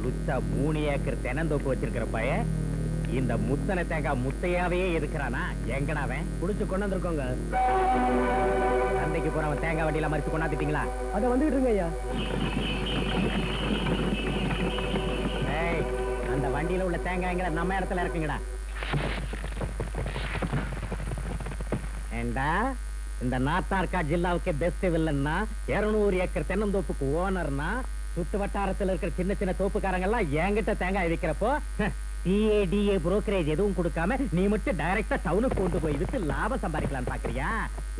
லுச்சா 3 acre தென்னந்தோப்பு வச்சிருக்கிற பைய இந்த முத்தனை தேங்காய் முத்தையாவே எதுக்குறானா? எங்கடாவன் குடிச்சு கொண்டு வந்திருக்கோங்க. சந்தைக்கு போறவன் தேங்காய் வண்டியில மறிச்சு கொண்டாந்துட்டீங்களா? அத வந்துட்டு இருங்க ஐயா. அந்த வண்டியில உள்ள தேங்காய்ங்கிற நம்ம இடத்துல இருக்குங்கடா. ஏண்டா இந்த நாத்தார்கா ஜில்லாவுக்கு பெஸ்ட் வில்லன்னா 200 ஏக்கர் தென்னந்தோப்புக்கு ஓனர்னா சுத்து வட்டாரத்தில் இருக்கிற சின்ன சின்ன தோப்புக்காரங்க எல்லாம் என்கிட்ட தேங்காய் விற்கிறப்போ டிஏடிஏ புரோக்கரேஜ் எதுவும் கொடுக்காம நீ மட்டும் டைரக்டா டவுனுக்கு கொண்டு போய் வித்து லாபம் சம்பாதிக்கலாம் பாக்குறியா?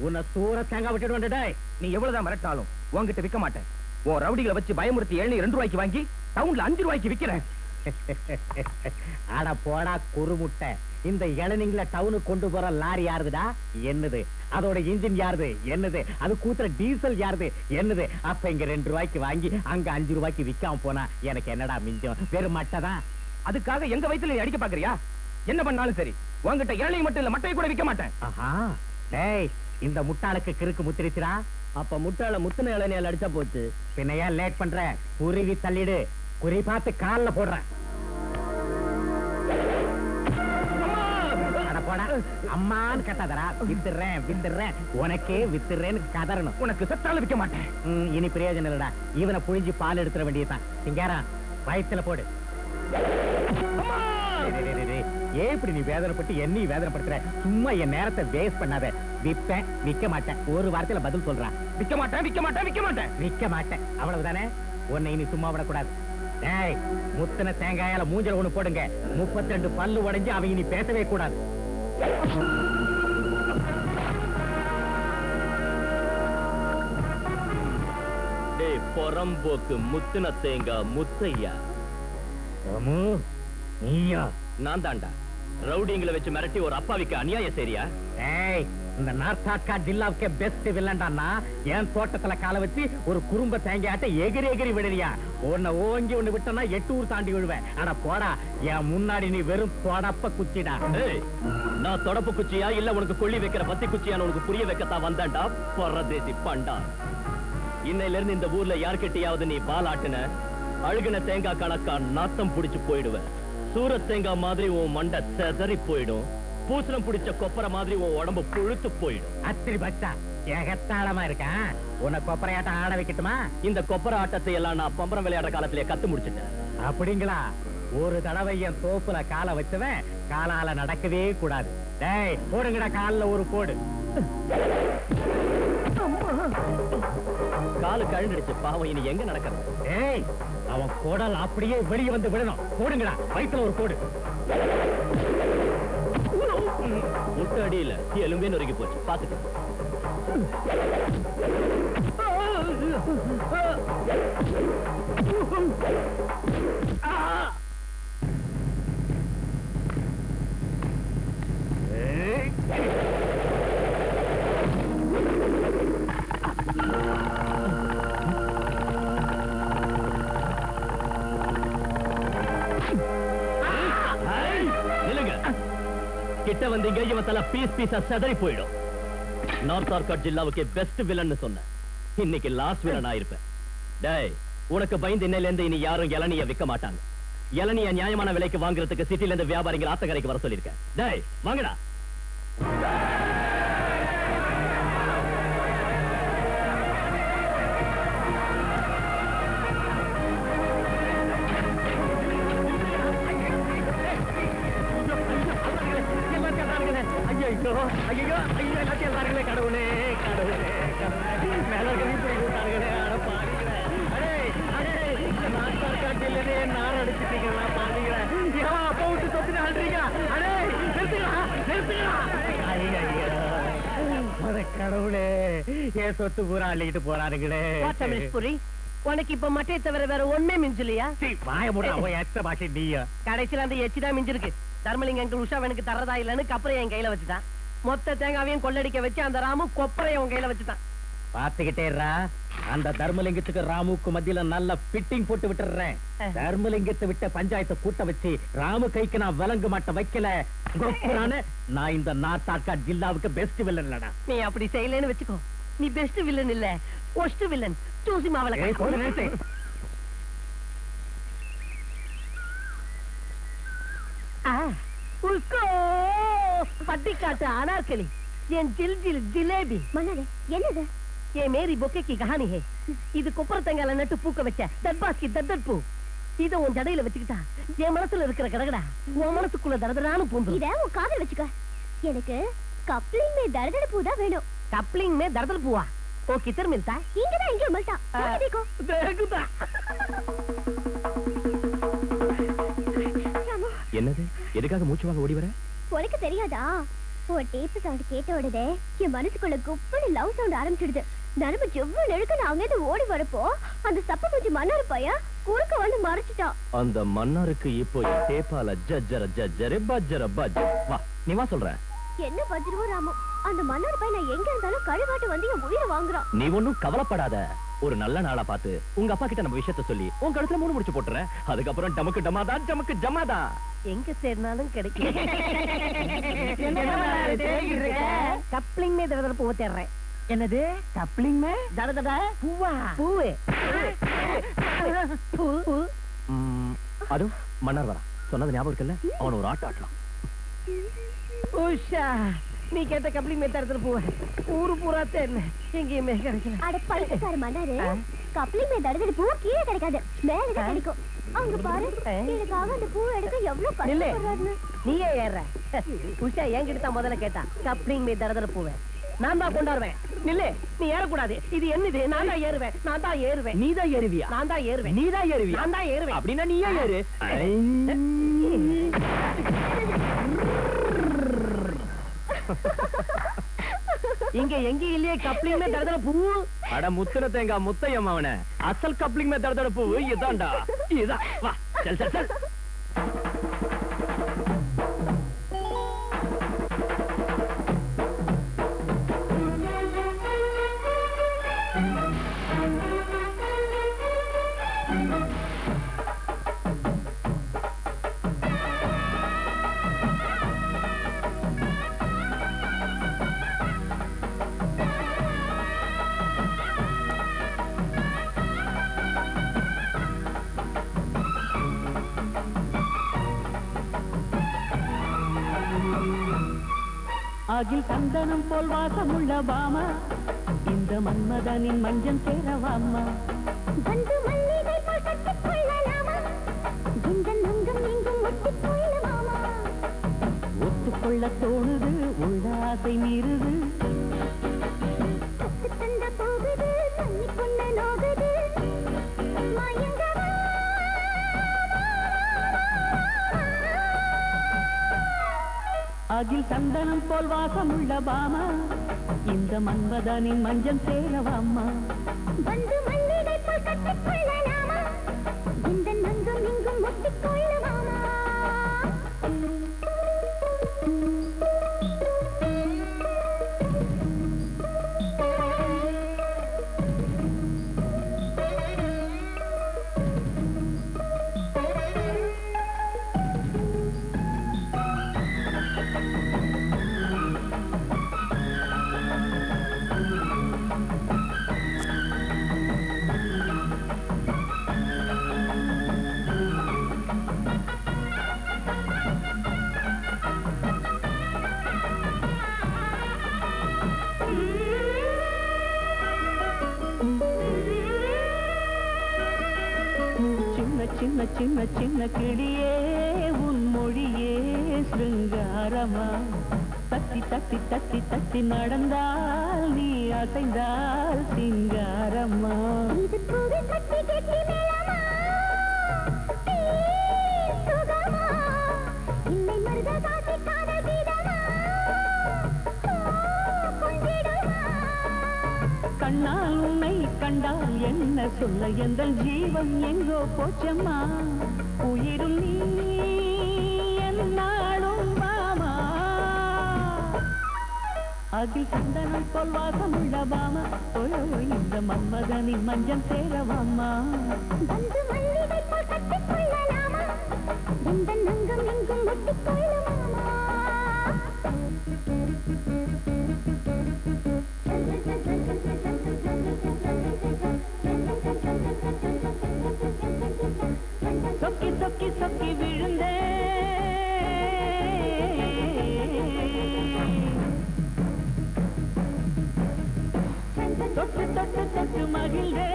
உன்னை சூற தேங்காய் விட்டுட்டு வந்துட்டே. நீ எவ்வளவுதான் மிரட்டாலும் உன்கிட்ட விற்க மாட்டேன். உன் ரவுடிகளை வச்சு பயமுறுத்தி 2 ரூபாய்க்கு வாங்கி டவுன்ல 5 ரூபாய்க்கு விற்கிறேன். அட போடா குறுமுட்டை. இந்த இளநீங்கள டவுனுக்கு கொண்டு போற லாரி யாருதுடா? என்னது? அதோட இன்ஜின் யாருது? என்னது? அது கூத்துற டீசல் யாருது? என்னது? அப்ப இங்க 2 ரூபாய்க்கு வாங்கி அங்க 5 ரூபாய்க்கு விக்காம போனா எனக்கு என்னடா மிஞ்சம்? வெறும் மட்டை தான். அதுக்காக எங்க வயித்துல நீ அடிக்க பாக்குறியா? என்ன பண்ணாலும் சரி உன்கிட்ட இளநீ மட்டும் இல்ல மட்டையை கூட விற்க மாட்டேன். ஆஹா டேய், இந்த முட்டாளுக்கு கிறுக்கு முத்திருச்சுடா. அப்ப முட்டாள முத்துன இளநியால் அடிச்சா போச்சு. பின்னையா லேட் பண்ற? குருவி தள்ளிடு. குறி பார்த்து கால்ல போடுறேன். அம்மான்னு கட்டாதரா. வித்துறேன் உனக்கே வித்துறேன்னு கதறணும். உனக்கு செத்தாலும் விற்க மாட்டேன். இனி பிரயோஜனம் இல்லடா. இவனை புழிஞ்சு பால் எடுத்துட வேண்டியதுதான். சிங்காரா வயிற்றுல போடு. ஏன் இப்படி நீ வேதனைப்பட்டு என்னையும் வேதனைப்படுத்துற? சும்மா என் நேரத்தை வேஸ்ட் பண்ணாத. விப்பேன் விற்க மாட்டேன். ஒரு வாரத்துல பதில் சொல்றான். விற்க மாட்டேன் அவ்வளவுதானே? உன்னை இனி சும்மா விடக்கூடாது. டேய், முத்தன தேங்காயால மூஞ்சல ஒண்ணு போடுங்க. 32 பல்லு உடைஞ்சு அவங்க இனி பேசவே கூடாது. டேய் பொறம்போக்கு முத்துன தேங்காய் முத்தையா. நீயா? நான் தாண்டா. ரவுடிங்களை வச்சு மிரட்டி ஒரு அப்பாவிக்கு அநியாயம் சரியா? ஏய், இந்த நார்த்தாக்கா ஜில்லாவுக்கே பெஸ்ட் வில்லண்டான்னா என் தோட்டத்துல கால வச்சு ஒரு குறும்ப தேங்காட்ட எகிரி விடுறியா? உன்னை ஓங்கி ஒண்ணு விட்டனா 8 ஊர் தாண்டி விழுவேன். ஆனா போடா, என் முன்னாடி நீ வெறும் தொடப்ப குச்சிடா. நான் தொடப்பு குச்சியா இல்ல உனக்கு கொள்ளி வைக்கிற பத்தி குச்சியான்னு உனக்கு புரிய வைக்கத்தான் வந்தாண்டா பரதேசி பண்டா. இன்னையில இருந்து இந்த ஊர்ல யார்கிட்டயாவது நீ பாலாட்டுன அழுகின தேங்காய் கணக்கா நாத்தம் புடிச்சு போயிடுவேன். சூரத் தேங்காய் மாதிரி உன் மண்டை செதறி போயிடும். பூசணம் பிடிச்ச கொப்பரை மாதிரி உன் உடம்பு புழுத்து போயிடும். அத்திரி பச்சா ஏகத்தாளமா இருக்கேன். உன்னை கொப்பரையாட்டம் ஆட வைக்கட்டுமா? இந்த கொப்பரை ஆட்டத்தை எல்லாம் நான் பம்பரம் விளையாடுற காலத்திலே கத்து முடிச்சிட்டேன். அப்படிங்களா? ஒரு தடவை என் தோப்புல காலை வச்சவன் காலால நடக்கவே கூடாது. டேய், போடுங்கடா காலில் ஒரு போடு. காலு கழுந்துடுச்சு பாவம். இனி எங்க நடக்கிறது? ஏய், அவன் குடல் அப்படியே வெளியே வந்து விடணும். போடுங்கடா, வயிற்றுல ஒரு போடு. முட்டை அடியில எலும்பே நொறுக்கி போச்சு. பாத்துட்டு கிட்ட வந்தீங்க இவன் தலை பீஸ் பீஸா செதறி போயிடும். நார்த் ஆர்காட் ஜில்லாவுக்கு பெஸ்ட் வில்லன் சொன்ன இன்னைக்கு லாஸ்ட் வில்லன் ஆயிருப்பேன். டேய், உனக்கு பயந்து இன்னையில இருந்து இனி யாரும் இளநிய விற்க மாட்டாங்க. இளநிய நியாயமான விலைக்கு வாங்குறதுக்கு சிட்டில இருந்து வியாபாரிகள் ஆத்தக்கரைக்கு வர சொல்லியிருக்கேன். டேய் வாங்கடா. ஐயோ ஐயோ ஐயோ எல்லாத்தையும் பாருங்களே கடவுளே கடவுளே கடவுளே மேல விட்டார்களே அட பாருங்களே அடே அடே நாட்டார் காட்டிலே நார் அடிச்சுட்டீங்களா பாருங்களே அப்பா விட்டு தொத்து ஆடுறீங்க அடே நிறுத்துங்களா ஐயோ அட கடவுளே ஏன் சொத்து பூரா அள்ளிக்கிட்டு போறாருங்களே உனக்கு இப்ப மட்டையை தவிர வேற ஒண்ணுமே மிஞ்சலையா? வாய மூட எச்ச பாஷை நீயா கடைசியில அந்த எச்சிதான் மிஞ்சிருக்கு. தர்மலிங்க எங்க உஷாவனுக்கு தரதா இல்லன்னு கப்பரைய என் கையில வச்சுட்டான். மொத்த தேங்காவையும் கொள்ளடிக்க வச்சு அந்த ராமு கொப்பரைய உன் கையில வச்சுட்டான். பாத்துக்கிட்டேரா அந்த தர்மலிங்கத்துக்கு ராமுக்கு மத்தியில நல்ல பிட்டிங் போட்டு விட்டுறேன். தர்மலிங்கத்தை விட்ட பஞ்சாயத்தை கூட்ட வச்சு ராமு கைக்கு நான் விலங்கு மாட்ட வைக்கல நான் இந்த நார்த் ஆர்காட் ஜில்லாவுக்கு பெஸ்ட் வில்லன் இல்லடா. நீ அப்படி செய்யலன்னு வச்சுக்கோ, நீ பெஸ்ட் வில்லன் இல்ல ஒஸ்ட் வில்லன். தூசி மாவள பட்டிக்காட்டு அனார்கலி என் ஜில் ஜில் ஜிலேபி. மன்னரே என்னது? ये मेरी बोके की कहानी है. இது கொப்பர தேங்கால நட்டு பூக்க வச்ச தர்பாஸ் की दद्दत பூ. இத உன் ஜடையில வச்சுக்கிட்டா என் மனசுல இருக்கிற கடகடா உன் மனசுக்குள்ள தரதரானு பூந்து. இத உன் காதல வச்சுக்க. எனக்கு கப்ளிங் மே दरदर பூ தான் வேணும். कपलिंग में दरदर பூவா? ओ किधर मिलता है? இங்க தான் எங்க மில்டா. देखो देखदा. என்னது? எதுக்காக மூச்சு வாங்க ஓடி வர? உனக்கு தெரியாதா? ஒரு டேப் சவுண்ட் கேட்ட உடனே என் மனசுக்குள்ள குப்புன்னு லவ் சவுண்ட் ஆரம்பிச்சிடுது. நரம்பு ஜெவ்வு நெழுக்க நான் அங்கிருந்து ஓடி வரப்போ அந்த சப்ப கொஞ்சம் மன்னார் பையன் குறுக்க வந்து மறைச்சிட்டான். அந்த மன்னாருக்கு இப்போ டேப்பால ஜஜ்ஜர ஜஜ்ஜர பஜ்ஜர பஜ். வா நீ வா சொல்றேன். என்ன பஜ்ருவோ ராமு, அந்த மன்னார் பையன் நான் எங்க இருந்தாலும் கழுவாட்டு வந்து என் உயிரை வாங்குறான். நீ ஒண்ணும் கவலைப்படாத. ஒரு நல்ல நாளா பார்த்து உங்க அப்பா கிட்ட நம்ம விஷயத்த சொல்லி உன் கழுத்துல 3 முடிச்சு போட்டுறேன். அதுக்கப்புறம் டமக்கு டமாதா ஜமக்கு ஜமாதா எங்க சேர்னாலும் கிடைக்கும். கப்ளிங் மே தரதர் பூவை தேடுறேன். என்னது? கப்ளிங் மே தரதட பூவா? பூவே பூ. அது மன்னர் வரா சொன்னது ஞாபகம் இருக்குல்ல? அவன் ஒரு ஆட்ட ஆட்டலாம். உஷா நீ கேட்ட கப்ளிங் மே தரதர் பூவை ஊரு பூரா தேர்ன எங்கேயுமே கிடைக்கல. அட பைத்தியக்கார மன்னாரு, கப்ளிங் மே தரதர் பூ கீழே கிடைக்காது, மேல தான் கிடைக்கும். அங்க பாரு எனக்காக அந்த பூ எடுக்க எவ்வளவு கஷ்டப்படுறாரு. நீயே ஏற. உஷா என்கிட்ட தான் முதல்ல கேட்டா கப்ளிங் மே தரதர் பூவை நான் தான் கொண்டாடுவேன். நில்லு, நீ ஏறக்கூடாது. இது என்னது? நான் தான் ஏறுவேன். நான் தான் ஏறுவேன். நீ தான் ஏறுவியா? நான் தான் ஏறுவேன். நீ தான் ஏறுவியா? நான் தான் ஏறுவேன். அப்படின்னா நீயே ஏறு. இங்க எங்க இல்லையே கப்ளிங் மே தரதர பூ. அட முத்துன தேங்காய் முத்தையம் அவன அசல் கப்ளிங் மே தரதர பூ இதான்டா. இதா வா சல் சல் சல். அகில் சந்தனம் போல் வாசமுள்ள பாமா இந்த மன்மதனின் மஞ்சள் சேரவாமா. வந்து மல்லிகை போல் கட்டிக் கொள்ளலாமா, இந்த நங்கம் எங்கும் ஒட்டிக் கொள்ளலாமா. ஒத்துக்கொள்ள தோணுது உள்ள ஆசை மீறுது. கத்து தந்த போகுது தண்ணி கொண்ட நோகுது மயங்கவா. அகில் சந்தனம் போல் வாசமுள்ள பாமா இந்த மன்மதனின் மஞ்சள் சேரவாமா. வந்து மல்லிகை போல் கட்டிக் கொள்ளலாமா, இந்த நங்கம் எங்கும் ஒட்டிக் கொள்ளலாமா. சின்ன சின்ன சின்ன கிளியே உன் மொழியே சிருங்காரமா. சக்தி தத்தி தத்தி தத்தி தத்தி நடந்தால் நீ அசைந்தால் சிங்காரம்மா இது பூவி கட்டி கட்டி மேலமா சுகமா இல்லை மருத காட்டி காதல் கீதமா கொண்டிடுமா கண்ணால் உன்னை கண்டால் என்ன சொல்ல எந்த ஜீவன் எங்கோ போச்சம்மா உயிரும் நீ என்னாலும் மாமா அதி சந்தனம் போல் வாசமுள்ள பாமா இந்த மன்மதனின் மஞ்சள் சேரவாமா வந்து மல்லிகை போல் கட்டிக் கொள்ளலாமா இந்த நங்கம் எங்கும் ஒட்டிக் கொள்ளுமாமா சொக்கி சொக்கி சொக்கி விழுந்தே தொட்டு தொட்டு தொட்டு மகிழ்ந்தே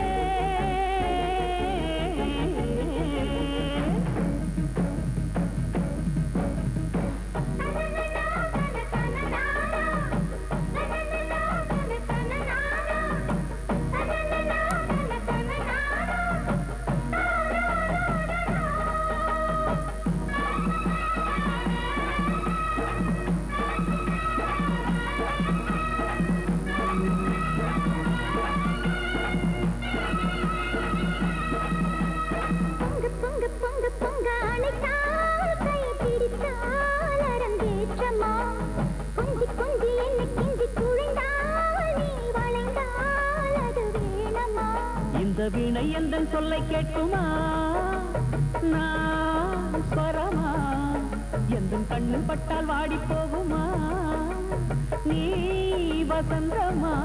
இந்த வீணை எந்தன் சொல்லை கேட்குமா நான் ஸ்வரமா எந்தன் கண்ணில் பட்டால் வாடி போகுமா நீ வசந்தமா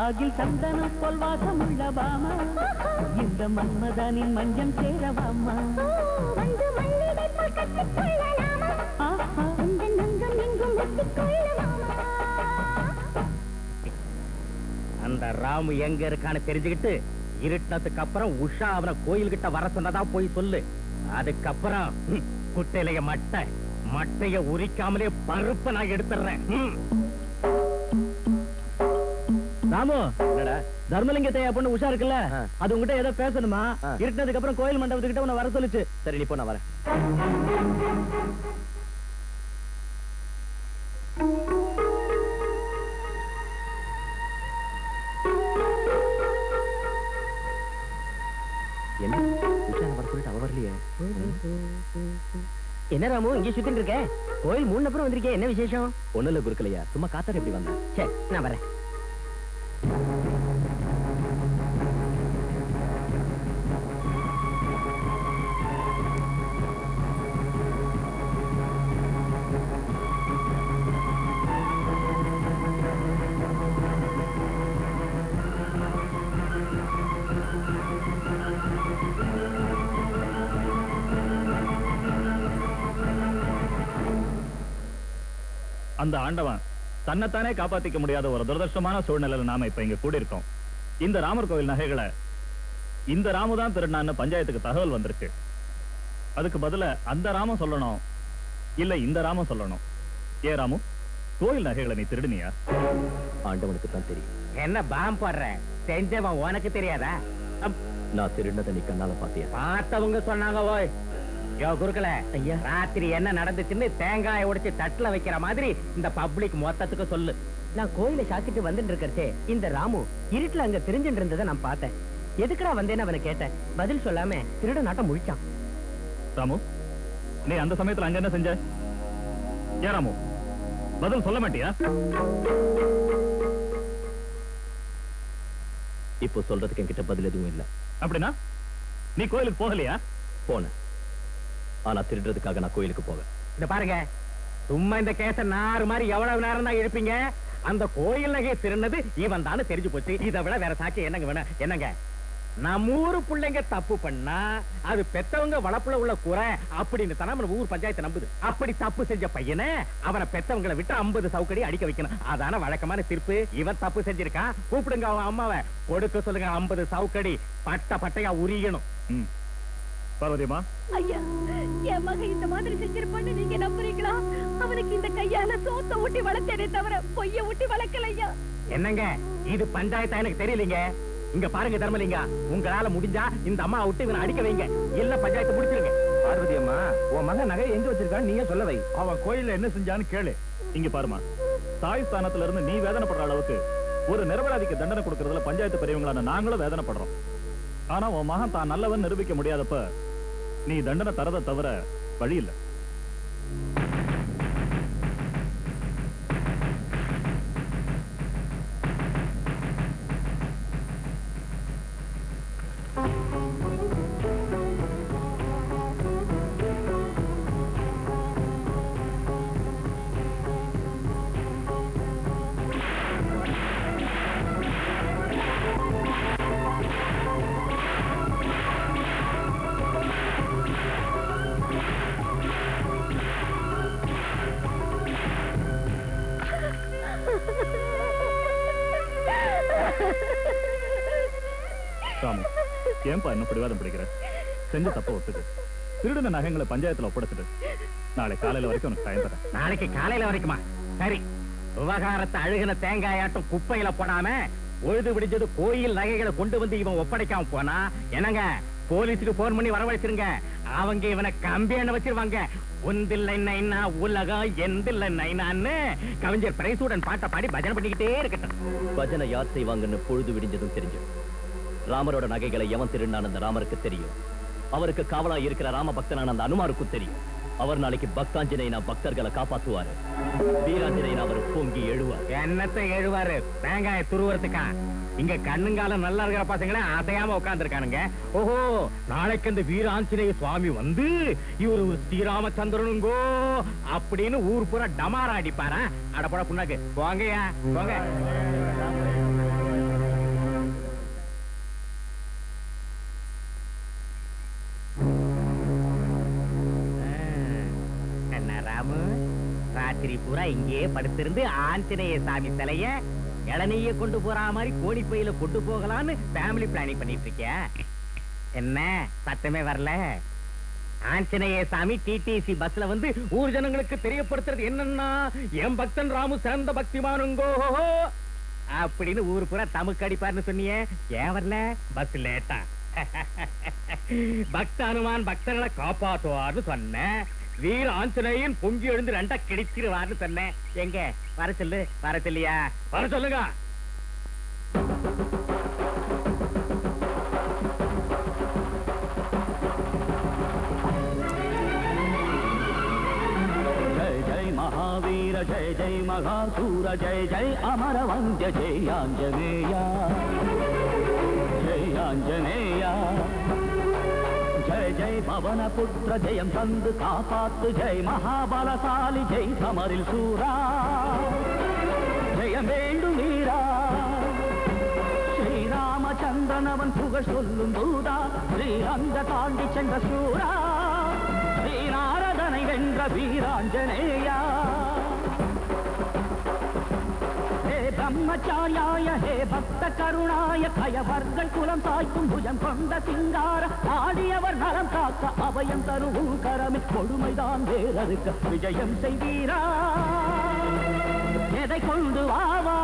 அகில் சந்தனம் போல் வாசமுள்ள பாமா இந்த மன்மதனின் மஞ்சம் சேரவாமா வந்து மல்லிகை போல் கட்டிக் கொள்ளலாமா இந்த நங்கம் எங்கும் ஒட்டிக் கொள்ளுமாமா அந்த ராமு எங்க இருக்கான்னு தெரிஞ்சுக்கிட்டு இருட்டத்துக்கு அப்புறம் உஷா அவனை கோயில்கிட்ட வர சொன்னதா போய் சொல்லு. அதுக்கப்புறம் குட்டையிலைய மட்டைய உரிக்காமலே பருப்ப நான் எடுத்துறேன். ராமு, தர்மலிங்கத்தையா பொண்ணு உஷா இருக்குல்ல, அது உங்ககிட்ட ஏதோ பேசணுமா? இருட்டதுக்கு அப்புறம் கோயில் மண்டபத்துக்கிட்ட உன்னை வர சொல்லுச்சு. சரி, நீ போ, நான் வரேன். என்ன உஷா வர சொல்லிட்டு அவ வரலையே? என்ன ராமு இங்கே சுத்திட்டு இருக்க? கோயில் மூணு அப்புறம் வந்திருக்கேன், என்ன விசேஷம்? ஒண்ணு இல்ல குருக்கலையா, சும்மா காத்தாடி எப்படி வந்தேன். சரி, நான் வரேன். அந்த ஆண்டவன் தன்னைத்தானே காப்பாத்திக்க முடியாத ஒரு துரதிருஷ்டமான சூழ்நிலையில நாம இப்ப இங்க கூடி இருக்கோம். இந்த ராமர் கோவில் நகைகளை இந்த ராமு தான் திருடினான்னு பஞ்சாயத்துக்கு தகவல் வந்திருக்கு. அதுக்கு பதிலா அந்த ராமன் சொல்லணும், இல்ல இந்த ராமன் சொல்லணும். ஏ ராமு, கோவில் நகைகளை நீ திருடினியா? ஆண்டவனுக்கு தான் தெரியும். என்ன பாம் போடுற? செஞ்சவன் உனக்கு தெரியாதா? நான் திருடினதை நீ கண்ணால பாத்தியா? பார்த்தவங்க சொன்னாங்க. ஓய் யோ குருக்கள, ஐயா, ராத்திரி என்ன நடந்துச்சுன்னு தேங்காயை உடைச்சு தட்டுல வைக்கிற மாதிரி இந்த பப்ளிக் மொத்தத்துக்கு சொல்லு. நான் கோயிலை சாத்திட்டு வந்துட்டு இருக்கறச்சே இந்த ராமு இருட்டுல அங்க தெரிஞ்சுட்டு இருந்ததை நான் பார்த்தேன். எதுக்குடா வந்தேன்னு அவனை கேட்டேன். பதில் சொல்லாம திருட நாட்டம் முழிச்சான். ராமு, நீ அந்த சமயத்துல அங்க என்ன செஞ்ச? ஏ ராமு, பதில் சொல்ல மாட்டியா? இப்போ சொல்றதுக்கு என்கிட்ட பதில் எதுவும் இல்ல. அப்படின்னா நீ கோயிலுக்கு போகலையா? போன, ஆனா திருடுறதுக்காக நான் கோயிலுக்கு போவேன். இத பாருங்க, சும்மா இந்த கேச நாறு மாதிரி எவ்வளவு நேரம் தான் இருப்பீங்க? அந்த கோயில் நகையை திருநது இவன் தானே தெரிஞ்சு போச்சு. இதை விட வேற சாட்சி என்னங்க வேணும்? என்னங்க நம்ம ஊரு பிள்ளைங்க தப்பு பண்ணா அது பெத்தவங்க வளப்புல உள்ள குறை அப்படின்னு தானே நம்ம ஊர் பஞ்சாயத்து நம்புது. அப்படி தப்பு செஞ்ச பையனை அவனை பெத்தவங்களை விட்டு 50 சவுக்கடி அடிக்க வைக்கணும். அதான வழக்கமான தீர்ப்பு. இவன் தப்பு செஞ்சிருக்கான், கூப்பிடுங்க அவன் அம்மாவை, கொடுக்க சொல்லுங்க 50 சவுக்கடி, பட்டையா உரியணும். பார்வதியம்மா, ஐயா, என் மகன் இந்த மாதிரி செஞ்சிருப்பான்னு நீங்க நம்புறீங்களா? அவனுக்கு இந்த கையால சோத்த ஊட்டி வளர்த்தேனே தவிர பொய்ய ஊட்டி வளர்க்கலையா. என்னங்க இது பஞ்சாயத்தா எனக்கு தெரியலீங்க. இங்க பாருங்க தர்மலிங்கா, உங்களால முடிஞ்சா இந்த அம்மா விட்டு இவனை அடிக்க வைங்க, இல்ல பஞ்சாயத்து முடிச்சிருங்க. பார்வதி அம்மா, உன் மகன் நகை எங்க வச்சிருக்கான்னு நீங்க சொல்ல வை. அவன் கோயில்ல என்ன செஞ்சான்னு கேளு. இங்க பாருமா, தாய் ஸ்தானத்துல இருந்து நீ வேதனைப்படுற அளவுக்கு ஒரு நிரபராதிக்கு தண்டனை கொடுக்கறதுல பஞ்சாயத்து பெரியவங்களான நாங்களும் வேதனைப்படுறோம். ஆனா உன் மகன் தான் நல்லவன் நிரூபிக்க முடியாதப்ப நீ தண்டனை தரதை தவிர வழி இல்லை. ஏன்பா என்ன பிடிவாதம் பிடிக்கிற? செஞ்ச தப்ப ஒத்துக்கு. திருடின நகைங்களை பஞ்சாயத்துல ஒப்படைச்சிட்டு நாளை காலையில வரைக்கும் உனக்கு டைம் தரேன். நாளைக்கு காலையில வரைக்குமா? சரி, விவகாரத்தை அழுகின தேங்காயாட்டம் குப்பையில போடாம பொழுது விடிஞ்சது கோயில் நகைகளை கொண்டு வந்து இவன் ஒப்படைக்காம போனா என்னங்க, போலீஸுக்கு போன் பண்ணி வரவழைச்சிருங்க. அவங்க இவனை கம்பி எண்ண வச்சிருவாங்க. ஒந்தில்லை நைனா உலகம் எந்தில்லை நைனான்னு கவிஞர் பிரைசூடன் பாட்டை பாடி பஜனை பண்ணிக்கிட்டே இருக்கட்டும். பஜனை யார் செய்வாங்கன்னு பொழுது விடிஞ்சதும் தெரிஞ்சு. ராமரோட நகைகளை எவன் திருநான் அந்த ராமருக்கு தெரியும். அவருக்கு காவலா இருக்கிற ராம பக்தனான அந்த அனுமாருக்கு தெரியும். அவர் நாளைக்கு பக்தாஞ்சனைனா பக்தர்களை காப்பாத்துவாரு. வீராஞ்சனைனா அவர் பொங்கி எழுவார். என்னத்தை எழுவாரு? தேங்காய துருவறதுக்கா? இங்க கண்ணுங்காலம் நல்லா இருக்கிற பசங்களே அசையாம உட்கார்ந்து இருக்கானுங்க. ஓஹோ, நாளைக்கு அந்த வீராஞ்சனேய சுவாமி வந்து இவர் ஒரு ஸ்ரீராமச்சந்திரனுங்கோ அப்படின்னு ஊர் பூரா டமாரா அடிப்பாரா? அடப்பட புண்ணாக்கு, போங்கயா போங்க. ராத்திரி பூரா இங்கே படுத்திருந்து ஆஞ்சநேய சாமி சிலைய இளநீய கொண்டு போற மாதிரி கோடி பையில கொண்டு போகலான்னு ஃபேமிலி பிளானிங் பண்ணிட்டு இருக்கியா? என்ன சத்தமே வரல? ஆஞ்சநேய சாமி டிடிசி பஸ்ல வந்து ஊர் ஜனங்களுக்கு தெரியப்படுத்துறது என்னன்னா, என் பக்தன் ராமு சிறந்த பக்திமானுங்கோ அப்படின்னு ஊர் பூரா தமுக்கு அடிப்பாருன்னு சொன்னியே, ஏன் வரல? பஸ் லேட்டா. பக்த அனுமான் பக்தர்களை காப்பாற்றுவார்னு சொன்ன, வீர ஆஞ்சநேயன் பொங்கி எழுந்து ரெண்டா கிடைச்சிருவார்னு சொன்னேன். எங்க வர சொல்லு? வர சொல்லியா? வர சொல்லுங்க. जय जय महावीर, जय जय महासूर, जय जय अमर वंद्य, जय आंजनेया, जय आंजनेया, जय जय पवन पुत्र, जयम तंद कापात्तु, जय महाबलशाली, जय समरिल सूरा, जय वेंडु वीरा, श्री रामचंद्रनवन पुगழ் சொல்லும் தூதா, ஸ்ரீரங்க தாண்டி சென்ற சூரா, ஸ்ரீ நாரதனை வென்ற வீராஞ்சனேயா. हे ब्रह्मचार्याय, हे भक्त करुणाय, கயவர்கள் குலம் தாய்க்கும் புஜம் கொண்ட சிங்கார, ஆடியவர் நலம் காக்க அபயம் தரும் கரமே, கொடுமைதான் வேறறுக்க விஜயம் செய்வீரா, எதை கொண்டு வாவா,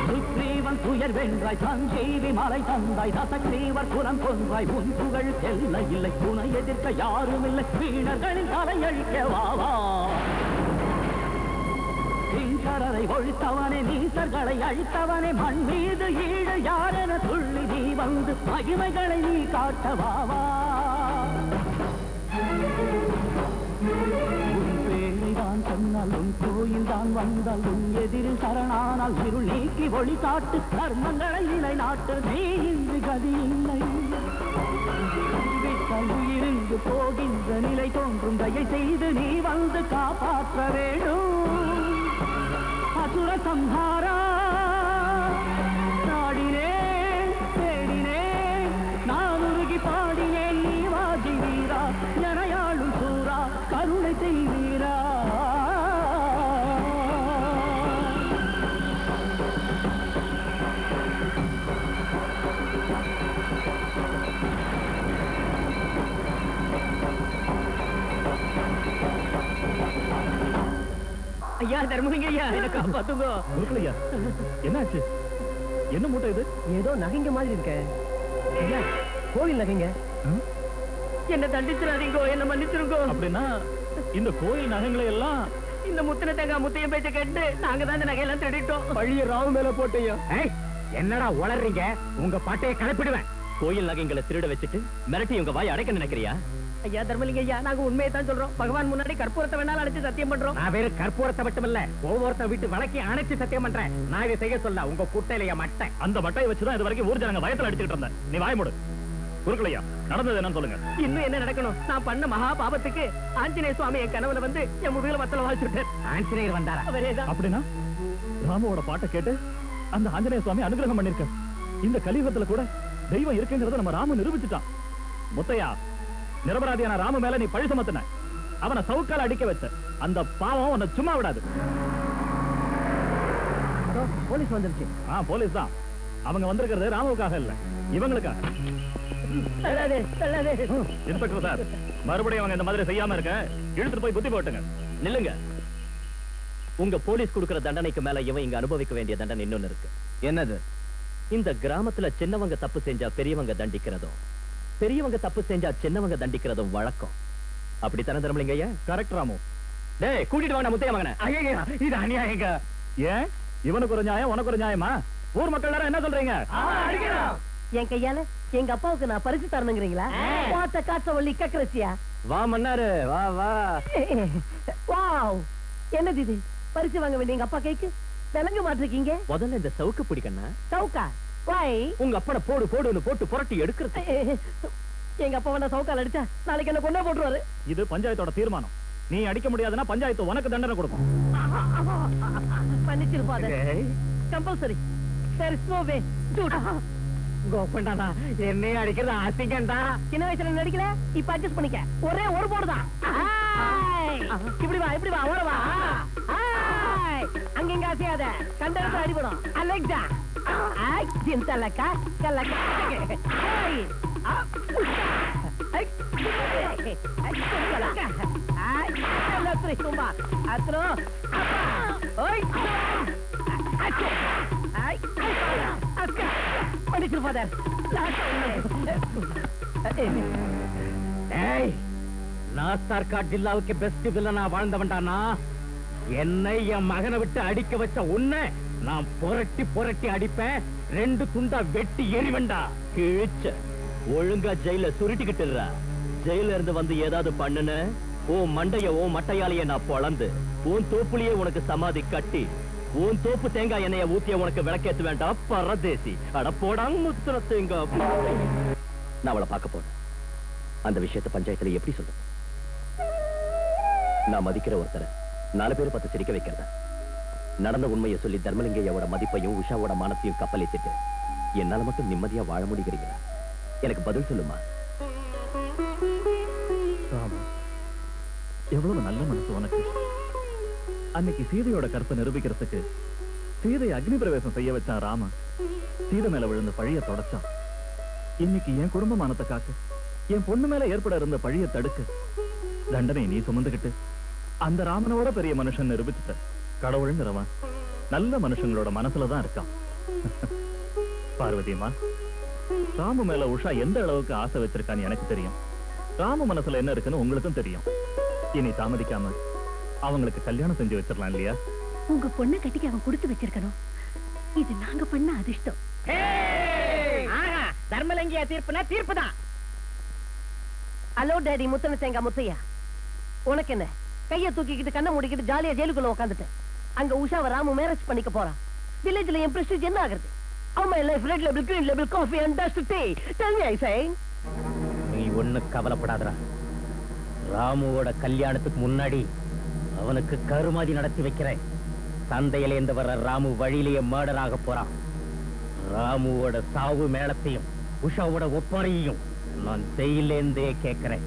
சுக்ரீவன் துயர் வென்றாய், சஞ்சீவி மலை தந்தாய், தசக்ரீவர் குலம் கொன்றாய், உன் புகழ் எல்லை இல்லை, துணை எதிர்க்க யாரும் இல்லை, வீணர்களின் தலையழிக்க வாவா. கிங்கரரை ஒழித்தவனே, நீசர்களை அழித்தவனே, மண் மீது ஈடு யாரென துள்ளி நீ வந்து மகிமைகளை நீ காட்டவாவா. உன் பேரை தான் சொன்னால், உன் கோயில் தான் வந்தால், உன் எதிரில் சரணானால் இருள் நீக்கி ஒளி காட்டு, தர்மங்களை நிலைநாட்டு, நீ இன்று கதி இல்லை. உயிரிந்து போகின்ற நிலை தோன்றும், தயை செய்து நீ வந்து காப்பாற்ற வேண்டும். அசுர சம்ஹாரா நாடினே தேடினே தர்மலிங்க ஐயா என்ன காப்பாத்துங்க. குறுக்கலையா என்னாச்சு? என்ன மூட்டை இது? ஏதோ நகைங்க மாதிரி இருக்க. ஐயா கோவில் நகைங்க. என்ன தண்டிச்சிடாதீங்க, என்ன மன்னிச்சிருங்க. அப்படின்னா இந்த கோயில் நகைங்களை எல்லாம் இந்த முத்தின தேங்காய் முத்தையும் பேச்ச கேட்டு நாங்க தான் இந்த நகையெல்லாம் திருடிட்டோம். பழிய ராவு மேல போட்டையா. என்னடா உளறீங்க? உங்க பாட்டையை கலப்பிடுவேன். கோயில் நகைங்களை திருட வச்சுட்டு மிரட்டி உங்க வாய் அடைக்க நினைக்கிறியா? ஐயா தர்மலிங்க ஐயா, நாங்க உண்மையை தான் சொல்றோம். பகவான் முன்னாடி கற்பூரத்தை வேணாலும் அழைச்சு சத்தியம் பண்றோம். நான் வேற கற்பூரத்தை மட்டும் இல்ல, ஒவ்வொருத்த வீட்டு வழக்கி அணைச்சு சத்தியம் பண்றேன். நான் இதை செய்ய சொல்ல உங்க குட்டையிலைய மட்டை. அந்த மட்டையை வச்சுதான் இது வரைக்கும் ஊர் ஜனங்க வயத்துல அடிச்சுட்டு இருந்தேன். நீ வாய மூடு. குறுக்கலையா நடந்தது என்னன்னு சொல்லுங்க. இன்னும் என்ன நடக்கணும்? நான் பண்ண மகா பாபத்துக்கு ஆஞ்சநேய சுவாமி என் கனவுல வந்து என் முதுகுல வத்தல வாசிச்சுட்டார். ஆஞ்சநேயர் வந்தாரா? அவரேதான். அப்படின்னா ராமோட பாட்டை கேட்டு அந்த ஆஞ்சநேய சுவாமி அனுகிரகம் பண்ணிருக்க. இந்த கலியுகத்துல கூட தெய்வம் இருக்குங்கிறத நம்ம ராம நிரூபிச்சுட்டான். முத்தையா, நிரபராதியான ராம மேல நீ பழி சுமத்தின, அவனை சவுக்கால அடிக்க வச்ச. அந்த பாவம் உன்னை சும்மா விடாது. போலீஸ் வந்துருச்சு. போலீஸ் தான். அவங்க வந்திருக்கிறது ராமுவுக்காக இல்ல, இவங்களுக்காக. இன்ஸ்பெக்டர் சார், மறுபடியும் அவங்க இந்த மாதிரி செய்யாம இருக்க இழுத்துட்டு போய் புத்தி போட்டுங்க. நில்லுங்க. உங்க போலீஸ் கொடுக்கிற தண்டனைக்கு மேல இவன் இங்க அனுபவிக்க வேண்டிய தண்டனை இன்னொன்னு இருக்கு. என்னது? இந்த கிராமத்துல சின்னவங்க தப்பு செஞ்சா பெரியவங்க தண்டிக்கிறதும், பெரியவங்க தப்பு செஞ்சா சின்னவங்க தண்டிக்கிறதும் வழக்கம். அப்படித்தானே தர்மலிங்க ஐயா? கரெக்ட் ராமு. டேய், கூட்டிட்டு வாங்க முத்தையா மகனை. ஐயா இது அநியாயங்க. ஏன் இவனுக்கு ஒரு நியாயம் உனக்கு ஒரு நியாயமா? ஊர் மக்கள் எல்லாரும் என்ன சொல்றீங்க? என் கையால எங்க அப்பாவுக்கு நான் பரிசு தரணுங்கிறீங்களா? பார்த்த காசவள்ளி கக்கரச்சியா? வா மன்னாரு, வா வா. வாவ், என்னது இது? பரிசு வாங்க வேண்டிய எங்க அப்பா கைக்கு விளங்க மாட்டிருக்கீங்க. முதல்ல இந்த சவுக்கு பிடிக்கண்ணா. சவுக்கா? வாய் உங்க அப்பனை போடு போடுன்னு போட்டு புரட்டி எடுக்கிறது. எங்க அப்பா வேணா சவுக்கால் அடிச்சா நாளைக்கு என்ன கொண்டே போட்டுருவாரு. இது பஞ்சாயத்தோட தீர்மானம். நீ அடிக்க முடியாதுன்னா பஞ்சாயத்து உனக்கு தண்டனை கொடுக்கும். பண்ணிச்சிருப்பாங்க. Compulsory. there is no way. கோபண்டாடா, என்னைய அடிக்கிறது அசிங்கண்டா. சின்ன வயசுல நடிக்கல, இப்ப அட்ஜஸ்ட் பண்ணிக்க. ஒரே ஒரு போடுதான். இப்படி வா, இப்படி வா, ஓட வா. அங்க அசையாத, கண்ட இடத்துல அடிபடும். அலெக்சா சிந்தலக்கா கல்லக்கா. நாஸ்தார்காட் ஜில்லாவுக்கு பெஸ்ட் வில்லனா வாழ்ந்தவன்டானா என்னை என் மகனை விட்டு அடிக்க வச்ச உன்னை நான் புரட்டி புரட்டி அடிப்பேன். 2 துண்டா வெட்டி எறிவண்டா. கிழிச்ச ஒழுங்கா ஜெயில சுருட்டிக்கிட்டு ஜெயில இருந்து வந்து ஏதாவது பண்ணுன உன் மண்டைய உன் மட்டையாலேயே நான் பொளந்து உன் தோப்புலயே உனக்கு சமாதி கட்டி உன் தோப்பு தேங்காய் எண்ணெய ஊத்திய உனக்கு விளக்கேத்து வேண்டாம் பரதேசி. அட போடாங்க முத்துற தேங்காய். நான் அவளை பார்க்க போறேன். அந்த விஷயத்தை பஞ்சாயத்துல எப்படி சொல்றது? நான் மதிக்கிற ஒருத்தரை 4 பேர் பார்த்து சிரிக்க வைக்கிறதா? நடந்த உண்மையை சொல்லி தர்மலிங்கையோட மதிப்பையும் உஷாவோட மானத்தையும் கப்பலேத்திட்டு என்னால மட்டும் நிம்மதியா வாழ முடிகிறீங்களா? எனக்கு பதில் சொல்லுமா. எவ்வளவு நல்ல மனசு உனக்கு. அன்னைக்கு சீதையோட கருத்தை நிரூபிக்கிறதுக்கு சீதை அக்னி பிரவேசம் செய்ய வச்சான் ராம. சீதை மேல விழுந்த பழிய தொடச்சான். இன்னைக்கு என் குடும்பமானத்தை காக்க, என் பொண்ணு மேல ஏற்பட இருந்த பழிய தடுக்க தண்டனை நீ சுமந்துகிட்டு அந்த ராமனோட பெரிய மனுஷன் நிரூபிச்சுட்ட. கடவுளுங்கிறவன் நல்ல மனுஷங்களோட மனசுலதான் இருக்கான். பார்வதியம்மா, ராமு மேல உஷா எந்த அளவுக்கு ஆசை வச்சிருக்கான்னு எனக்கு தெரியும். ராம மனசுல என்ன இருக்குன்னு உங்களுக்கும் தெரியும். இனி தாமதிக்காம அவங்களுக்கு கல்யாணம் செஞ்சு வச்சிடலாம் இல்லையா? உங்க பொண்ணை கட்டிக்கு அவன் கொடுத்து வச்சிருக்கணும். இது நாங்க பண்ண அதிர்ஷ்டம். தர்மலிங்கியா தீர்ப்புனா தீர்ப்புதான். ஹலோ டாடி முத்தன தேங்காய் முத்தையா, உனக்கு என்ன? கைய தூக்கிக்கிட்டு கண்ணை மூடிக்கிட்டு ஜாலியா ஜெயிலுக்குள்ள உட்காந்துட்டு அங்க உஷாவை ராமு மேரேஜ் பண்ணிக்க போறான். வில்லேஜ்ல என் பிரஸ்டீஜ் என்ன ஆகுறது? Oh my life, red label, green label, coffee and dust tea. Tell me, I say. நீ ஒண்ணு கவலைப்படாதடா. ராமுவோட கல்யாணத்துக்கு முன்னாடி அவனுக்கு கருமாதி நடத்தி வைக்கிறேன். சந்தையில இருந்து வர்ற ராமு வழியிலேயே மர்டர் ஆக போறான். ராமுவோட சாவு மேளத்தையும் உஷாவோட ஒப்பாரையும் நான் ஜெயிலேருந்தே கேட்கிறேன்.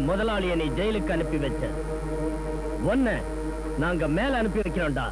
முதலாளியை நீ ஜெயிலுக்கு அனுப்பி வச்ச ஒன்ன நாங்க மேல அனுப்பி வைக்கிறோம்டா.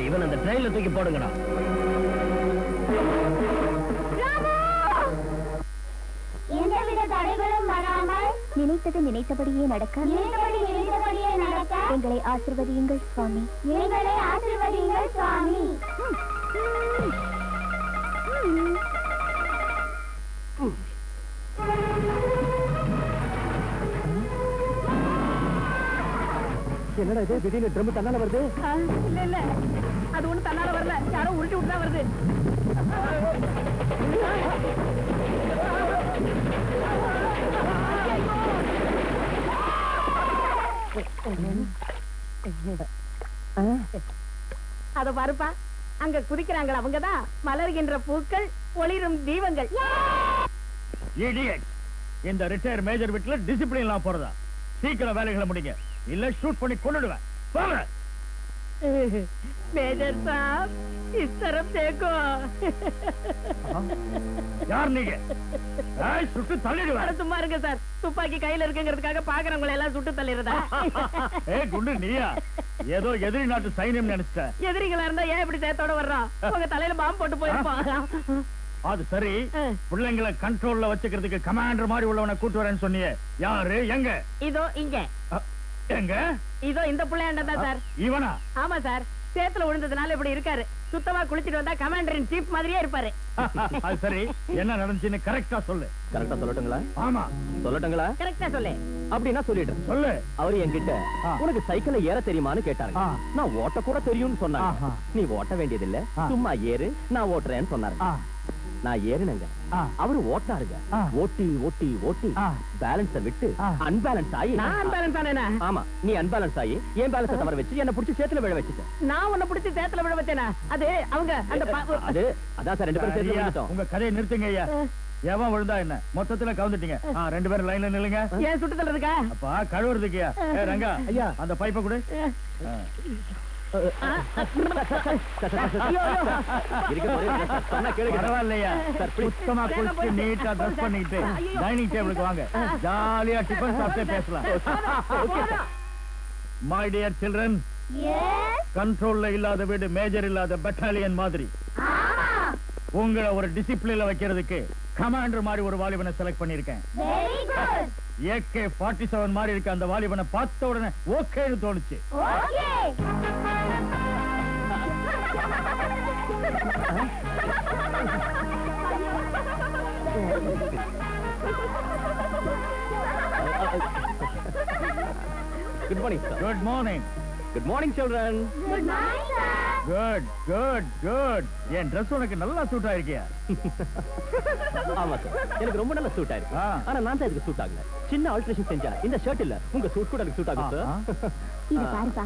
இவன் அந்த ட்ரெயின்ல தூக்கி போடுங்கடா. எந்தவித தடைகளும் வராமல் நினைத்தது நினைத்தபடியே நடக்க எங்களை ஆசீர்வதியுங்கள் சுவாமி. எங்களை ஆசீர்வதியுங்கள் சுவாமி. என்னடா இது திடீர்னு ட்ரம் தன்னால வருது? இல்ல இல்ல அது ஒண்ணு தன்னால வரல, யாரோ உருட்டி விட்டு தான் வருது. அத பாருப்பா, அங்க குதிக்கிறாங்க அவங்கதான் மலர்கின்ற பூக்கள், ஒளிரும் தீபங்கள். இந்த ரிட்டையர் மேஜர் வீட்டுல டிசிப்ளின் எல்லாம் போறதா? சீக்கிரம் வேலைகளை முடிங்க, இல்ல ஷூட் பண்ணி கொண்டுடுவேன். மேஜர் சாப் இஸ் तरफ देखो. யார் நீங்க? சுட்டு தள்ளிடுவேன். சும்மா இருங்க சார், துப்பாக்கி கையில இருக்குங்கிறதுக்காக பாக்குறவங்களை எல்லாம் சுட்டு தள்ளிடுறதா? குண்டு நீயா? ஏதோ எதிரி நாட்டு சைன்யம் நினைச்ச. எதிரிகளா இருந்தா ஏன் இப்படி சேத்தோட வர்றான்? உங்க தலையில பாம்பு போட்டு போயிருப்பான். அது சரி, பிள்ளைங்களை கண்ட்ரோல்ல வச்சுக்கிறதுக்கு கமாண்டர் மாதிரி உள்ளவனை கூட்டு வரேன்னு சொன்னியே, யாரு? எங்க? இதோ இங்க. எங்க? இதோ இந்த பிள்ளையாண்டதான் சார். இவனா? ஆமா சார், சேத்துல விழுந்ததுனால இப்படி இருக்காரு. சுத்தமா குளிச்சிட்டு வந்தா கமாண்டரின் சீஃப் மாதிரியே இருப்பாரு. அது சரி, என்ன நடந்துச்சுன்னு கரெக்டா சொல்லு. கரெக்டா சொல்லட்டுங்களா? ஆமா சொல்லட்டுங்களா? கரெக்டா சொல்லு. அப்படின்னா சொல்லிடுறேன். சொல்லு. அவரு என்கிட்ட உனக்கு சைக்கிள்ல ஏற தெரியுமான்னு கேட்டாங்க. நான் ஓட்ட கூட தெரியும்னு சொன்னாங்க. நீ ஓட்ட வேண்டியதில்லை, சும்மா ஏறு, நான் ஓட்டுறேன்னு சொன்னாரு. நான் ஏறினங்க அவரு ஓட்டாருங்க ஓட்டி ஓட்டி ஓட்டி பேலன்ஸ விட்டு அன்பேலன்ஸ் ஆகி நான் அன்பேலன்ஸ் ஆனேனா? ஆமா நீ அன்பேலன்ஸ் ஆகி ஏன் பேலன்ஸ தவற வச்சு என்ன புடிச்சு சேத்துல விழ வச்சுட்ட. நான் உன்னை பிடிச்சி சேத்துல விழ வச்சேனா? அது அவங்க அந்த அது அதான் சார் ரெண்டு பேரும் சேர்ந்து விழுந்துட்டோம். உங்க கதையை நிறுத்துங்க ஐயா. எவன் விழுந்தா என்ன மொத்தத்துல கவுந்துட்டீங்க. ரெண்டு பேரும் லைன்ல நில்லுங்க. ஏன் சுட்டு தள்ளுறதுக்கா? அப்பா கழுவுறதுக்கியா? ரங்கா ஐயா அந்த பைப்பை கொடு. பரவாயில்லையா சுத்தமா குளிச்சு நீட்டா ட்ரெஸ் பண்ணிட்டு டைனிங் டேபிளுக்கு வாங்க. ஜாலியா டிஃபன் சாப்பிட்டே பேசலாம். மை டியர் சில்ட்ரன், கண்ட்ரோல்ல இல்லாத வீடு மேஜர் இல்லாத பட்டாலியன் மாதிரி உங்களை ஒரு டிசிப்ளின்ல வைக்கிறதுக்கு கமாண்டர் மாதிரி ஒரு வாலிபனை செலக்ட் பண்ணிருக்கேன். AK-47 மாதிரி இருக்க அந்த வாலிபனை பார்த்த உடனே ஓகேன்னு தோணுச்சு. Good morning sir. Good morning. Good morning children. Good morning sir. Good good good. என் Dress உனக்கு நல்லா சூட் ஆயிருக்கியா? ஆமா சார், எனக்கு ரொம்ப நல்லா சூட் ஆயிருக்கு. ஆனா நான் தான் இதுக்கு சூட் ஆகல. சின்ன ஆல்டரேஷன் செஞ்சா இந்த ஷர்ட் இல்ல உங்க சூட் கூட எனக்கு சூட் ஆகும் சார். இது பாருப்பா,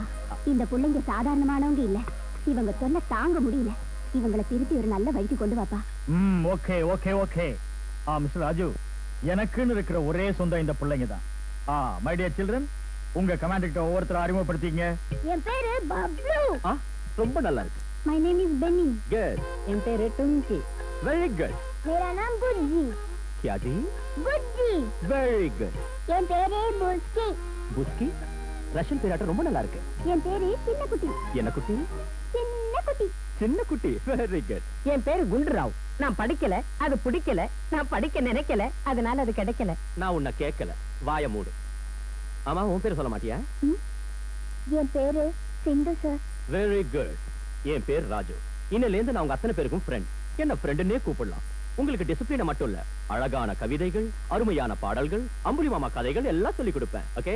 இந்த புள்ளைங்க சாதாரணமானவங்க இல்ல. இவங்க சொல்ல தாங்க முடியல. இவங்களை திருப்பி ஒரு நல்ல வழிக்கு கொண்டு வாப்பா. Okay okay okay. Mister Raju, எனக்குன்னு இருக்கிற ஒரே சொந்தம் இந்த பிள்ளைங்க தான். மை டியர் சில்ட்ரன், உங்க கமாண்டர்கிட்ட ஒவ்வொருத்தரும் அறிமுகப்படுத்திங்க. என் பேரு பப்ளு. ரொம்ப நல்லா இருக்கு. My name is Benny. Good. என் பேரு டுங்கி. Very good. मेरा नाम बुज्जी. क्या जी? बुज्जी. Very good. என் பேரு புஸ்கி. புஸ்கி? ரஷ்யன் பேராட்டம் ரொம்ப நல்லா இருக்கு. என் பேரு சின்ன குட்டி. என்ன குட்டி? சின்ன குட்டி. சின்ன குட்டி. Very good. என் பேரு குண்டுராவ். நான் படிக்கல, அது பிடிக்கல. நான் படிக்க நினைக்கல, அதனால அது கிடைக்கல. நான் உன்னை கேட்கல, வாய மூடு. ஆமா, உன் பேரு சொல்ல மாட்டியா? என் பேரு சிந்து சார். Very good. என் பேர் ராஜு. இன்னையில இருந்து நான் உங்க அத்தனை பேருக்கும் ஃப்ரெண்ட். என்ன ஃப்ரெண்டுன்னே கூப்பிடலாம். உங்களுக்கு டிசிப்ளின மட்டும் இல்ல, அழகான கவிதைகள், அருமையான பாடல்கள், அம்புலி மாமா கதைகள் எல்லாம் சொல்லி கொடுப்பேன். ஓகே?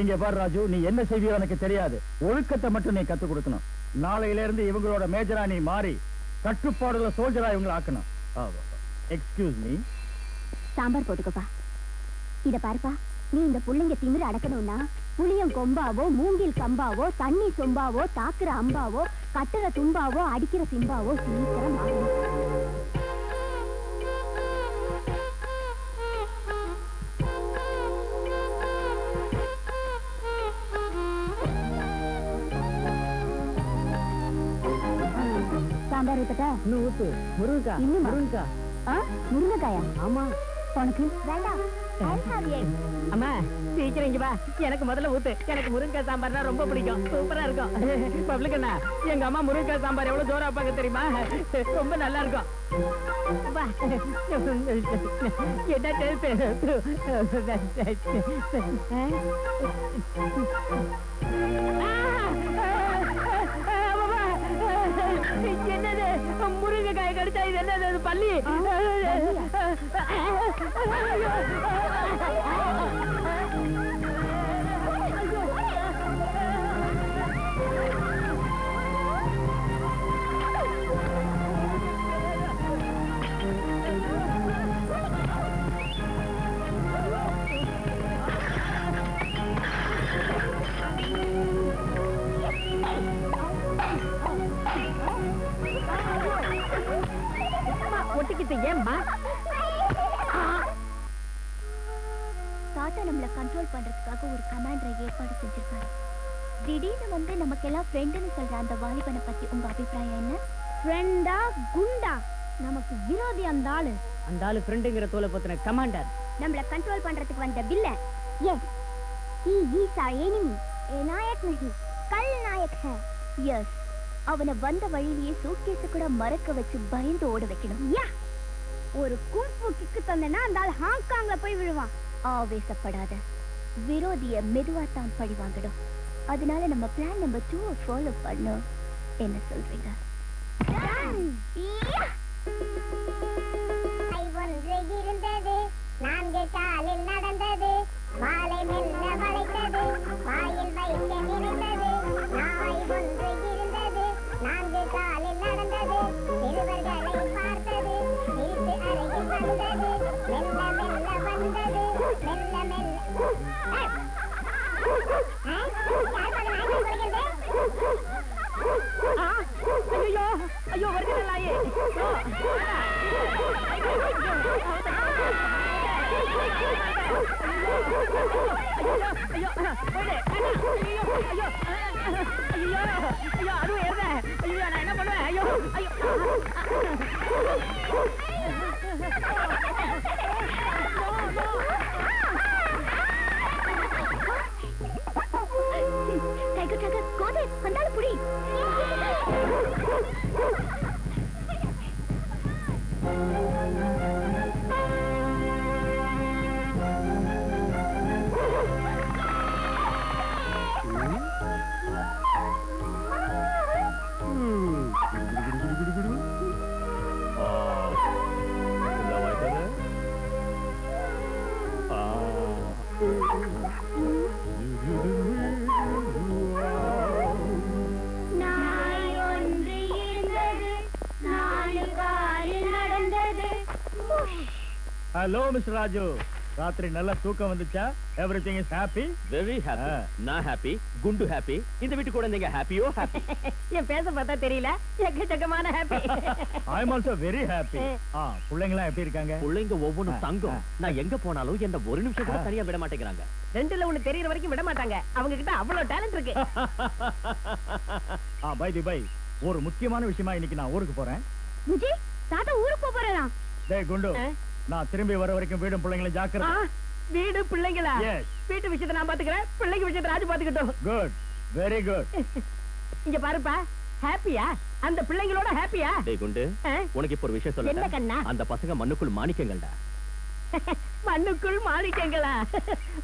இங்க பாரு ராஜு, நீ என்ன செய்வியோ எனக்கு தெரியாது. ஒழுக்கத்தை மட்டும் நீ கத்து கொடுக்கணும். நாளையில இருந்து இவங்களோட மேஜரா நீ மாறி கட்டுப்பாடுல சோல்ஜரா இவங்களை ஆக்கணும். Excuse me. சாம்பார் போட்டுக்கப்பா. இத பாருப்பா, நீ இந்த புள்ளைங்க திமிர அடக்கணும்னா புளியம் கொம்பாவோ, மூங்கில் கம்பாவோ, தண்ணி சொம்பாவோ, தாக்குற அம்பாவோ, கட்டுற தும்பாவோ, அடிக்கிற சிம்பாவோ சீக்கிரம் ஆகணும். சாம்பார் ஊத்தட்டா? இன்னும் ஊத்து. முருங்கக்காய். இன்னும் முருங்கக்காய். முருங்கைக்காயா? ஆமா. உனக்கு வேண்டாம். அம்மா சீக்கிரம் இங்க வா. எனக்கு முதல்ல ஊத்து. எனக்கு முருங்கக்காய் சாம்பார்னா ரொம்ப பிடிக்கும். சூப்பரா இருக்கும். பப்ளிக்கண்ணா, எங்க அம்மா முருங்கக்காய் சாம்பார் எவ்வளவு ஜோரா வைப்பாங்க தெரியுமா? ரொம்ப நல்லா இருக்கும். வா. என்ன டேஸ்ட்? என்னது முருங்கைக்காய் கடிச்சா? இது என்னது? பள்ளி? ஒட்டிக்கிட்டு ஏம்மா? தாத்தா நம்மள கண்ட்ரோல் பண்றதுக்காக ஒரு கமாண்டரை ஏற்பாடு செஞ்சிருக்காரு. திடீர்னு வந்து நமக்கெல்லாம் ஃப்ரெண்டுன்னு சொல்ற அந்த வாலிபனை பத்தி உங்க அபிப்பிராயம் என்ன? ஃப்ரெண்டா குண்டா? நமக்கு விரோதி அந்த ஆளு. அந்த ஆளு ஃப்ரெண்டுங்கிற தோலை பத்தின கமாண்டர். நம்மள கண்ட்ரோல் பண்றதுக்கு வந்த villain. Yes, he is our enemy. A Nayak नहीं, கல் நாயக் है. எஸ், அவனை வந்த வழியிலேயே சூட்கேஸ கூட மறக்க வச்சு பயந்து ஓட வைக்கணும். யா, ஒரு கும்பு கிக்கு தந்தனா அந்த ஆள் ஹாங்காங்ல போய் விழுவான். ஆவேசப்படாத, விரோதிய மெதுவா தான் பழி வாங்கணும். அதனால நம்ம பிளான் நம்பர் 2 ஃபாலோ பண்ணோம். என்ன சொல்றீங்க? இருந்தது 4 காலில் நடந்தது, மாலை மெல்ல வளைத்தது, வாயில் வைக்க நினைத்தது. நாய் ஒன்று இருந்தது, 4 காலில் நடந்தது, சிறுவர்களை பார்த்து ஐயோ ஐயோ வருகிறேன் நாயே அதுவும் ஏற ஐயோ நான் என்ன பண்ணுவேன் ஐயோ ஐயோ கோதை வந்தாலும் புடி ஹலோ மிஸ்டர் ராஜு ராத்திரி நல்ல தூக்கம் வந்துச்சா everything is happy very happy நான் ஹாப்பி குண்டு ஹாப்பி இந்த வீட்டு கூட நீங்க ஹாப்பியோ ஹாப்பி என் பேச பார்த்தா தெரியல எக்கச்சக்கமான happy I am also very happy பிள்ளைங்களா எப்படி இருக்காங்க பிள்ளைங்க ஒவ்வொன்றும் தங்கம் நான் எங்க போனாலும் என்ன ஒரு நிமிஷம் கூட தனியா விட மாட்டேங்கிறாங்க ரெண்டுல ஒண்ணு தெரியற வரைக்கும் விட மாட்டாங்க அவங்க கிட்ட அவ்வளவு டேலண்ட் இருக்கு பை தி பை ஒரு முக்கியமான விஷயமா இன்னைக்கு நான் ஊருக்கு போறேன் முஜி தாத்தா ஊருக்கு போறேன் டேய் குண்டு நான் திரும்பி வர வரைக்கும் வீடும் பிள்ளைங்களை ஜாக்கிரதை வீடு பிள்ளைங்களா வீட்டு விஷயத்தை நான் பாத்துக்கிறேன் பிள்ளைங்க விஷயத்தை ராஜு பாத்துக்கிட்டோம் குட் வெரி குட் இங்க பாருப்பா ஹாப்பியா அந்த பிள்ளைங்களோட ஹாப்பியா டேய் குண்டு உனக்கு இப்ப ஒரு விஷயம் சொல்லட்டா அந்த பசங்க மண்ணுக்குள் மாணிக்கங்கள்டா மண்ணுக்குள் மாணிக்கங்களா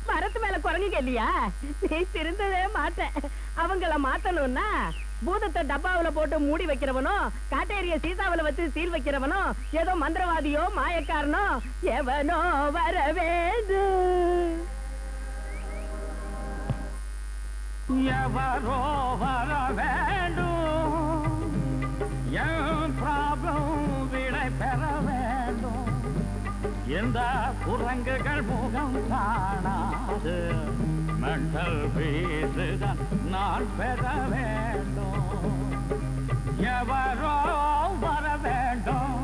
மரத்து மேல குரங்குங்க இல்லையா நீ திருந்தவே மாட்டேன் அவங்கள மாத்தணும்னா பூதத்தை டப்பாவில போட்டு மூடி வைக்கிறவனோ காட்டேரிய சீதாவில வச்சு சீல் வைக்கிறவனோ ஏதோ மந்திரவாதியோ மாயக்காரனோ எவனோ வர வேண்டும் எவரோ வர வேண்டும் என் ப்ராப்ளம் விடை பெற வேண்டும் எந்த குரங்குகள் முகம் காணாது மென்டல் பீஸுதான் நான் பெற வேண்டும் எவரோ வர வேண்டும்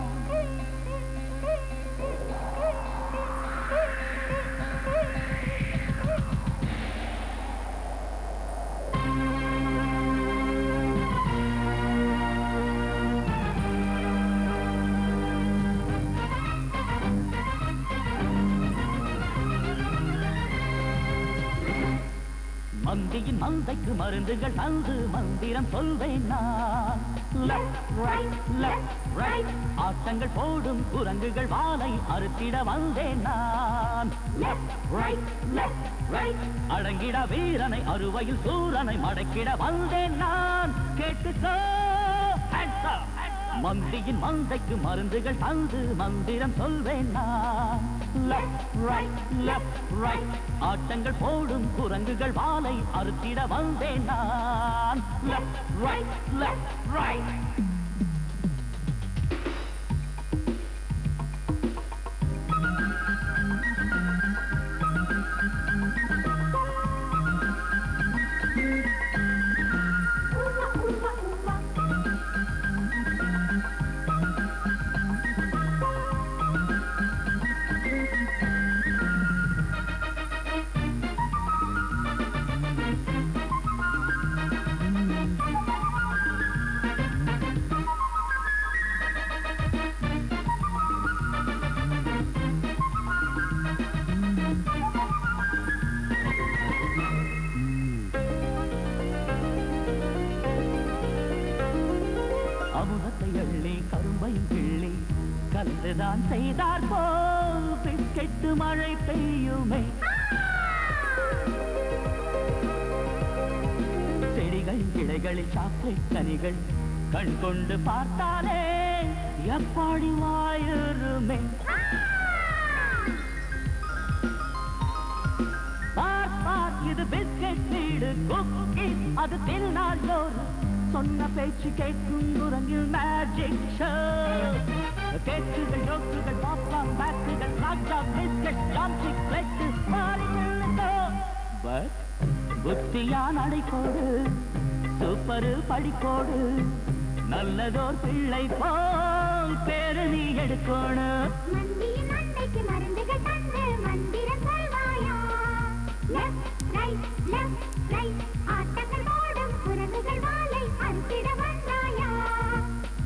மந்தியின் மந்தைக்கு மருந்துகள் தந்து மந்திரம் சொல்வேன் நான் லெஃப்ட் ரைட் ஆட்டங்கள் போடும் குரங்குகள் வாளை அறுத்திட வந்தேன் நான் லெஃப்ட் ரைட் அடங்கிட வீரனை அறுவையில் சூரனை மடக்கிட வந்தேன் நான் கேட்டுக்கோ மந்தியின் மந்தைக்கு மருந்துகள் தந்து மந்திரம் சொல்வேன் நான் லெஃப்ட் ரைட் ஆட்டங்கள் போடும் குரங்குகள் வாளை அறுத்திட வந்தேன் நான் லெஃப்ட் ரைட் கலந்துதான் செய்தார் போல் பிஸ்கெட்டு மழை பெய்யுமே செடிகள் கிளைகளில் சாக்லேட் கனிகள் கண் கொண்டு பார்த்தாலே எப்படி வாயுருமே இது பிஸ்கெட் வீடு குக்கி அது திருநாளோடு சொன்ன பேச்சு கேட்கும் குரங்கில் மேஜிக் ஷோ கேக்குகள் நோக்குகள் பாப்கார்ன் பேக்குகள் ராஜா பிஸ்கெட் ஜாம்ஸ்டிக் பிளேட் பாடி நின்னுக்கோ. பட் புத்தியா நடைக்கோடு சூப்பரு படிக்கோடு நல்லதோர் பிள்ளை போல் பேரு நீ எடுக்கணும். மந்தியின் அன்னைக்கு மருந்துகள் தந்து மந்திரம் சொல்வாயா? லெஃப்ட் ரைட் ஆட்டங்கள் ஓடும் குரங்குகள் வாளை அறுத்திட வந்தாயா?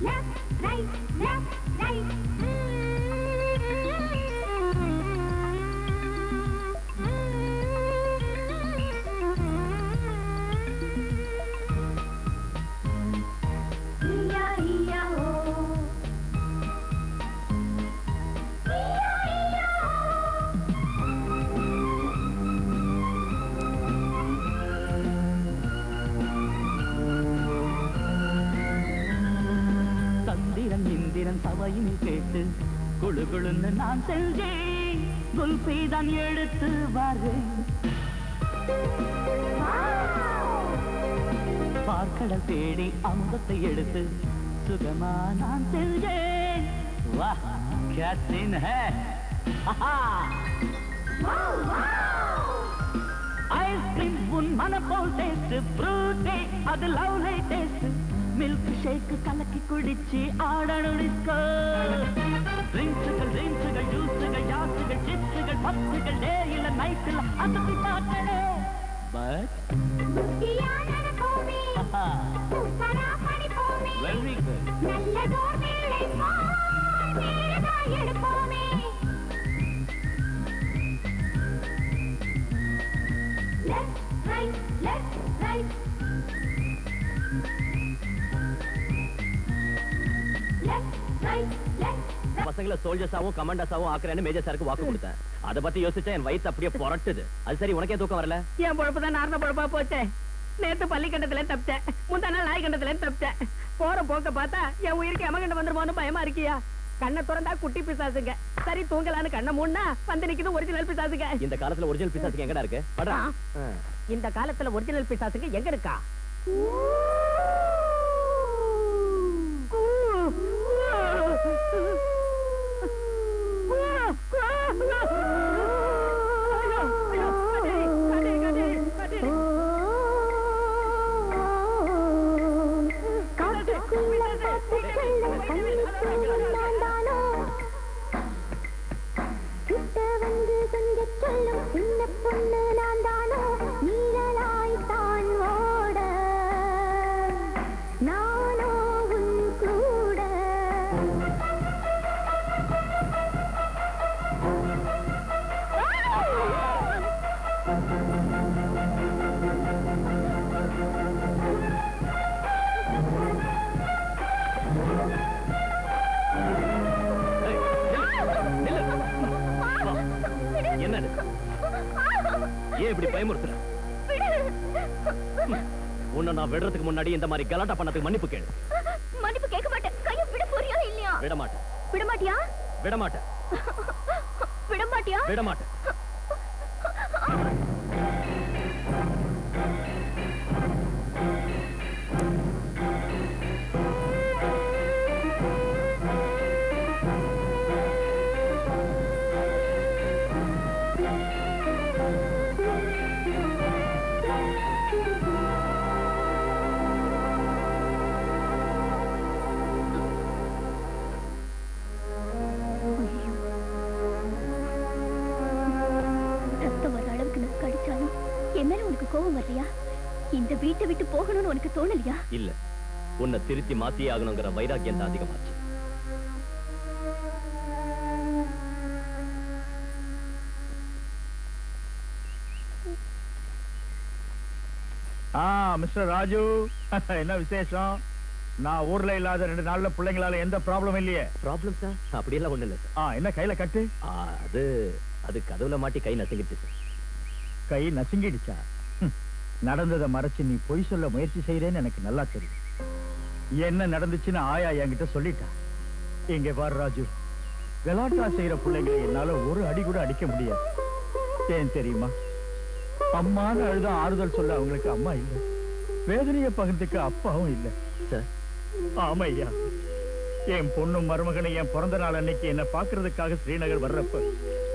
லெஃப்ட் ரைட் தந்திரன் இந்திரன் சபையில் கேட்டு குழு குழுன்னு நான் செஞ்சேன். குல்பீதான் எடுத்து வரேன். பார்க்கடல் தேடி அமுதத்தை எடுத்து சுகமா நான் செஞ்சேன். வா கேட்ரின் ஹே ஐஸ்கிரீம் உன் மன போல் டேஸ்ட் ஃப்ரூட்டி அது லவ்லி டேஸ்ட் மில்க் ஷேக் கலக்கி குடிச்சு ஆடணும் டிஸ்கோ. ட்ரிங்க்ஸுகள் ஜூஸுகள் யாசுகள் சிப்ஸுகள் பப்ஸுகள் டேயில நைட்டில் அதுக்கு பார்க்கணும். But very good. பசங்களை சோல்ஜர்ஸாவும் கமாண்டர்ஸாவும் ஆக்குறேன்னு மேஜர் சாருக்கு வாக்கு கொடுத்தேன். அதை பத்தி யோசிச்சா என் வயிற்று அப்படியே புரட்டுது. அது சரி, உனக்கே தூக்கம் வரல? என் பொழப்புதான் நார்ம பொழப்பா போச்சே. நேத்து பள்ளிக்கண்டத்துல தப்பிச்சேன், முந்தானா நாய் கண்டத்துல தப்பிச்சேன். போற போக்க பார்த்தா என் உயிருக்கு எமகண்டம் வந்துருமோன்னு பயமா இருக்கியா? கண்ணை திறந்தா குட்டி பிசாசுங்க. சரி தூங்கலான்னு கண்ணை மூடனா வந்து நிக்குது ஒரிஜினல் பிசாசுங்க. இந்த காலத்துல ஒரிஜினல் பிசாசுக்கு எங்கடா இருக்கு? படா. இந்த காலத்துல ஒரிஜினல் பிசாசுங்க எங்க இருக்கா? என்னது? ஏன் இப்படி பயமுறுத்துற? உன்னை நான் விடுறதுக்கு முன்னாடி இந்த மாதிரி கலாட்டா பண்ணதுக்கு மன்னிப்பு கேளு. மன்னிப்பு கேட்க மாட்டேன். கையை விட போறியா இல்லையா? விட மாட்டேன். விட மாட்டியா? விட மாட்டேன். விட மாட்டியா? விட மாட்டேன். கோபம் வரலையா? இந்த வீட்டை விட்டு போகணும்னு உனக்கு தோணலையா? இல்ல, உன்னை திருத்தி மாத்தியே ஆகணுங்கிற வைராக்கியம் தான் அதிகமாச்சு. மிஸ்டர் ராஜு, என்ன விசேஷம்? நான் ஊர்ல இல்லாத 2 நாள்ல பிள்ளைங்களால எந்த ப்ராப்ளம் இல்லையே? Problem sir? அப்படியெல்லாம் ஒண்ணு இல்ல சார். என்ன கையில கட்டு? அது கதவுல மாட்டி கை நசுங்கிடுச்சு சார். கை நசுங்கிடுச்சா? நடந்ததை மறைச்சு நீ பொய் சொல்ல முயற்சி செய்யறேன்னு எனக்கு நல்லா தெரியும். என்ன நடந்துச்சுன்னு ஆயா என்கிட்ட சொல்லிட்டா. இங்க பாரு ராஜு, கலாட்டா செய்யற பிள்ளைங்களை என்னால ஒரு அடி கூட அடிக்க முடியாது. ஏன் தெரியுமா? அம்மான்னு அழுத ஆறுதல் சொல்ல அவங்களுக்கு அம்மா இல்ல, வேதனையை பகிர்ந்துக்க அப்பாவும் இல்ல. சார், ஆமா ஐயா, என் பொண்ணும் மருமகனை என் பிறந்த நாள் அன்னைக்கு என்ன பாக்குறதுக்காக ஸ்ரீநகர் வர்றப்ப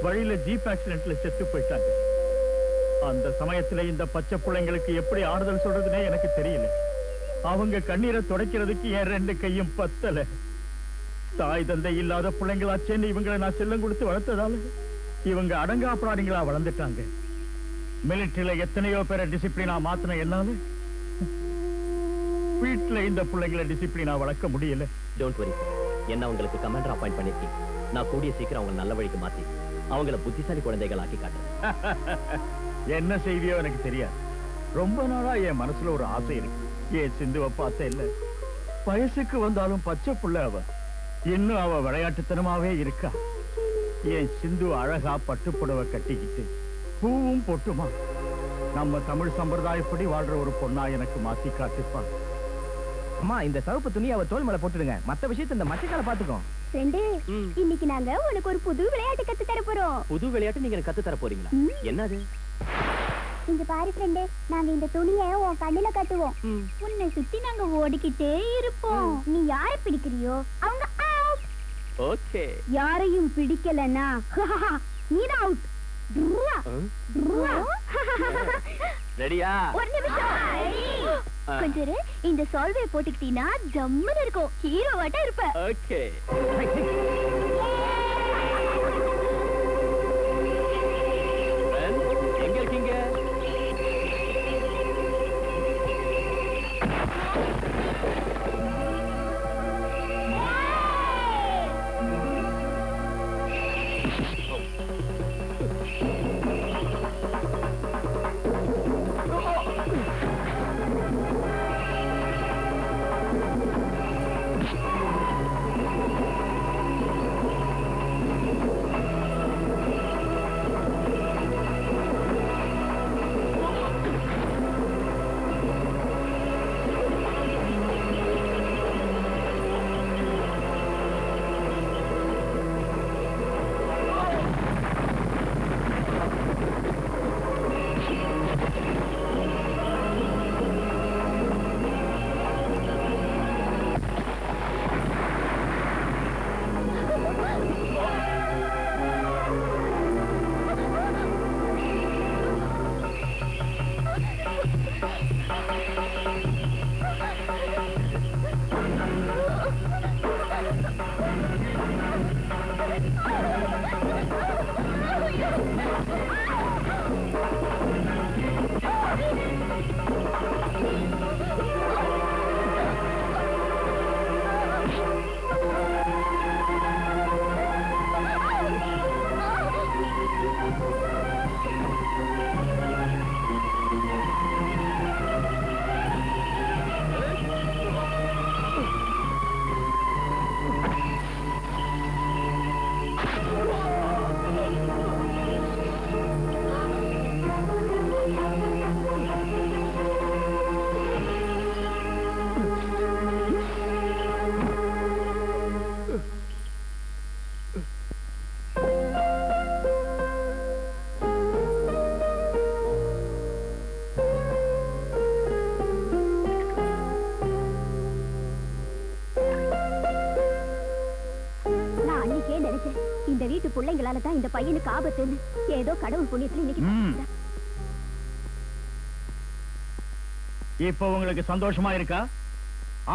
வழியில ஜீப் ஆக்சிடென்ட்ல செத்து போயிட்டாங்க. அந்த சமயத்துல இந்த பச்சை பிள்ளைங்களுக்கு எப்படி ஆறுதல் சொல்றதுன்னே எனக்கு தெரியல. அவங்க கண்ணீரை துடைக்கிறதுக்கு என் 2 கையும் பத்தல. தாய் தந்தை இல்லாத பிள்ளைங்களாச்சேன்னு இவங்களை நான் செல்லம் கொடுத்து வளர்த்ததால இவங்க அடங்கா பிராணிகளா வளர்ந்துட்டாங்க. மிலிட்டரியில எத்தனையோ பேரை டிசிப்ளினா மாத்தின என்னால வீட்டுல இந்த பிள்ளைங்களை டிசிப்ளினா வளர்க்க முடியல. டோன்ட் வரி சார், என்ன உங்களுக்கு கமாண்டர் அப்பாயிண்ட் பண்ணிருக்கீங்க. நான் கூடிய சீக்கிரம் அவங்க நல்ல வழிக்கு மாத்தி அவங்கள புத்திசாலி குழந்தைகள் ஆக்கி காட்டுறேன். என்ன செய்தியோ எனக்கு தெரியாது. ரொம்ப நாளா என் மனசுல ஒரு ஆசை இருக்கு. என் சிந்துவை பார்த்த இல்ல, வயசுக்கு வந்தாலும் பச்சை புள்ள அவ. இன்னும் அவ விளையாட்டுத்தனமாவே இருக்கா. என் சிந்து அழகா பட்டுப்புடவை கட்டிக்கிட்டு பூவும் பொட்டுமா நம்ம தமிழ் சம்பிரதாயப்படி வாழ்ற ஒரு பொண்ணா எனக்கு மாத்தி காட்டுப்பா. அம்மா, இந்த சவுப்பு துணி அவ தோல் மேல போட்டுடுங்க. மத்த விஷயத்தை இந்த மச்சக்கால பாத்துக்கோ. ஃப்ரெண்டு, இன்னைக்கு நாங்க உனக்கு ஒரு புது விளையாட்டு கத்து தர போறோம். புது விளையாட்டு நீங்க எனக்கு கத்து தர போறீங்களா? என்னது? இங்க பாரு ஃப்ரெண்டு, நாங்க இந்த துணியை உன் கண்ணுல கட்டுவோம். உன்னை சுத்தி நாங்க ஓடிக்கிட்டே இருப்போம். நீ யாரை பிடிக்கிறியோ அவங்க அவுட். ஓகே. யாரையும் பிடிக்கலனா நீதான் அவுட். ரெடியா? ஒரு நிமிஷம். கொஞ்சம் இந்த சால்வே போட்டுக்கிட்டீனா ஜம்முன்னு இருக்கும். ஹீரோவாட்ட இருப்ப. ஓகே. எங்க இருக்கீங்க? இந்த வீட்டு பிள்ளைங்களால தான் இந்த பையனுக்கு ஆபத்துன்னு ஏதோ கடவுள் புண்ணியத்துல இன்னைக்கு. இப்ப உங்களுக்கு சந்தோஷமா இருக்கா?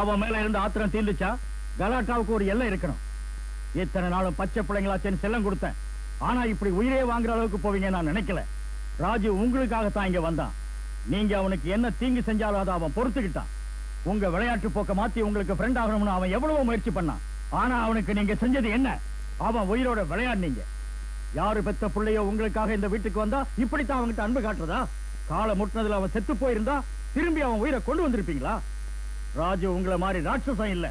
அவன் மேல இருந்து ஆத்திரம் தீர்ந்துச்சா? கலாட்டாவுக்கு ஒரு எல்லை இருக்கணும். இத்தனை நாளும் பச்சை பிள்ளைங்களாச்சேன்னு செல்லம் கொடுத்தேன். ஆனா இப்படி உயிரே வாங்குற அளவுக்கு போவீங்க நான் நினைக்கல. ராஜு உங்களுக்காகத்தான் இங்க வந்தான். நீங்க அவனுக்கு என்ன தீங்கு செஞ்சாலும் அதை அவன் பொறுத்துக்கிட்டான். உங்க விளையாட்டு போக்க மாத்தி உங்களுக்கு ஃப்ரெண்ட் ஆகணும்னு அவன் எவ்வளவோ முயற்சி பண்ணான். ஆனா அவனுக்கு நீங்க செஞ்சது என்ன? அவன் உயிரோட விளையாடுனீங்க. யாரு பெத்த பிள்ளையோ உங்களுக்காக இந்த வீட்டுக்கு வந்தா இப்படித்தான் அவன்கிட்ட அன்பு காட்டுறதா? காலை முட்டினதுல அவன் செத்து போயிருந்தா திரும்பி அவன் உயிரை கொண்டு வந்திருப்பீங்களா? ராஜு உங்களை மாதிரி ராட்சசம் இல்ல.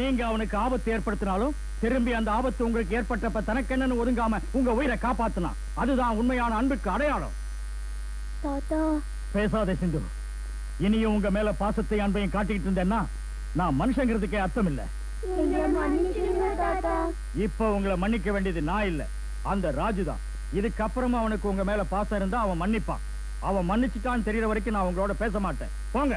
நீங்க அவனுக்கு ஆபத்து ஏற்படுத்தினாலும் திரும்பி அந்த ஆபத்து உங்களுக்கு ஏற்பட்டப்ப தனக்கென்னு ஒதுங்காம உங்க உயிரை காப்பாத்தினா. அதுதான் உண்மையான அன்புக்கு அடையாளம். பேசாதே சிந்து. இனியும் உங்க மேல பாசத்தை அன்பையும் காட்டிக்கிட்டு இருந்தேன்னா நான் மனுஷங்கிறதுக்கே அர்த்தம் இல்ல. இப்ப உங்களை மன்னிக்க வேண்டியது நான் இல்ல, அந்த ராஜுதான். இதுக்கப்புறமா அவனுக்கு உங்க மேல பாசம் இருந்தா அவன் மன்னிப்பான். அவன் மன்னிச்சுட்டான்னு தெரியற வரைக்கும் நான் உங்களோட பேச மாட்டேன். போங்க.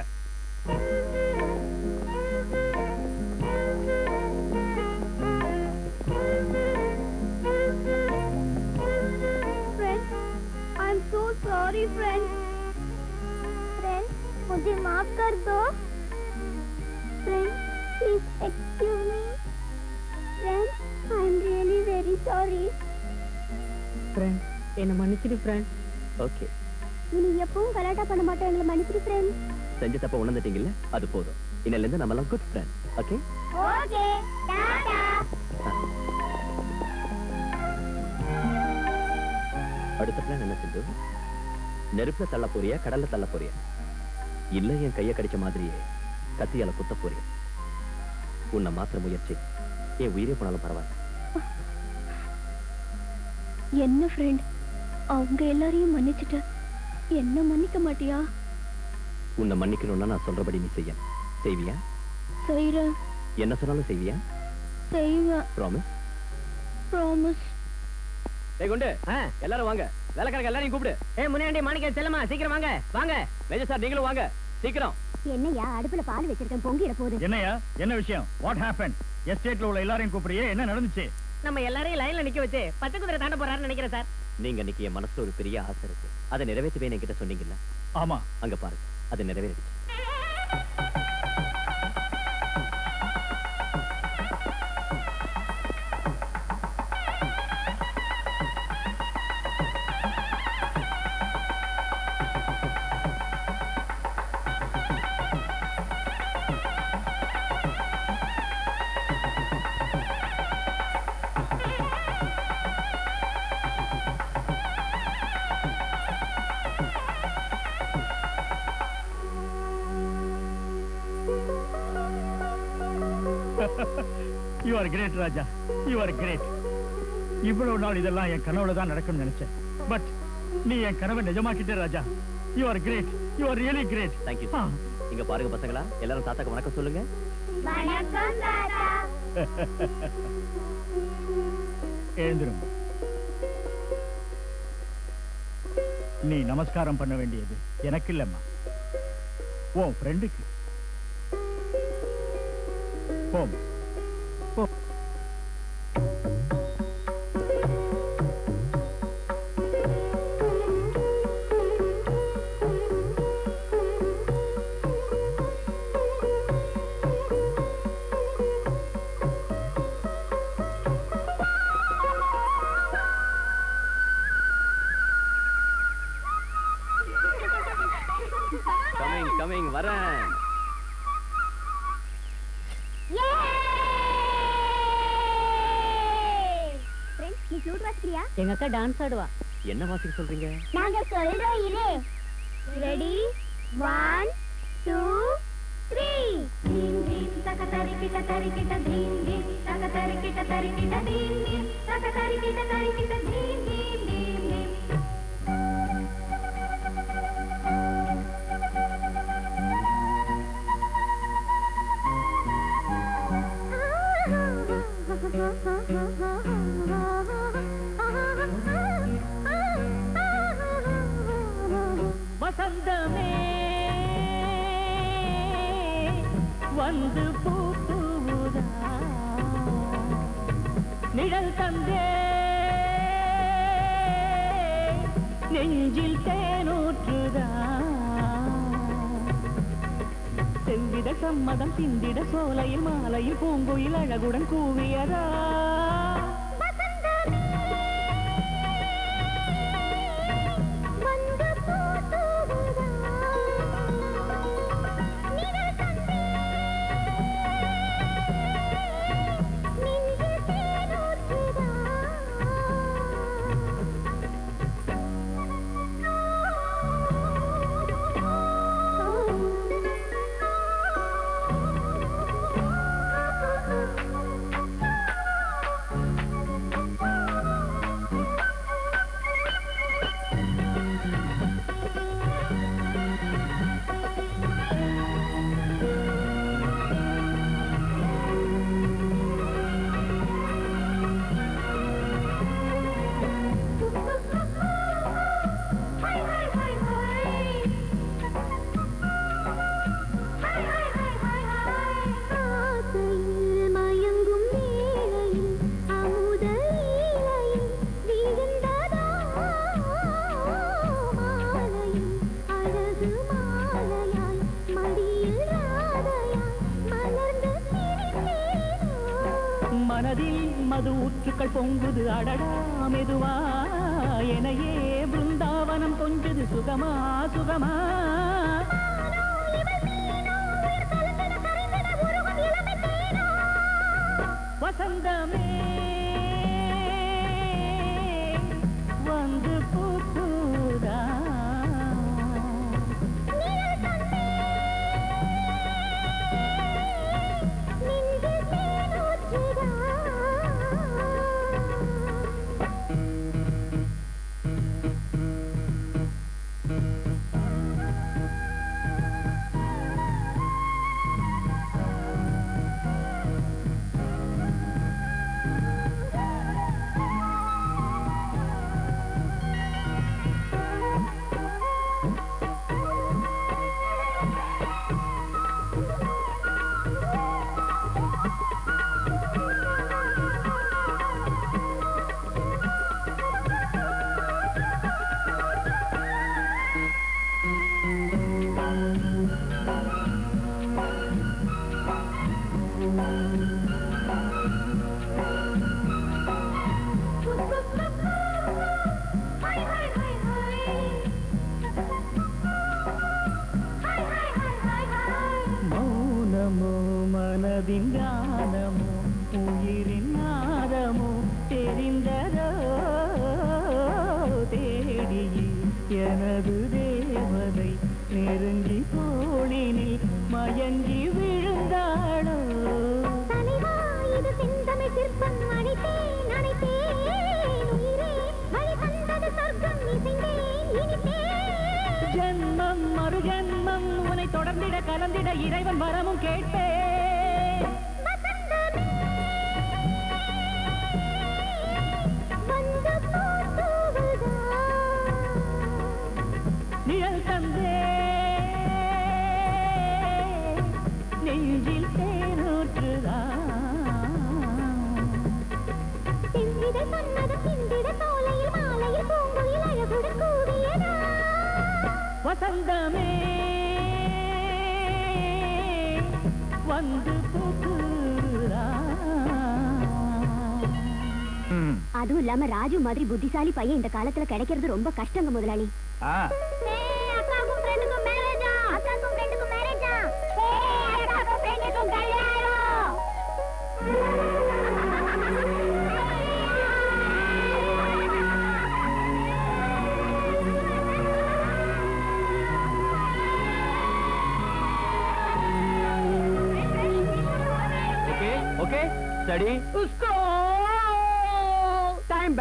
ஃப்ரெண்ட் என்ன மன்னிச்சிடு ஃப்ரெண்ட். ஓகே, இனி எப்பவும் கலாட்டா பண்ண மாட்டோம், எங்களை மன்னிச்சிடு ஃப்ரெண்ட். செஞ்ச தப்ப உணர்ந்துட்டீங்கல்ல, அது போதும். இன்னையில இருந்து நம்ம எல்லாம் good friend. Okay okay, Tata. அடுத்த பிளான் என்ன சிந்து? நெருப்புல தள்ள போறியா, கடல்ல தள்ள போறியா? இல்ல என் கைய கடிச்ச மாதிரியே கத்தியால குத்த போறியா? உன்னை மாத்திர முயற்சி என் உயிரே போனாலும் பரவாயில்ல. என்ன ஃப்ரெண்ட், அவங்க எல்லாரையும் மன்னிச்சுட்ட, என்ன மன்னிக்க மாட்டியா? உன்னை மன்னிக்கணும்னா நான் சொல்றபடி நீ செய்வியா? செய்றேன். என்ன சொன்னாலும் செய்வியா? செய்வேன். ப்ராமிஸ்? ப்ராமிஸ். ஏய் குண்டு, எல்லாரும் வாங்க. வேலைக்காரங்க எல்லாரையும் கூப்பிடு. முன்னாடி மாணிக்க செல்லமா, சீக்கிரம் வாங்க வாங்க. மேஜர் சார் நீங்களும் வாங்க சீக்கிரம். என்னையா அடுப்புல பால் வச்சிருக்கேன், பொங்கிட போகுது. என்னையா, என்ன விஷயம்? What happen? எஸ்டேட்ல உள்ள எல்லாரையும் கூப்பிடுறியே, என்ன நடந்துச்சு? நம்ம எல்லாரையும் லைன்ல நிக்க வச்சு பச்சை குதிரை தாண்ட போறாருன்னு நினைக்கிறேன் சார். நீங்க இன்னைக்கு என் மனசுல ஒரு பெரிய ஆசை இருக்கு, அதை நிறைவேற்றுவேன் என்கிட்ட சொன்னீங்கல்ல? ஆமா. அங்க பாருங்க, அது நிறைவேறிடுச்சு. You are great, Raja. You are great. இவ்வளவு நாள் இதெல்லாம் என் கனவுல தான் நடக்கும்னு நினைச்சேன். பட் நீ என் கனவை நிஜமாக்கிட்டே ராஜா. You are great. You are really great. Thank you. இங்க பாருங்க பசங்களா, எல்லாரும் தாத்தாக்கு வணக்கம் சொல்லுங்க. வணக்கம் தாத்தா. எழுந்திரும். நீ நமஸ்காரம் பண்ண வேண்டியது எனக்கு இல்லம்மா, உன் ஃப்ரெண்டுக்கு. போம். கமிங் வரேன். நீ ஃப்ளூட் வாசிக்கிறியா? எங்க அக்கா டான்ஸ் ஆடுவா. என்ன வாசிக்க சொல்றீங்க? நாங்க சொல்றோம் இரு. Ready 1 2 3. Ding ding takatarikita tarikita ding ding takatarikita tarikita ding ding takatarikita tarikita ding ding ding ding. வசந்தமே வந்து பூத்துதா, நிழல் தந்தே நெஞ்சில் தேனூற்றுதா, செவ்வித சம்மதம் சிந்திட சோலையில் மாலையில் பூங்குயில் அழகுடன் கூவியதா. மனதில் மது ஊற்றுக்கள் பொங்குது அடடா மெதுவா, எனையே பிருந்தாவனம் கொஞ்சது சுகமா சுகமா வசந்தமே வந்து பூத்தூதா மௌனமோ மனதின் கானமோ உயிரின் நாதமோ தெரிந்ததோ தேடியே எனது தேவதை நெருங்கி தோளினில் மயங்கி விழுந்தாளோ ஜன்மம் மறு ஜன்மம் உன்னை தொடர்ந்திட கலந்திட இறைவன் வரமும் கேட்பே நிழல் தந்தே நெஞ்சில் தேனூற்றுதா வசந்தமே வந்து பூக்குறா அதுவும் இல்லாம ராஜு மாதிரி புத்திசாலி பையன் இந்த காலத்துல கிடைக்கிறது ரொம்ப கஷ்டங்க முதலாளி. Okay, steady. Usko! Time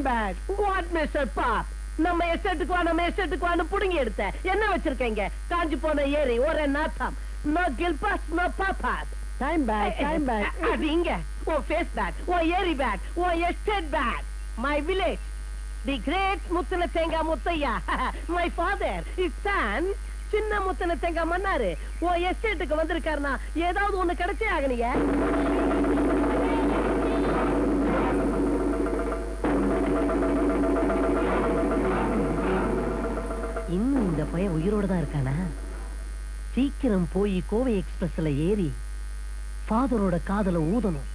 back. What Mr. Pop? நம்ம எஸ்டேட்டுக்கு வான்னு புடுங்கி எடுத்த என்ன வச்சிருக்கீங்க? காஞ்சி போன ஏரி ஒரு நாத்தம். No gilpas, no papas. Time back. அது இங்க. ஓ face back, ஓ ஏரி back, O estate back. My village. The great முத்துன தேங்கா Muthiah. My father, his son. சின்ன முத்தன தேங்கா மன்னாரு ஓ எஸ்டேட்டுக்கு வந்திருக்காருனா ஏதாவது ஒண்ணு கிடைச்சே ஆகணிய. இன்னும் இந்த பையன் உயிரோட தான் இருக்கானா? சீக்கிரம் போய் கோவை எக்ஸ்பிரஸ்ல ஏறி ஃபாதரோட காதல ஊதணும்.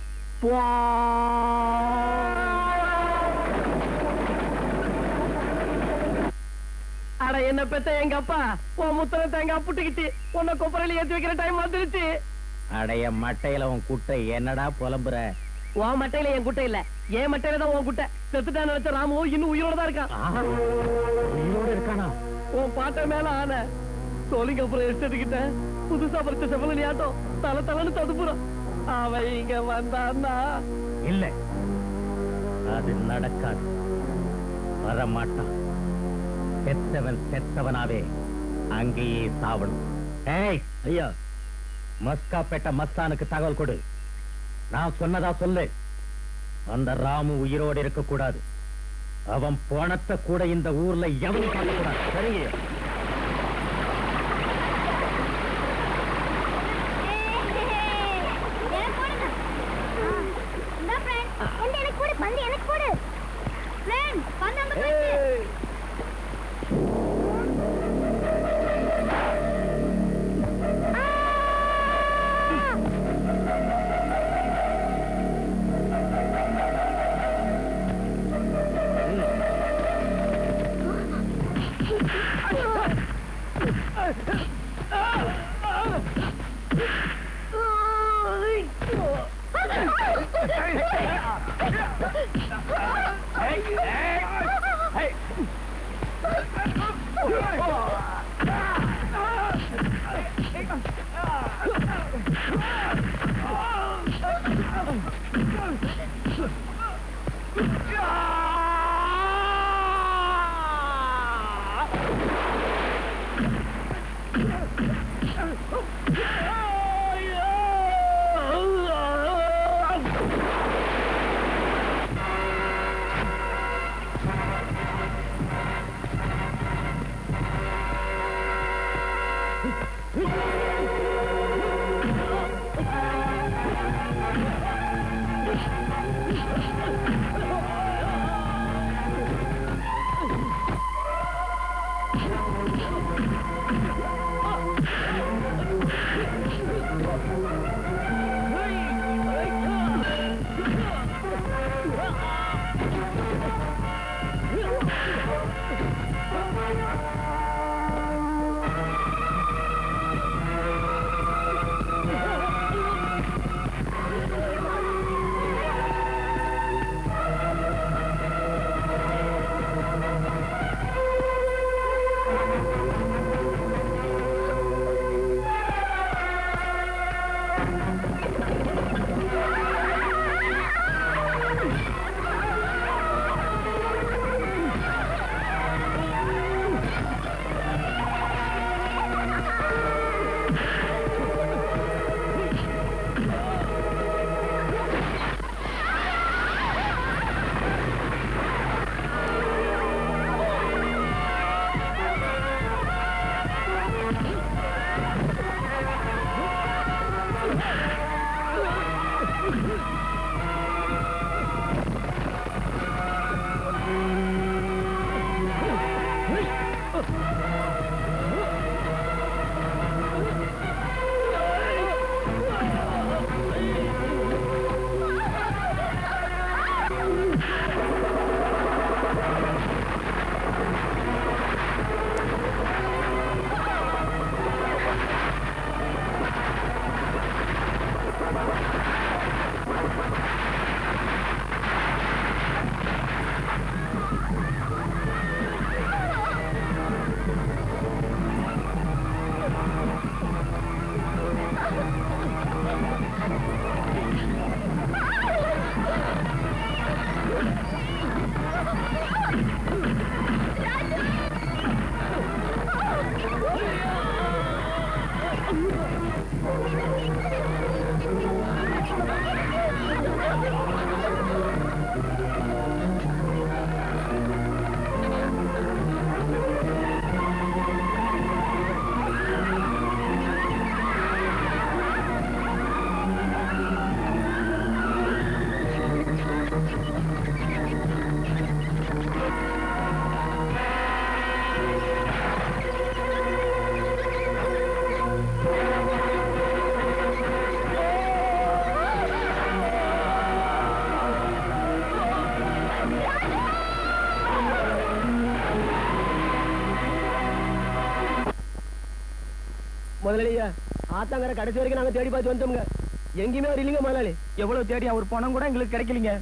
அட என்ன பெத்த எங்க அப்பா உன் முத்தன தேங்காய் புட்டிக்கிட்டு உன்னை கொப்பரையில ஏத்தி வைக்கிற டைம் வந்துருச்சு. அடைய மட்டையில உன் குட்டை என்னடா புலம்புற? உன் மட்டையில என் குட்டை இல்ல, என் மட்டையில தான் உன் குட்டை. செத்துட்டா நினைச்ச ராமு இன்னும் உயிரோட தான் இருக்கான். உயிரோட இருக்கானா? உன் பாட்ட மேல ஆன சோழிங்கப்புறம் எஸ்டேட்டுக்கிட்ட புதுசா பறிச்ச செவலி ஆட்டம் தலை தடுப்புறான். அவன் இங்க வந்தான்னா இல்ல, அது நடக்காது. வரமாட்டான். செத்தவனாவே அங்கேயே சாவணும். ஏய் ஐயா, மஸ்காப்பேட்ட மஸ்தானுக்கு தகவல் கொடு. நான் சொன்னதா சொல்லு. அந்த ராமு உயிரோடு இருக்க கூடாது. அவன் போனத்தை கூட இந்த ஊர்ல எவனும் பார்க்க கூடாது. சரிங்க? முதலாளியா ஆத்தாங்கர கடைசி வரைக்கும் நாங்க தேடி பார்த்து வந்தோம்ங்க, எங்கேயுமே அவர் இல்லைங்க முதலாளி. எவ்வளவு தேடி அவர் பணம் கூட எங்களுக்கு கிடைக்கலீங்க.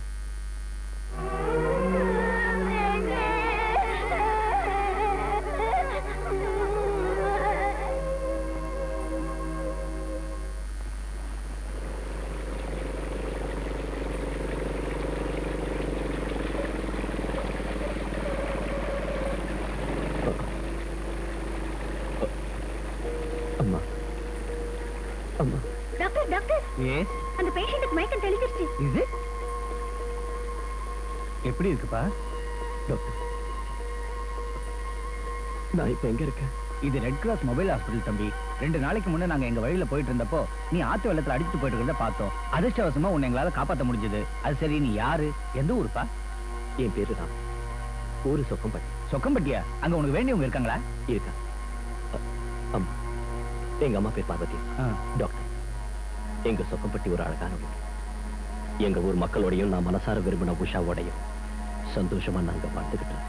டாக்டர் டாக்டர், அந்த பேஷண்ட்டுக்கு மயக்கம் தெளிஞ்சிருச்சு. இது எப்படி இருக்குப்பா டாக்டர்? நான் இப்ப எங்க இருக்கேன்? இது ரெட் கிராஸ் மொபைல் ஹாஸ்பிடல் தம்பி. 2 நாளைக்கு முன்ன நாங்க எங்க வழியில போயிட்டு இருந்தப்போ நீ ஆத்து வெள்ளத்துல அடிச்சுட்டு போயிட்டு இருந்த பார்த்தோம். அதிர்ஷ்டவசமா உன்னை எங்களால காப்பாற்ற முடிஞ்சது. அது சரி, நீ யாரு, எந்த ஊருப்பா? என் பேரு தான் ஊரு சொக்கம்பட்டி. சொக்கம்பட்டியா? அங்க உனக்கு வேண்டியவங்க இருக்காங்களா? இருக்கா. அம்மா, எங்க அம்மா பேர் பார்வதி. டாக்டர், எங்க சொக்கம்பட்டி ஒரு அழகான ஊர். எங்க ஊர் மக்களோடையும் நான் மனசார விரும்பின உஷாவோடையும் சந்தோஷமா நாங்க வாழ்ந்துகிட்டோம்.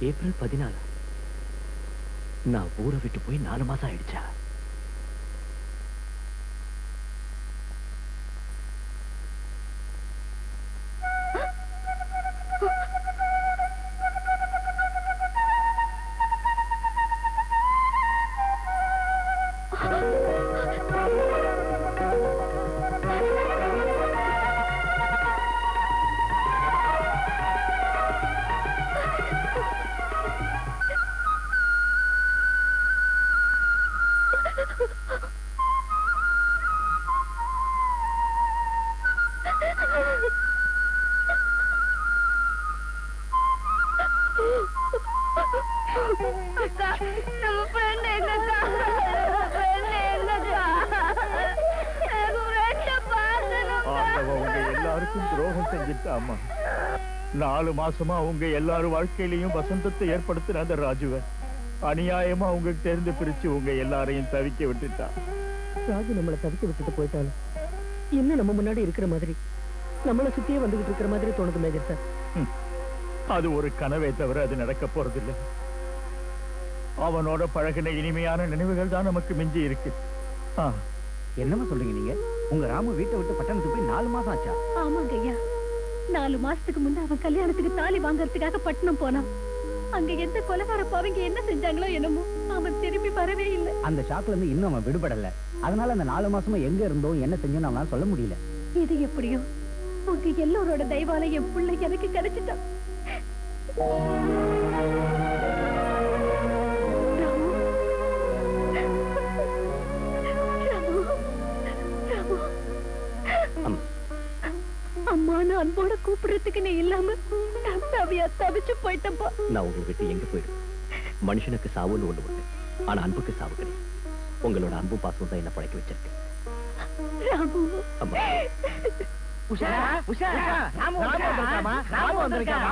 ஏப்ரல் 14 நான் ஊரை விட்டு போய் 4 மாசம் ஆயிடுச்சா? எல்லாருக்கும் துரோகம் செஞ்சுட்டாமா. 4 மாசமா உங்க எல்லாரும் வாழ்க்கையிலையும் வசந்தத்தை ஏற்படுத்தின அந்த ராஜுவ அநியாயமா உங்ககிட்ட இருந்து பிரிச்சு உங்க எல்லாரையும் தவிக்க விட்டுட்டா. ராஜு நம்மளை தவிக்க விட்டுட்டு போயிட்டாலும் இன்னும் நம்ம முன்னாடி இருக்கிற மாதிரி நம்மளை சுத்தியே வந்துகிட்டு இருக்கிற மாதிரி தோணுது மேஜர் சார். அது ஒரு கனவே தவிர அது நடக்க போறதில்லை. அவனோட பழகின இனிமையான நினைவுகள் தான் நமக்கு மிஞ்சி இருக்கு. என்னமா சொல்றீங்க நீங்க? உங்க ராமு வீட்டை விட்டு பட்டணத்துக்கு போய் 4 மாசம் ஆச்சா? ஆமாங்க ஐயா, 4 மாசத்துக்கு முன்ன அவன் கல்யாணத்துக்கு தாலி வாங்கறதுக்காக பட்டணம் போனான். அங்க எந்த கொலைகார பாவங்க என்ன செஞ்சாங்களோ என்னமோ அவன் திரும்பி வரவே இல்லை. அந்த ஷாக்ல இருந்து இன்னும் அவன் விடுபடல. அதனால அந்த 4 மாசமா எங்க இருந்தோம் என்ன செஞ்சோம் அவனால சொல்ல முடியல. இது எப்படியோ உங்க எல்லோரோட தயவால என் பிள்ளை எனக்கு கிடைச்சிட்டான். அம்மானு அன்போட கூப்பிடுறதுக்கு நீ இல்லாம தவிச்சு போயிட்டப்பா. நான் உங்களை விட்டு எங்க போயிடும்? மனுஷனுக்கு சாவுன்னு ஒண்ணு உண்டு, ஆனா அன்புக்கு சாவு கிடையாது. உங்களோட அன்பு பாசம் தான் என்ன படைக்க வச்சிருக்கு. ராமு, அம்மா உஷா உஷா ராமு வந்திருக்காமா? ராமு வந்திருக்காமா?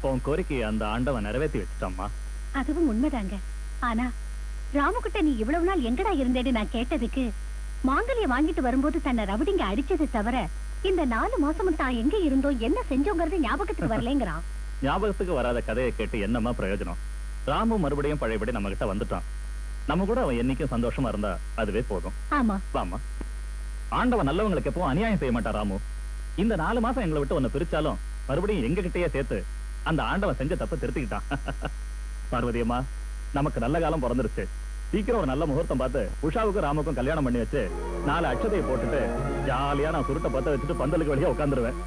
உன் கோரிக்கையை அந்த ஆண்டவன் நிறைவேற்றி வச்சுட்டாம்மா. அதுவும் உண்மைதாங்க. ஆனா ராமுகிட்ட நீ இவ்வளவு நாள் எங்கடா இருந்தேன்னு நான் கேட்டதுக்கு மாங்கல்ய வாங்கிட்டு வரும்போது தன்னை ரவுடிங்க அடிச்சது தவிர இந்த 4 மாசமும் தான் எங்க இருந்தோம் என்ன செஞ்சோங்கிறது ஞாபகத்துக்கு வரலங்கிறான். ஞாபகத்துக்கு வராத கதையை கேட்டு என்னமா பிரயோஜனம்? ராமு மறுபடியும் பழையபடி நம்ம கிட்ட வந்துட்டான். நம்ம கூட அவன் என்னைக்கும் சந்தோஷமா இருந்தா அதுவே போதும். ஆமா வாமா. ஆண்டவன் நல்லவங்களுக்கு எப்பவும் அநியாயம் செய்ய மாட்டான் ராமு. இந்த 4 மாசம் எங்களை விட்டு ஒன்னு பிரிச்சாலும் மறுபடியும் எங்க கிட்டயே சேர்த்து அந்த ஆண்டவன் செஞ்ச தப்ப திருத்திக்கிட்டான். பார்வதி அம்மா, நமக்கு நல்ல காலம் பிறந்துருச்சு. சீக்கிரம் ஒரு நல்ல முகூர்த்தம் பார்த்து உஷாவுக்கும் ராமுக்கும் கல்யாணம் பண்ணி வச்சு 4 அட்சதையை போட்டுட்டு ஜாலியா நான் சுருட்டை பத்த வச்சுட்டு பந்தலுக்கு வெளியே உட்காந்துருவேன்.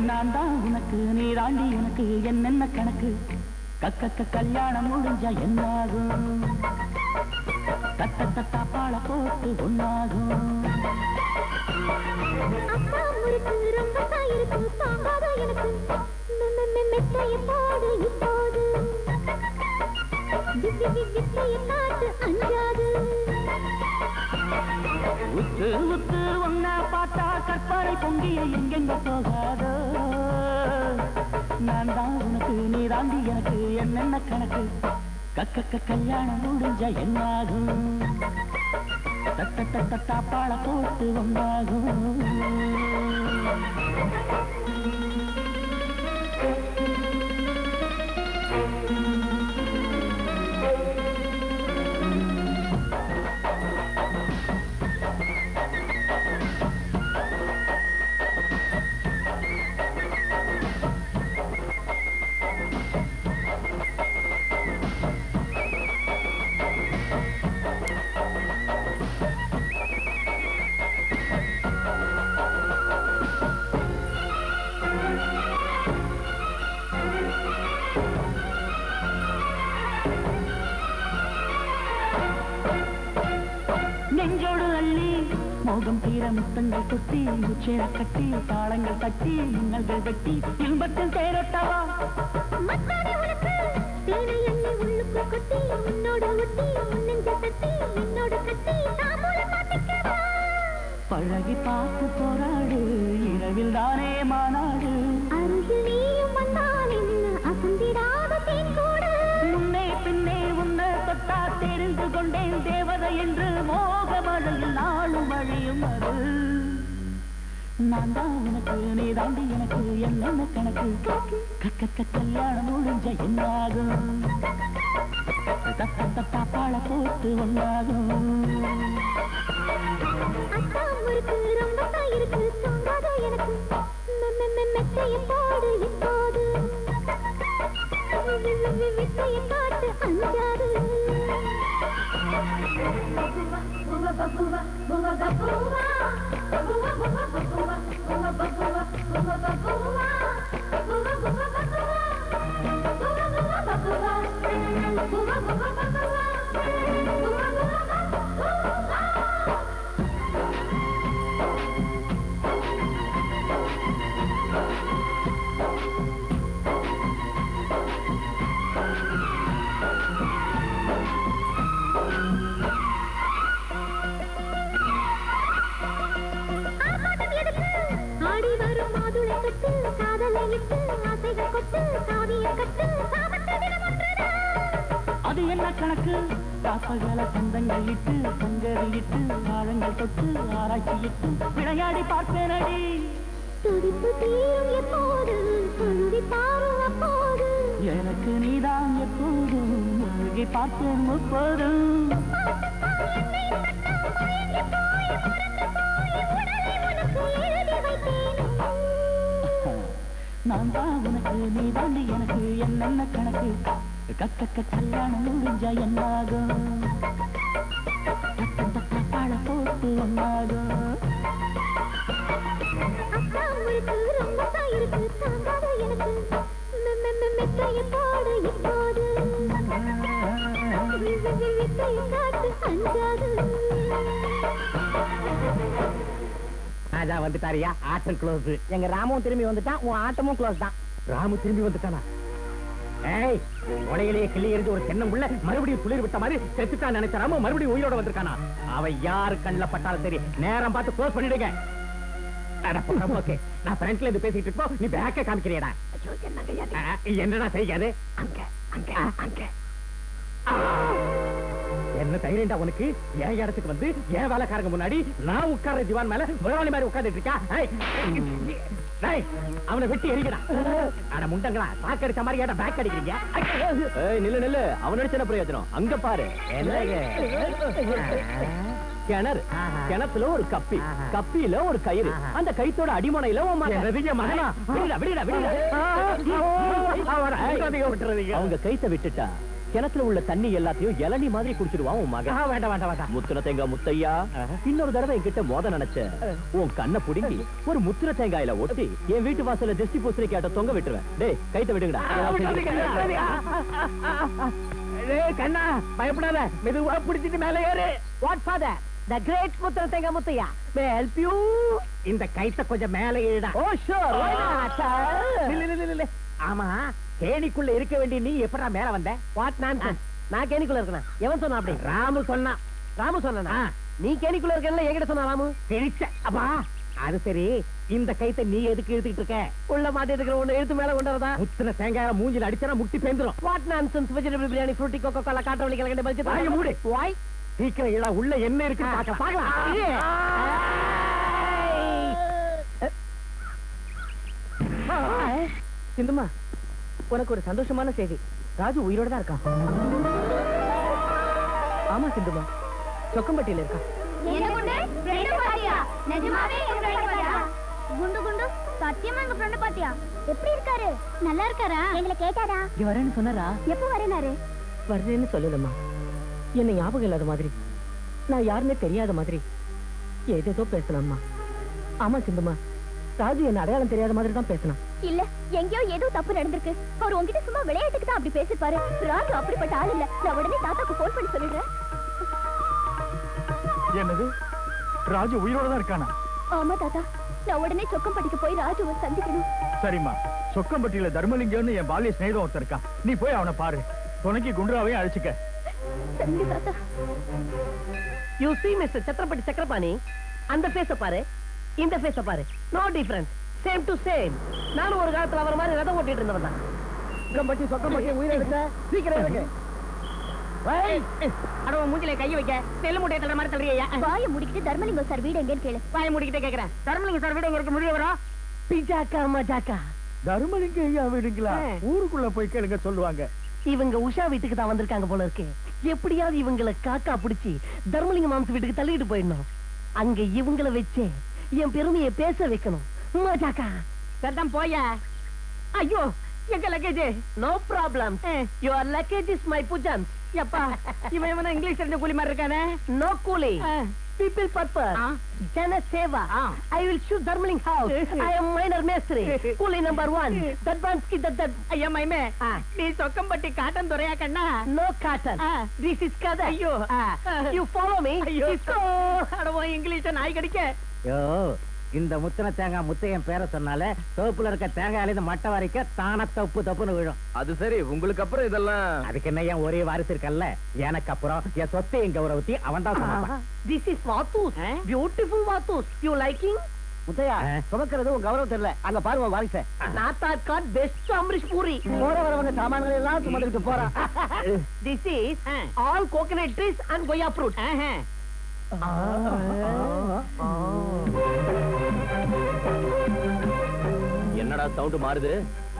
நான் தான் உனக்கு, நீ தாண்டி எனக்கு, என்னென்ன கணக்கு? கல்யாணம் முடிஞ்சா என்னாகும்? தப்பாள போட்டு ஒன்னாகும். அப்பா முறுக்கு ரொம்ப சாயிருக்கு தாங்காத எனக்கு மெத்தைய போடு இப்போது வித்தைய காட்டு அஞ்சாது. உத்து உத்து ஒன்னா பார்த்தா கற்பனை பொங்கிய எங்கெங்க போகாதோ? நான் தான் உனக்கு, நீ தாண்டி எனக்கு, என்னென்ன கணக்கு? கல்யாணம் முடிஞ்சா என்னாகும்? தப்பாள போட்டு ஒன்னாகும். மோகம் தீர முத்தங்கள் கொட்டி முச்சேர கட்டி தாளங்கள் தட்டி மின்னல்கள் வெட்டி இன்பத்தில் தேரட்டவா மத்தாடி உனக்கு தேனை எண்ணி உள்ளுக்கு கொட்டி உன்னோட ஒட்டி உன்னெஞ்ச தட்டி என்னோட கட்டி தாமூல பாட்டுக்கவா பழகி பார்த்து போராடு இரவில் தானே மாநாடு அருகில் நீயும் வந்தால் என்ன அசந்திடாத தேன் கூடு முன்னே பின்னே உன்னை தொட்டா தெரிந்து கொண்டேன் தேவதை என்று மோக மழையில் நாளும் வழியும் அது நான் தான் உனக்கு நீ தாண்டி எனக்கு என்னென்ன கணக்கு கல்யாணம் முடிஞ்ச என்னாகும் தாப்பாள போட்டு ஒன்னாகும் அத்தாமருக்கு ரொம்ப தான் இருக்கு தூங்காத எனக்கு மெத்தைய போடு இப்போது மெத்தைய காட்டு அஞ்சாது ஆடி வரும் மாதுளை கட்டு காதலை விட்டு ஆசைகள் கொட்டு காவிய கட்டு சாபத்தை தினமொன்றுதான் அது என்ன கணக்கு காப்பகல சந்தங்கள் இட்டு சங்கரி இட்டு ஆழங்கள் தொட்டு ஆராய்ச்சி இட்டு விளையாடி பார்ப்பேனடி துடிப்பு தீரும் எப்போது துருவி பாரும் அப்போது எனக்கு நீதான் எப்போதும் முழுகி பார்ப்பேன் முப்போதும் நான் தான் உனக்கு நீ தாண்டி எனக்கு என்னென்ன கணக்கு கல்யாணம் முடிஞ்ச என்னாகும் பாழ போட்டு ஒன்னாகும் அத்தாமருக்கு ரொம்ப தான் இருக்கு தாங்காத எனக்கு மெத்தைய போடு இப்போது மெத்தைய காட்டு அஞ்சாது ராஜா வந்துட்டாரியா ஆட்டம் க்ளோஸ் எங்க ராமும் திரும்பி வந்துட்டான் உன் ஆட்டமும் க்ளோஸ் தான் ராமு திரும்பி வந்துட்டானா ஏய் உடையிலேயே கிளி எரிஞ்சு ஒரு தென்னங்குள்ள மறுபடியும் துளிர் விட்ட மாதிரி செத்துட்டான் நினைச்ச ராமு மறுபடியும் உயிரோட வந்திருக்கானா அவன் யாரு கண்ணில் பட்டாலும் சரி நேரம் பார்த்து க்ளோஸ் பண்ணிடுங்க ஓகே நான் ஃப்ரண்ட்ல இருந்து பேசிட்டு இருப்போம் நீ பேக்க காமிக்கிறியடா என்னடா செய்யாது அங்க அங்க அங்க என்ன தைரியண்டா உனக்கு என் இடத்துக்கு வந்து என் வேலைக்காரங்க முன்னாடி நான் உட்கார்ற திவான் மேல முதலாளி மாதிரி உட்கார்ந்துட்டு இருக்கா அவனை வெட்டி எரிக்கடா ஆனா முண்டங்களா சாக்கு அடிச்ச மாதிரி ஏடா பேக் அடிக்கிறீங்க நில்லு நில்லு அவன் அடிச்ச என்ன பிரயோஜனம் அங்க பாரு கிணறு கிணத்துல ஒரு கப்பி கப்பியில ஒரு கயிறு அந்த கயித்தோட அடிமனையில மகனா அவங்க கைத்த விட்டுட்டா கிணத்துல உள்ள தண்ணி எல்லாத்தையும் இளநீ மாதிரி குடிச்சிடுவான் உன் மகன் வேண்டாம் வேண்டாம் வேண்டாம் முத்துன தேங்காய் முத்தையா இன்னொரு தடவை என்கிட்ட மோத நினைச்ச உன் கண்ணை புடுங்கி ஒரு முத்துன தேங்காயில ஒட்டி என் வீட்டு வாசல்ல திருஷ்டி பூசணி கேட்ட தொங்க விட்டுருவேன் டேய் கைத்த விடுங்கடா கண்ணா பயப்படாத மெதுவா பிடிச்சிட்டு மேல ஏறு வாட் ஃபாதர் தி கிரேட் முத்திர தேங்காய் முத்தையா மே ஹெல்ப் யூ இந்த கைத்த கொஞ்சம் மேல ஏறுடா ஓ ஷூர் வை இல்ல ஆமா கேணிக்குள்ள இருக்க வேண்டிய நீ எப்படா மேல வந்த வாட் நான்சென்ஸ் நான் கேணிக்குள்ள இருக்கேன் எவன் சொன்னா அப்படி ராமு சொன்னா ராமு சொன்னா நீ கேணிக்குள்ள இருக்கேன்ல என்கிட்ட சொன்னா ராமு தெரிச்ச அப்பா அது சரி இந்த கைத்தை நீ எதுக்கு இழுத்துக்கிட்டு இருக்க உள்ள மாட்டிட்டு இருக்கிற ஒண்ணு எடுத்து மேல கொண்டு வரதா முத்தின தேங்காய மூஞ்சில அடிச்சா முட்டி பேந்துரும் what nonsense vegetable biryani Frooti Coca Cola காட்டவளி கலகண்ட பல்ஜி வாய மூடு வாய் சீக்கிரம் இல்ல உள்ள என்ன இருக்கு பார்க்கலாம் சிந்துமா உனக்கு ஒரு சந்தோஷமான செய்தி ராஜு உயிரோட தான் இருக்கான் ஆமா சிந்துமா சொக்கம்பட்டியில இருக்கான் குண்டு குண்டு சத்தியமா எங்க ஃப்ரெண்ட் பாத்தியா எப்படி இருக்காரு நல்லா இருக்காரா எங்களை கேட்டாரா இங்க வரேன்னு சொன்னாரா எப்ப வரேனாரு வருதுன்னு சொல்லலம்மா என்ன ஞாபகம் இல்லாத மாதிரி நான் யாருன்னே தெரியாத மாதிரி ஏதேதோ பேசலாம்மா ஆமா சிந்துமா ராஜு என்ன அடையாளம் தெரியாத மாதிரி தான் பேசினான் இல்ல எங்கேயோ ஏதோ தப்பு நடந்திருக்கு அவர் உங்ககிட்ட சும்மா விளையாட்டுக்கு தான் அப்படி பேசிப்பாரு ராஜு அப்படிப்பட்ட ஆள் இல்ல நான் உடனே தாத்தாக்கு போன் பண்ணி சொல்லிடுறேன் என்னது ராஜு உயிரோட தான் இருக்கானா? ஆமா தாத்தா, நான் உடனே சொக்கம்பட்டிக்கு போய் ராஜுவை சந்திக்கணும். சரிம்மா, சொக்கம்பட்டியில தர்மலிங்கம்னு என் பாலிய ஸ்நேகிதம் ஒருத்தர் இருக்கான். நீ போய் அவனை பாரு. துணைக்கு குண்டுராவையும் அழைச்சிக்க. சரிங்க தாத்தா. You see mister Chatrapathi Chakrapani, அந்த ஃபேஸ பாரு, இந்த ஃபேஸ பாரு, no difference, same to same. நானும் ஒரு காலத்துல அவர் மாதிரி ரதம் ஓட்டிட்டு இருந்தவன் தான். சொக்கம்பட்டி உயிரை எடுக்க சீக்கிரம் இருக்கு. அட மூஞ்சில கைய வைக்க செல்லு முட்டைய தள்ளுற மாதிரி தள்ளுறியா? வாயை முடிக்கிட்டு தர்மலிங்கம் சார் வீடு எங்கன்னு கேளு. வாயை முடிக்கிட்டே கேக்குறேன். தர்மலிங்கம் சார் வீடு எங்க இருக்கு? முடிய வரா பிஜாக்கா மஜாக்கா. தர்மலிங்கம் ஐயா வீடுங்களா? ஊருக்குள்ள போய் கேளுங்க சொல்லுவாங்க. இவங்க உஷா வீட்டுக்கு தான் வந்திருக்காங்க போல இருக்கு. எப்படியாவது இவங்களை காக்கா பிடிச்சி தர்மலிங்க மாம்ச வீட்டுக்கு தள்ளிட்டு போயிடணும். அங்க இவங்களை வச்சு என் பெருமையை பேச வைக்கணும். மஜாக்கா. சரிதான் போயா. ஐயோ எங்க luggage? No problem, your luggage is my புஜன்ஸ். எப்பா இவன் இங்கிலீஷ் தெரிஞ்ச கூலி மாதிரி இருக்கானே. No கூலி, people purpose, Jan Seva. I will shoot Dharmaling house. I am minor மேஸ்திரி. கூலி நம்பர் 1. தட்பான்ஸ்கி தட். ஐயா மைமே, நீ சொக்கம்பட்டி காட்டன் துறையா கண்ணா? No cotton. This is கதை. ஐயோ You follow me. ஐயோ அடவோ இங்கிலீஷ் நாய் கடிக்க. யோ இந்த முத்தன தேங்காய் முத்தையன் பேரை சொன்னாலே தோப்புல இருக்க தேங்காயில இருந்து மட்டை வரைக்க தான தப்பு தப்புன்னு விழும். அது சரி, உங்களுக்கு அப்புறம் இதெல்லாம் அதுக்கு என்ன ஏன் ஒரே வாரிசு இருக்கல்ல? எனக்கு அப்புறம் என் சொத்தை எங்க கௌரவத்தி அவன் தான் சொன்னான். This is வாத்தூஸ், beautiful வாத்தூஸ். You liking? Muthiah சுமக்கிறது உன் கௌரவம் தெரியல. அங்க பாருங்க வாரிச. நாத்தா காட் பெஸ்ட் அம்ரிஷ் பூரி. போற வரவங்க சாமான்கள் எல்லாம் சுமந்துட்டு போறான். This is all coconut trees and goya fruit. என்னடா சவுண்ட் மாறுது?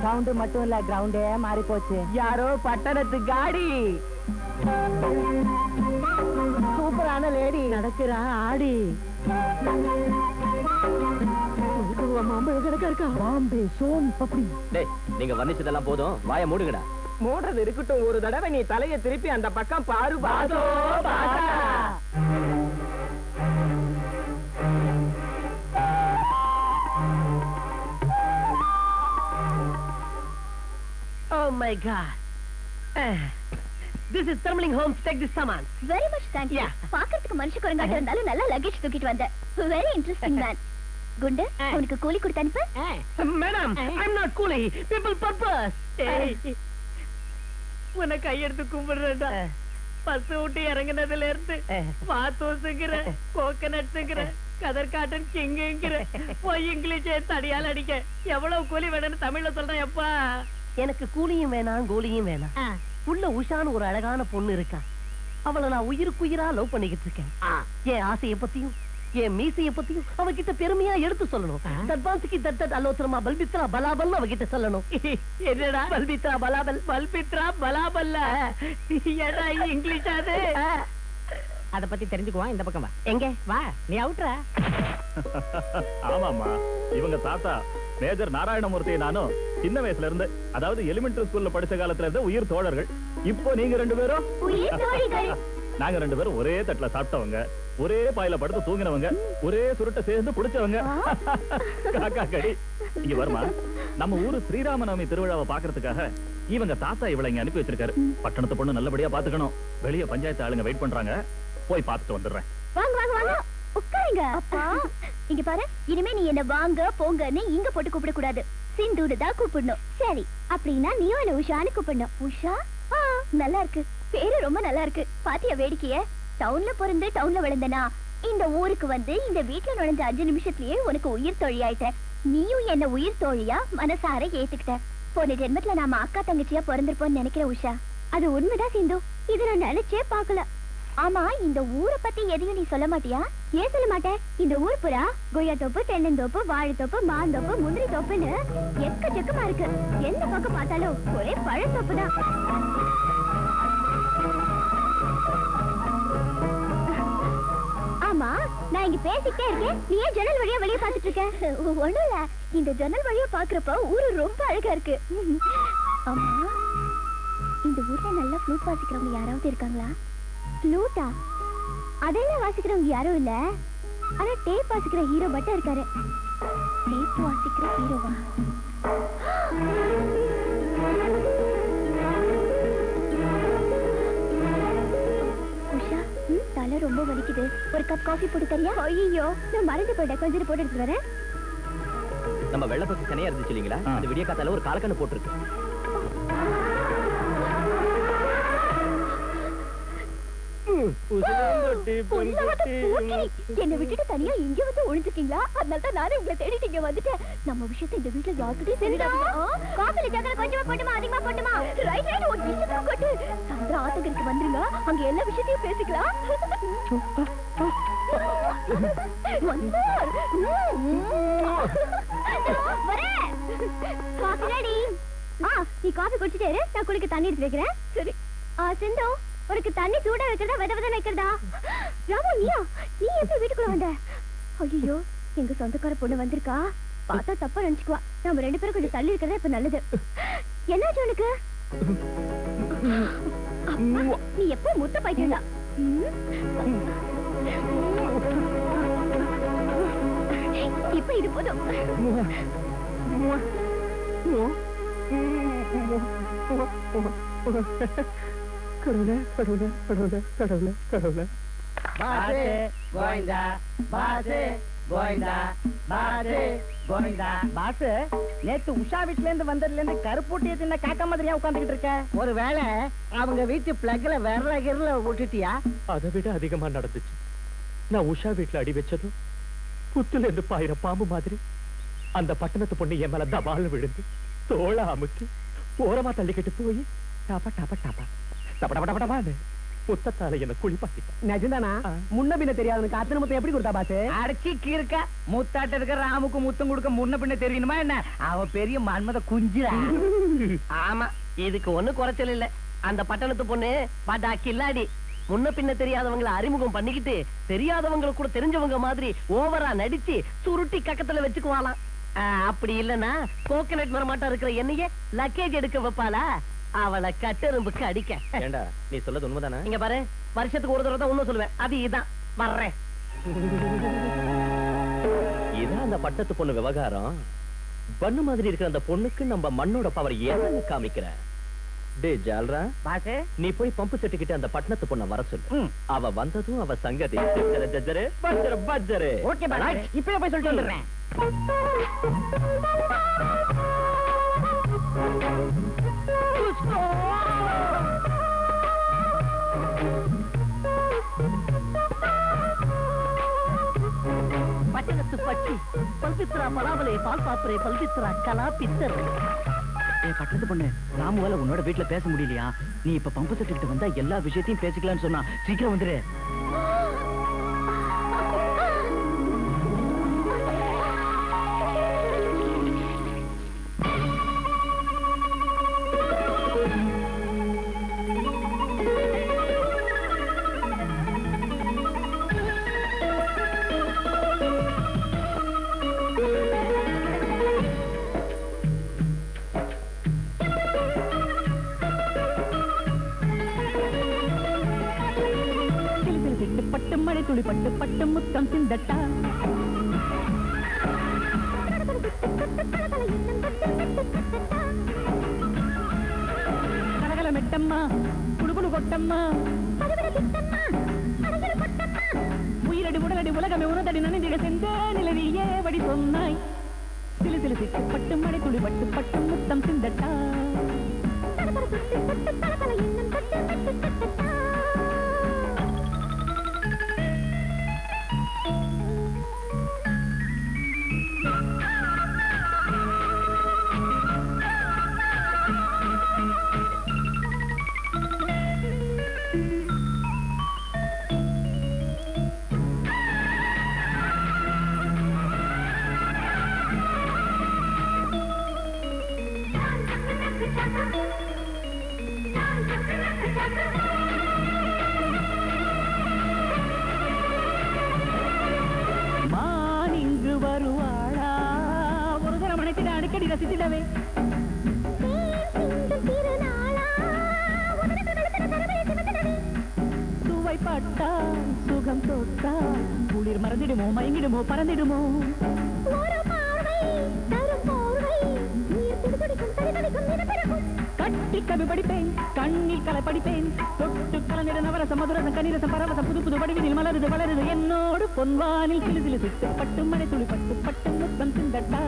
சவுண்ட் மட்டும் இல்ல, கிரவுண்டே மாறி போச்சு. யாரோ பட்டணத்து காடி, சூப்பரான லேடி நடக்கிறா ஆடி. மாம்பழம் கிடக்கா இருக்கா? பாம்பே சோன் பப்படி. டேய் நீங்க வர்ணிச்சதெல்லாம் போதும், வாயை மூடுங்கடா. மூடுறது இருக்கட்டும், ஒரு தடவை நீ தலைய திருப்பி அந்த பக்கம் பாரு. பாதோ பாதா. Oh my God. This is Thermaling Homes. Take this saman. Very much thank you. பாக்கிறதுக்கு மனுஷ குரங்காட்ட இருந்தாலும் நல்ல லக்கேஜ் தூக்கிட்டு வந்த. Very interesting man. குண்டு, உனக்கு கூலி கொடுத்து அனுப்பு. Madam, I'm not கூலி. People purpose. உன்னை கையெடுத்து கும்பிடுறா. பஸ் விட்டு இறங்கினதுல இருந்து பாத்தோசுங்கிற கோகனட்ஸுங்கிற கதர் காட்டன் கிங்குங்கிற போய் இங்கிலீஷே தடியால் அடிக்க எவ்வளவு கூலி வேணும்னு தமிழ்ல சொல்றேன். எப்பா எனக்கு கூலியும் வேணாம் கோலியும் வேணாம். உள்ள உஷான்னு ஒரு அழகான பொண்ணு இருக்கா. அவளை நான் உயிருக்குயிரா லவ் பண்ணிக்கிட்டு இருக்கேன். என் ஆசைய பத்தியும் என் மீசைய பத்தியும் அவகிட்ட பெருமையா எடுத்து சொல்லணும். தட்பான்ஸ்கி தட் அலோத்ரமா பல்பித்ரா பலாபல் அவகிட்ட சொல்லணும். என்னடா பல்பித்ரா பலாபல்? பல்பித்ரா பலாபல்ல ஏடா இங்கிலீஷ் அது? அத பத்தி தெரிஞ்சுக்குவான். இந்த பக்கம் வா. எங்க வா, நீ அவுட்ரா. ஆமாமா, இவங்க தாத்தா மேஜர் நாராயணமூர்த்தி நானும் சின்ன வயசுல இருந்து, அதாவது எலிமெண்டரி ஸ்கூல்ல படிச்ச காலத்துல இருந்து உயிர் தோழர்கள். இப்போ நீங்க ரெண்டு பேரும் நாங்க ரெண்டு பேரும் ஒரே தட்டுல சாப்பிட்டவங்க, ஒரே பாயில படுத்து தூங்கினவங்க, ஒரே சுருட்ட சேர்ந்து புடிச்சவங்க. காக்கா கடி. இங்க வருமா, நம்ம ஊரு ஸ்ரீராமநவமி திருவிழாவை பாக்குறதுக்காக இவங்க தாத்தா இவளை இங்க அனுப்பி வச்சிருக்காரு. பட்டணத்து பொண்ணு நல்லபடியா பாத்துக்கணும். வெளிய பஞ்சாயத்து ஆளுங்க வெயிட் பண்றாங்க, போய் பாத்துட்டு வந்துடுறேன். வாங்க வாங்க வாங்க, உட்காருங்க. அப்பா இங்க பாரு, இனிமே நீ என்ன வாங்க போங்கன்னு இங்க போட்டு கூப்பிட கூடாது. சிந்துடு தான் கூப்பிடணும். சரி, அப்படின்னா நீயும் என்ன உஷான்னு கூப்பிடணும். உஷா? நல்லா இருக்கு, பேரு ரொம்ப நல்லா இருக்கு. பாத்தியா வேடிக்கைய? டவுன்ல பிறந்து டவுன்ல விழுந்தனா இந்த ஊருக்கு வந்து இந்த வீட்டுல நுழைஞ்ச 5 நிமிஷத்துலயே உனக்கு உயிர் தோழி ஆயிட்ட. நீயும் என்ன உயிர் தோழியா மனசார ஏத்துக்கிட்ட. போன ஜென்மத்துல நாம அக்கா தங்கச்சியா பிறந்திருப்போம்னு நினைக்கிற உஷா. அது உண்மைதான் சிந்து, இத நான் நினைச்சே பாக்கல. ஆமா, இந்த ஊரை பத்தி எதையும் நீ சொல்ல மாட்டியா? ஏன் சொல்ல மாட்டேன்? இந்த ஊர் புறா கொய்யா தோப்பு, தென்னந்தோப்பு, வாழைத்தோப்பு, மாந்தோப்பு, முந்திரி தோப்புன்னு எக்கச்சக்கமா இருக்கு. எந்த பக்கம் பார்த்தாலும் ஒரே பழத்தோப்பு தான். ஆமா, நான் இங்க பேசிக்கிட்டே இருக்கேன், நீ ஏன் ஜன்னல் வழியா வெளியே பாத்துட்டு இருக்க? ஒண்ணும் இல்ல, இந்த ஜன்னல் வழியா பாக்குறப்ப ஊரு ரொம்ப அழகா இருக்கு. ஆமா, இந்த ஊர்ல நல்லா ஃப்ளூட் வாசிக்கிறவங்க யாராவது இருக்காங்களா? ஃப்ளூட்டா? அதெல்லாம் வாசிக்கிறவங்க யாரும் இல்ல, ஆனா டேப் வாசிக்கிற ஹீரோ மட்டும் இருக்காரு. டேப் வாசிக்கிற ஹீரோவா? உஷா, தலை காலெல்லாம் ரொம்ப வலிக்குது. ஒரு கப் காஃபி போட்டு தரியா? ஐயோ, நான் மறந்து போயிட்டேன். கொஞ்சம் போட்டு எடுத்து வரேன். நம்ம வெள்ளப்பக்கு சனையா இருந்துச்சு இல்லீங்களா? அந்த விடிய காத்தால ஒரு காலக்கண்ணு போட்டுருக்கு. என்ன விட்டுட்டு தனியா இங்க வந்து ஒளிஞ்சிருக்கீங்களா? அதனால தான் நானே உங்களை தேடிட்டு இங்க வந்துட்டேன். நம்ம விஷயத்தை இந்த வீட்டுல யார்கிட்டயும் தெரியாதுங்க. காஃபில சக்கரை கொஞ்சமா போட்டுமா, அதிகமா போட்டுமா? ரைட் ரைட், ஒரு விஷயம் கொட்டு. சாயந்தரம் ஆத்தங்கருக்கு வந்துருங்க, அங்க எல்லா விஷயத்தையும் பேசிக்கலாம். நீ காஃபி குடிச்சிட்டே இரு, நான் குடிக்க தண்ணி எடுத்து வைக்கிறேன். சரி. சிந்து, உனக்கு தண்ணி சூடா வைக்கிறதா வெத வைக்கிறதா? ராமு, நீ எப்படி வீட்டுக்குள்ள வந்த? ஐயோ, எங்க சொந்தக்கார பொண்ணு வந்திருக்கா. பார்த்தா தப்பா நினைச்சுக்குவா. நம்ம 2 பேரும் கொஞ்சம் தள்ளி இருக்கிறதா இப்ப நல்லது. என்னாச்சு உனக்கு? நீ எப்ப முத்த பைத்தியம்டா. இப்ப இது போதும். கடவுளே கடவுளே கடவுளே கடவுளே கடவுளே. பாசே கோவிந்தா, பாசே கோவிந்தா, பாசே கோவிந்தா. பாசு, நேத்து உஷா வீட்ல இருந்து வந்ததுல இருந்து கருப்பூட்டிய சின்ன காக்கா மாதிரியா உட்கார்ந்துகிட்டு இருக்க? ஒருவேளை அவங்க வீட்டு பிளக்ல விரல கிரல விட்டுட்டியா? அதை விட அதிகமா நடந்துச்சு. நான் உஷா வீட்டுல அடி வச்சதும் புத்துல இருந்து பாயிர பாம்பு மாதிரி அந்த பட்டணத்து பொண்ணு என் மேல தபால் விழுந்து தோள அமுக்கி ஓரமா தள்ளிக்கிட்டு போய் டாப்பா டாப்பா டாப்பா டப்ப டப்ப டப்ப டப்பான்னு முத்தத்தால என்ன குளிப்பாட்டிட்டேன். நிஜம்தானா? முன்ன பின்ன தெரியாதவனுக்கு அத்தனை முத்தம் எப்படி கொடுத்தா பாசு? அடிச்சு கீர்க்க முத்தாட்ட இருக்க ராமுக்கு முத்தம் கொடுக்க முன்ன பின்ன தெரியணுமா என்ன? அவ பெரிய மன்மத குஞ்சுடா. ஆமா, இதுக்கு ஒண்ணு குறைச்சல் இல்ல. அந்த பட்டணத்து பொண்ணு படா கில்லாடி. முன்ன பின்ன தெரியாதவங்களை அறிமுகம் பண்ணிக்கிட்டு தெரியாதவங்களை கூட தெரிஞ்சவங்க மாதிரி ஓவரா நடிச்சு சுருட்டி கக்கத்துல வச்சுக்குவாளாம். அப்படி இல்லன்னா கோகனட் மரமாட்டா இருக்கிற என்னையே லக்கேஜ் எடுக்க வைப்பாளா? அவளை கட்டெரும்புக்கு அடிக்க. ஏண்டா, நீ சொல்லது உண்மைதானே? இங்க பாரு, வருஷத்துக்கு ஒரு தடவை தான் ஒண்ணும் சொல்லுவேன். அது இதான் வர்றேன். இதான் அந்த பட்டத்து பொண்ணு விவகாரம். பண்ணு மாதிரி இருக்கிற அந்த பொண்ணுக்கு நம்ம மண்ணோட பவர் ஏன்னு காமிக்கிற. டே ஜால்ரா, பாசு, நீ போய் பம்பு செட்டு கிட்ட அந்த பட்டணத்து பொண்ண வர சொல்லு. அவ வந்ததும் அவ சங்கதி ஜஜ்ஜரு பஜ்ஜரு பஜ்ஜரு. ஓகே பாசு, இப்பவே போய் சொல்லிட்டு வந்துடுறேன். பட்டணத்து பட்டி பல்பித்ரா பலாவலே பால் பாப்புரே பல்பித்ரா கலா பித்தர். பட்டத்து பொண்ணு, ராமுவால உன்னோட வீட்டுல பேச முடியலையா? நீ இப்ப பம்பு செட்டுக்கிட்டு வந்தா எல்லா விஷயத்தையும் பேசிக்கலாம்னு சொன்னா. சீக்கிரம் வந்துரு. மழை துளி பட்டு பட்டு முத்தம் சிந்தட்டா. கலகல மெட்டம்மா குடுகுடு கொட்டம்மா உயிரடி உடலடி உலகமே உனதடி நனைந்திட சென்ற நிலவியே வடி சொன்னாய். சிலு சிலு சிட்டு பட்டு மழை துளி பட்டு பட்டு முத்தம் சிந்தட்டா. வருவாளா ஒரு தரம் அனைத்திட அடிக்கடி ரசித்திடவே. சுவை பட்டா சுகம் தொட்டா குளிர் மறந்திடுமோ மயங்கிடுமோ பறந்திடுமோ. கட்டி கவி படிப்பேன் கண்ணில் கலை படிப்பேன் தொட்டு கலந்திட நவரசம் மதுரசம் கனிரசம் பரவசம் புது புது வடிவினில் மலருது வளருது என்னோடு பொன்வானில் சிலு சிலு சிட்டு பட்டு மழை துளி பட்டு பட்டு முத்தம் சிந்தட்டா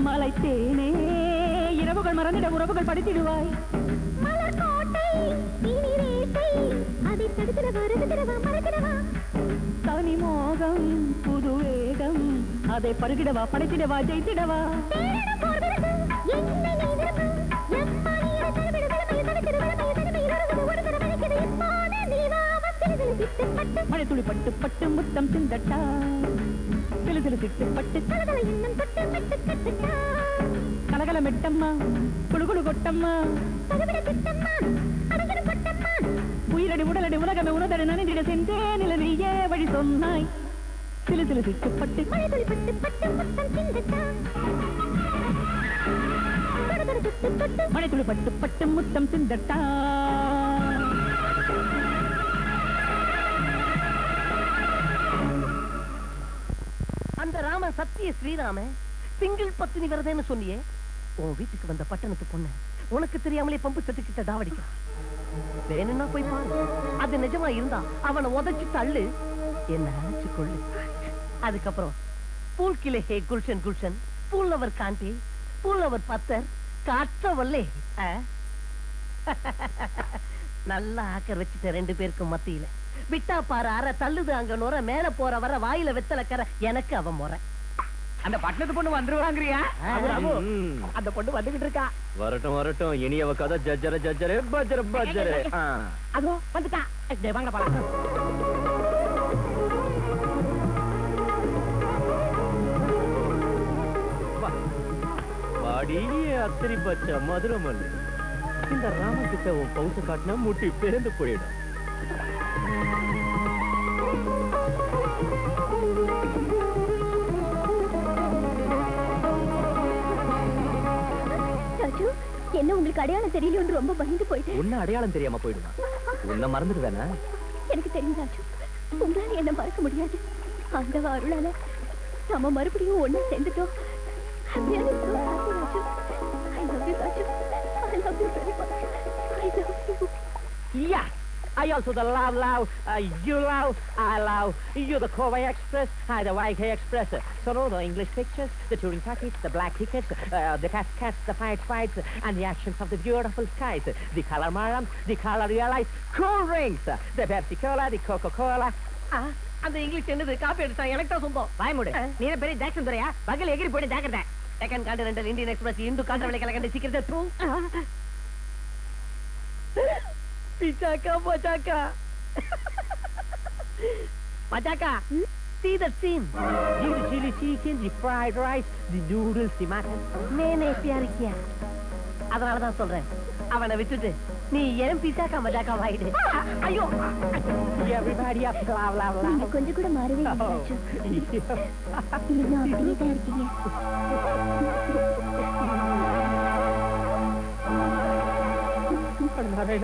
மலைத்தேனே இரவுகள் மறந்திட உறவுகள் படித்திடுவாய் தனி மோகம் புது வேகம் அதை பருகிடவா படைத்திடவா ஜெயித்திடவா மழை துளி பட்டு பட்டு முத்தம் சிந்தட்டா சிலு சிலு சிட்டு பட்டு கலகல மெட்டம்மா குழு குழு கொட்டம்மா உயிரடி உடலடி உலகமே உணதடி நனைந்திட சென்றேன் நில நீயே வழி சொன்னாய் சிலு சிலு சிட்டு பட்டு மழை துளி பட்டு பட்டு முத்தம் சிந்தட்டா அந்த ராமன் சத்திய ஸ்ரீராம சிங்கிள் பத்தினி வரதேன்னு சொன்னியே உன் வீட்டுக்கு வந்த பட்டணத்து பொண்ணு உனக்கு தெரியாமலே பம்பு சட்டுக்கிட்ட டாவடிக்கிறான் வேணும்னா போய் பாரு அது நிஜமா இருந்தா அவனை உதைச்சு தள்ளு என்ன நினைச்சு கொள்ளு அதுக்கப்புறம் பூல் கிளே ஹே குல்ஷன் குல்ஷன் பூல் அவர் காண்டி பூல் அவர் பத்தர் காற்றவல்லே நல்லா ஆக்கர் வச்சுட்ட ரெண்டு பேருக்கும் மத்தியில விட்டா பாரு அரை தள்ளுது அங்க நுர மேல போற வர வாயில வெத்தல கரை எனக்கு அவன் முறை அந்த பட்டணத்து பொண்ணு வந்துருவாங்கறியா அந்த பொண்ணு வந்துகிட்டு இருக்கா வரட்டும் வரட்டும் இனி அவ கதை ஜஜ்ஜர ஜஜ்ஜரே பஜ்ஜர பஜ்ஜரே அதோ வந்துட்டா வாங்க பாக்கலாம் வாடி அத்திரி பச்சை மதுரமல்லி இந்த ராமகிட்ட உன் பவுச காட்டினா முட்டி பிறந்து போயிடும் என்ன உங்களுக்கு அடையாளம் தெரியல ரொம்ப பயந்து போயிட்டேன் உன்ன அடையாளம் தெரியாம போயிடுமா உன்ன மறந்துடுவேனா எனக்கு தெரியும் ராஜு உங்களால என்ன மறக்க முடியாது அந்த அருளால நம்ம மறுபடியும் ஒண்ணு சேர்ந்துட்டோம் I love you, Raju. I love you very much. I love you. Yeah, I also the love, you love, I love, you're the Kovai Express, I the YK Express. So no, the English pictures, the touring packets, the black tickets, the cats, the fights, and the actions of the beautiful skies. The color maram, the color realize, cool drinks, the Pepsi-Cola, the Coca-Cola. அந்த English என்னது copy எடுத்தான் எனக்கு தான் சொந்தம் பயமுடு நீ பெரிய Jackson துறையா பகல் எகிரி போயிட்டு ஜாக்கிரதை second continental Indian express Hindu காற்றவளை கலக்கண்ட சீக்கிரத்தை தூ பிச்சாக்கா பச்சாக்கா பச்சாக்கா see that scene the chili chicken the fried rice the noodles the mutton மேனே प्यार किया அதனால தான் சொல்றேன் அவனை விட்டுட்டு நீ ஏன் பிச்சாக்கா மச்சாக்கா வாயிடு ஐயோ everybody up love நீங்க கொஞ்சம் கூட மாறவே இல்லை ராஜு இன்னும் அப்படியே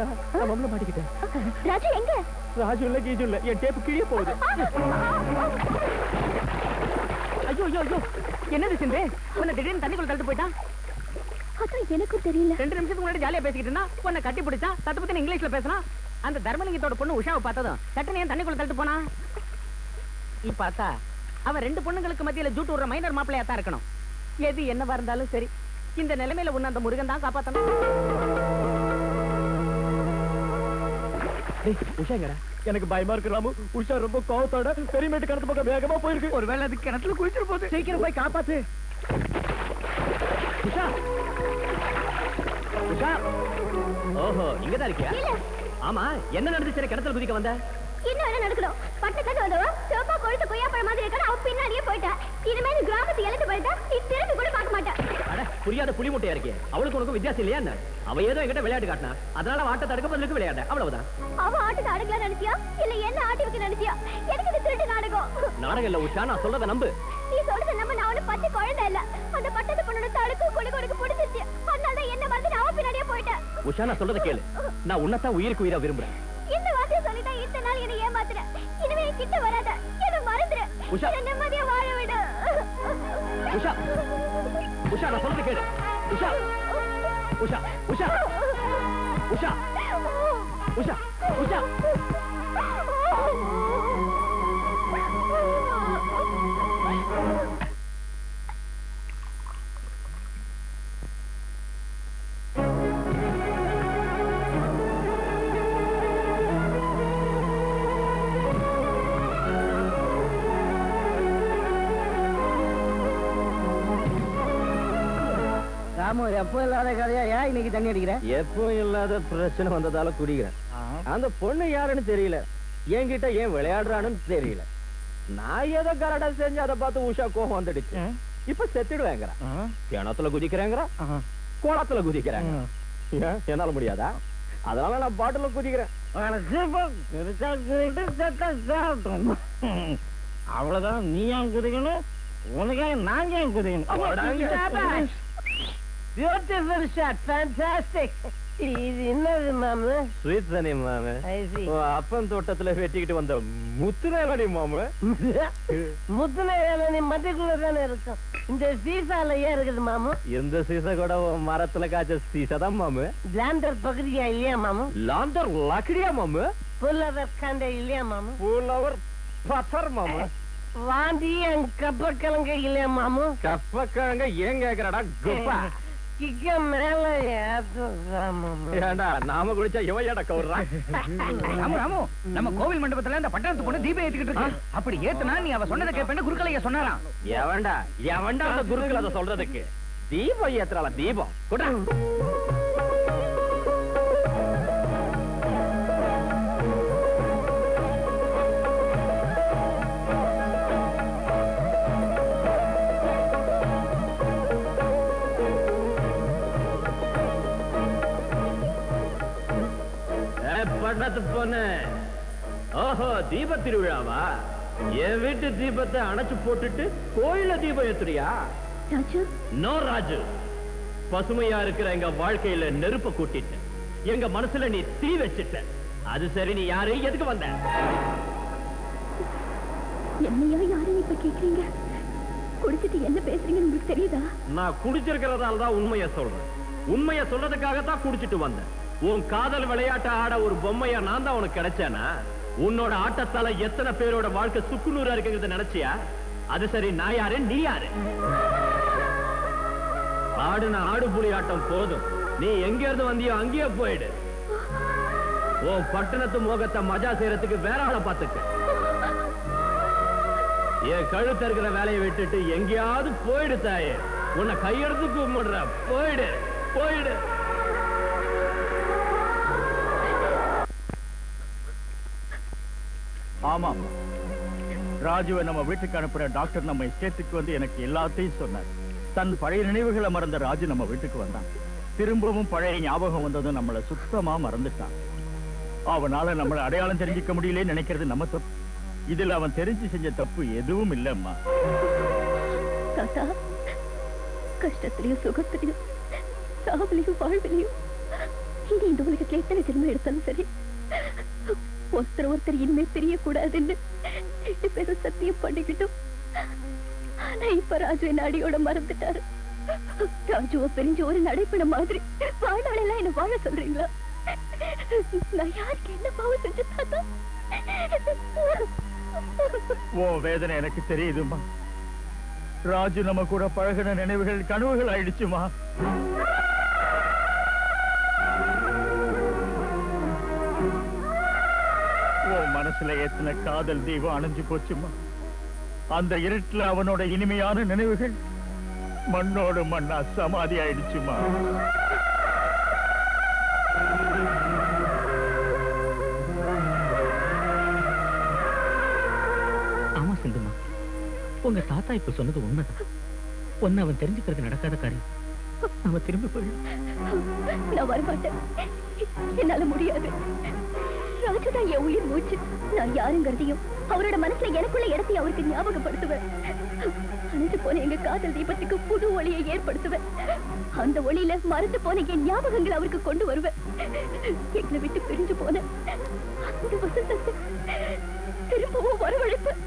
தான் இருக்கீங்க ராஜு எங்க ராஜு இல்ல கீஜு இல்ல என் டேப்பு கீழே போகுது ஐயோ ஐயோ ஐயோ என்னது சிந்து உன்னை திடீர்னு தண்ணிக்குள்ள தள்ளிட்டு போயிட்டான் அதான் எனக்கும் தெரியல 2 நிமிஷத்துக்கு முன்னாடி ஜாலியா பேசிக்கிட்டு இருந்தா உன்னை கட்டி பிடிச்சா தத்து பத்தி இங்கிலீஷ்ல பேசினா அந்த தர்மலிங்கத்தோட பொண்ணு உஷாவை பார்த்ததும் சட்டனை ஏன் தண்ணிக்குள்ள தள்ளிட்டு போனா நீ பார்த்தா அவன் 2 பொண்ணுங்களுக்கு மத்தியில ஜூட்டு விடுற மைனர் மாப்பிள்ளையா தான் இருக்கணும் எது என்னவா இருந்தாலும் சரி இந்த நிலைமையில உன்னை அந்த முருகன் தான் காப்பாத்தணும் உஷாங்கடா எனக்கு பயமா இருக்கு ராமு உஷா ரொம்ப கோவத்தோட பெரியமேட்டு கிணத்து பக்கம் வேகமா போயிருக்கு ஒருவேளை அது கிணத்துல குளிச்சிட்டு போகுது சீக்கிரம் போய் காப்பாத்து உஷா உஷா ஓஹோ இங்கதான் இருக்கியா ஆமா என்ன நடந்துச்சு கிணத்துல குதிக்க வந்த இன்னும் என்ன நடக்கணும் பட்டத்துல வந்தவா சிவப்பா கொழுத்து கொய்யா பழம் மாதிரி இருக்கா அவ பின்னாடியே போயிட்டா இனிமே இந்த கிராமத்தை இழந்து போயிட்டா நீ திரும்பி கூட புரியாத புலி முட்டையா இருக்கே. அவளுக்கு உனக்கு வித்தியாசம் இல்லையா என்ன? அவ ஏதோ என்கிட்ட விளையாட்டு காட்டினா, அதனால ஆட்டத்தை அடுக்க பதிலுக்கு விளையாட, அவ்வளவுதான். அவ ஆட்டத்தை அடுக்கலாம் நினைச்சியா இல்ல என்ன ஆட்டி வைக்க நினைச்சியா? எனக்கு இது திருட்டு நாடகம். நாடகம் இல்ல உஷா, நான் சொல்றத நம்பு. நீ சொல்றத நம்ம நான் ஒண்ணு பச்சை குழந்தை இல்ல. அந்த பட்டத்து பொண்ணோட தடுக்கு குளிக்கு பிடிச்சிருச்சு. அதனால என்ன மறந்து அவ பின்னாடியே போயிட்டேன். உஷா நான் சொல்றத கேளு. நான் உன்னைத்தான் உயிருக்கு உயிரா விரும்புறேன். இந்த வார்த்தையை சொல்லிட்டா இத்தனை நாள் என்னை ஏமாத்துற. இனிமே கிட்ட வராத, என்ன மறந்துரு. உஷா நிம்மதியா வாழ விடு. உஷா உஷா நான் சொல்றத கேளு. உஷா உஷா உஷா உஷா உஷா உஷா ராமு எப்போ இல்லாத கதையா ஏன் இன்னைக்கு தண்ணி அடிக்கிற? எப்போ இல்லாத பிரச்சனை வந்ததால குடிக்கிறேன். அந்த பொண்ணு யாருன்னு தெரியல, என்கிட்ட ஏன் விளையாடுறான்னு தெரியல. நான் ஏதோ கரடா செஞ்சு அதை பார்த்து உஷா கோபம் வந்துடுச்சு. இப்ப செத்துடுவேங்கிறான். கிணத்துல குதிக்கிறேங்கிற, குளத்துல குதிக்கிறேன். என்னால முடியாதா? அதனால நான் பாட்டில குதிக்கிறேன். அவ்வளவுதான். நீ ஏன் குதிக்கணும்? உனக்காக நான் ஏன் குதிக்கணும்? Beautiful shot, fantastic. இது என்னது மாமு? ஸ்வீட் தானே மாமு. அப்பன் தோட்டத்துல வெட்டிக்கிட்டு வந்த முத்துனேலடி மாமு. முத்துனேலி மத்திக்குள்ள தானே இருக்கும். இந்த சீசால ஏன் இருக்குது மாமு? இந்த சீசா கூட மரத்துல காய்ச்ச சீசா தான் மாமு. லாந்தர் பகுதியா இல்லையா மாமு? லாந்தர் லக்கடியா மாமு? புல்லவர் கண்ட இல்லையா மாமு? புல்லவர் பத்தர் மாமு. வாந்தி கப்பக்கிழங்க இல்லையா மாமு? கப்பக்கிழங்க ஏன் கேக்குறடா குப்பா? கிக்க மேல ஏண்டா நாம குடிச்சா இவையாட கவுறான். ராமு ராமு, நம்ம கோவில் மண்டபத்துல இந்த பட்டணத்து பொண்ணு தீபம் ஏத்திக்கிட்டு இருக்கு. அப்படி ஏத்துனா நீ அவ சொன்னதை கேட்பேன்னு குருக்களையா சொன்னாராம். எவன்டா எவன்டா அந்த குருக்கள் அதை சொல்றதுக்கு? தீபம் ஏத்துறாள தீபம் கூட. பட்டத்து பொண்ணு, ஓஹோ தீப திருவிழாவா? என் வீட்டு தீபத்தை அணைச்சு போட்டுட்டு கோயில தீபம் ஏத்துறியா? ராஜு, நோ ராஜு. பசுமையா இருக்கிற எங்க வாழ்க்கையில நெருப்ப கூட்டிட்ட, எங்க மனசுல நீ தீ வச்சிட்ட. அது சரி, நீ யாரு, எதுக்கு வந்த? என்னையா யாரும் இப்ப கேக்குறீங்க? குடிச்சிட்டு என்ன பேசுறீங்கன்னு உங்களுக்கு தெரியுதா? நான் குடிச்சிருக்கிறதால தான் உண்மைய சொல்றேன். உண்மைய சொல்றதுக்காகத்தான் குடிச்சிட்டு வந்தேன். உன் காதல் விளையாட்ட ஆட ஒரு பொம்மையா நான் தான் உனக்கு கிடைச்சேனா? உன்னோட ஆட்டத்தால எத்தனை பேரோட வாழ்க்கை சுக்குநூறா இருக்குங்கிறத நினைச்சியா? அது சரி, நான் யாரு, நீ யாரு? ஆடுன ஆடு புலி ஆட்டம் போதும். நீ எங்க இருந்து வந்தியோ அங்கேயே போயிடு. உன் பட்டணத்து மோகத்தை மஜா செய்யறதுக்கு வேற ஆளை பார்த்துக்க. என் கழுத்து இருக்கிற வேலையை விட்டுட்டு எங்கேயாவது போயிடு தாயே. உன்னை கையெடுத்து கும்பிடுற. போயிடு போயிடு. ஆமாம், ராஜுவை நம்ம வீட்டுக்கு அனுப்புற டாக்டர் நம்ம எஸ்டேட்டுக்கு வந்து எனக்கு எல்லாத்தையும் சொன்னார். தன் பழைய நினைவுகளை மறந்த ராஜு நம்ம வீட்டுக்கு வந்தான். திரும்பவும் பழைய ஞாபகம் வந்ததும் நம்மளை சுத்தமா மறந்துட்டான். அவனால நம்மளை அடையாளம் தெரிஞ்சுக்க முடியல நினைக்கிறது நம்ம தப்பு. இதுல அவன் தெரிஞ்சு செஞ்ச தப்பு எதுவும் இல்லம்மா. தாத்தா, கஷ்டத்திலையும் சுகத்திலையும் சாவலையும் வாழ்விலையும் இனி இந்த உலகத்துல எத்தனை ஜென்மம் எடுத்தாலும் சரி, ஒருத்தர் இனிமே தெரியக்கூடாதுன்னு 2 பேரும் சத்தியம் பண்ணிக்கிட்டோம். ஆனா இப்ப ராஜு என்ன அடியோட மறந்துட்டாரு. ராஜுவ பிரிஞ்சு ஒரு நடைப்பட மாதிரி வாழ்நாளெல்லாம் என்ன வாழ சொல்றீங்களா? நான் யாருக்கு என்ன பாவம் செஞ்ச தாத்தா? உன் வேதனை எனக்கு தெரியுதுமா. ராஜு நம்ம கூட பழகின நினைவுகள் கனவுகள் ஆயிடுச்சுமா. உன் மனசுல ஏத்தின காதல் தீபம் அணைஞ்சு போச்சுமா. அந்த இருட்டுல அவனோட இனிமையான நினைவுகள் மண்ணோடு மண்ணா சமாதி ஆயிடுச்சுமா. ஆமா சிந்துமா, உங்க தாத்தா இப்ப சொன்னது உண்மைதான். ஒன்னு அவன் தெரிஞ்சுக்கிறது நடக்காத காரியம். நம்ம திரும்பி போயிடும். நான் வரமாட்டேன், என்னால முடியாது. ராஜுதான் என் உயிர் மூச்சு. நான் யாருங்கிறதையும் அவரோட மனசுல எனக்குள்ள இடத்தையும் அவருக்கு ஞாபகப்படுத்துவேன். அணைந்து போன எங்க காதல் தீபத்துக்கு புது ஒளியை ஏற்படுத்துவேன். அந்த ஒளியில மறந்து போன என் ஞாபகங்களை அவருக்கு கொண்டு வருவேன். எங்களை விட்டு பிரிஞ்சு போன அந்த வசந்தத்தை திரும்பவும் வரவழைப்பேன்.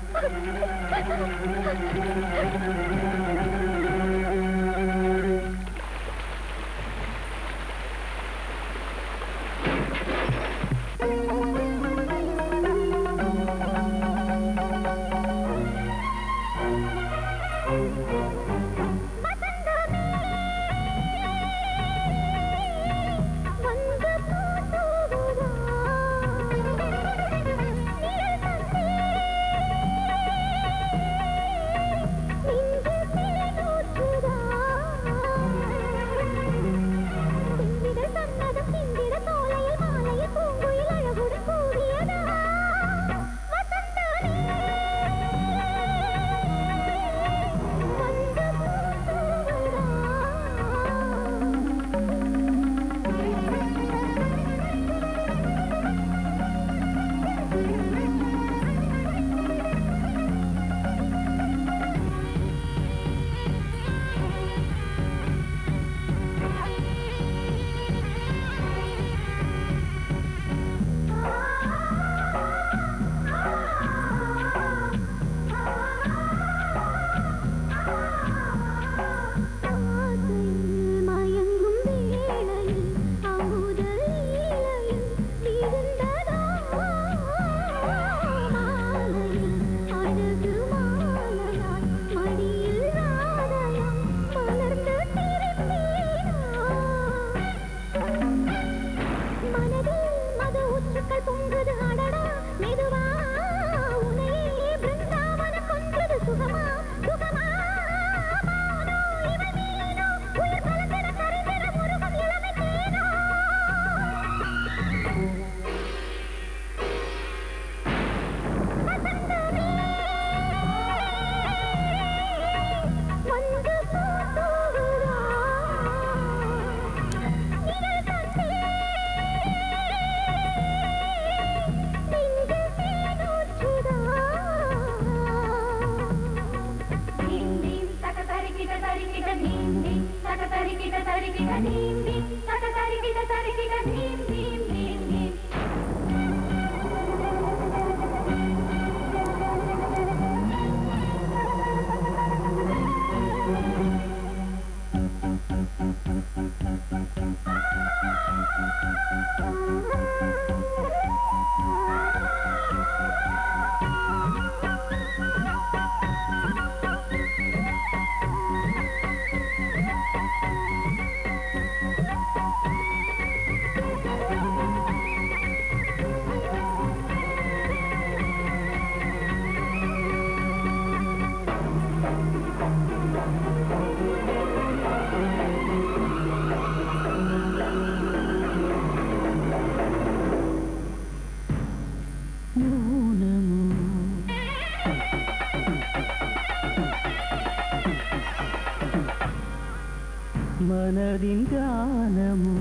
மனதின் கானமோ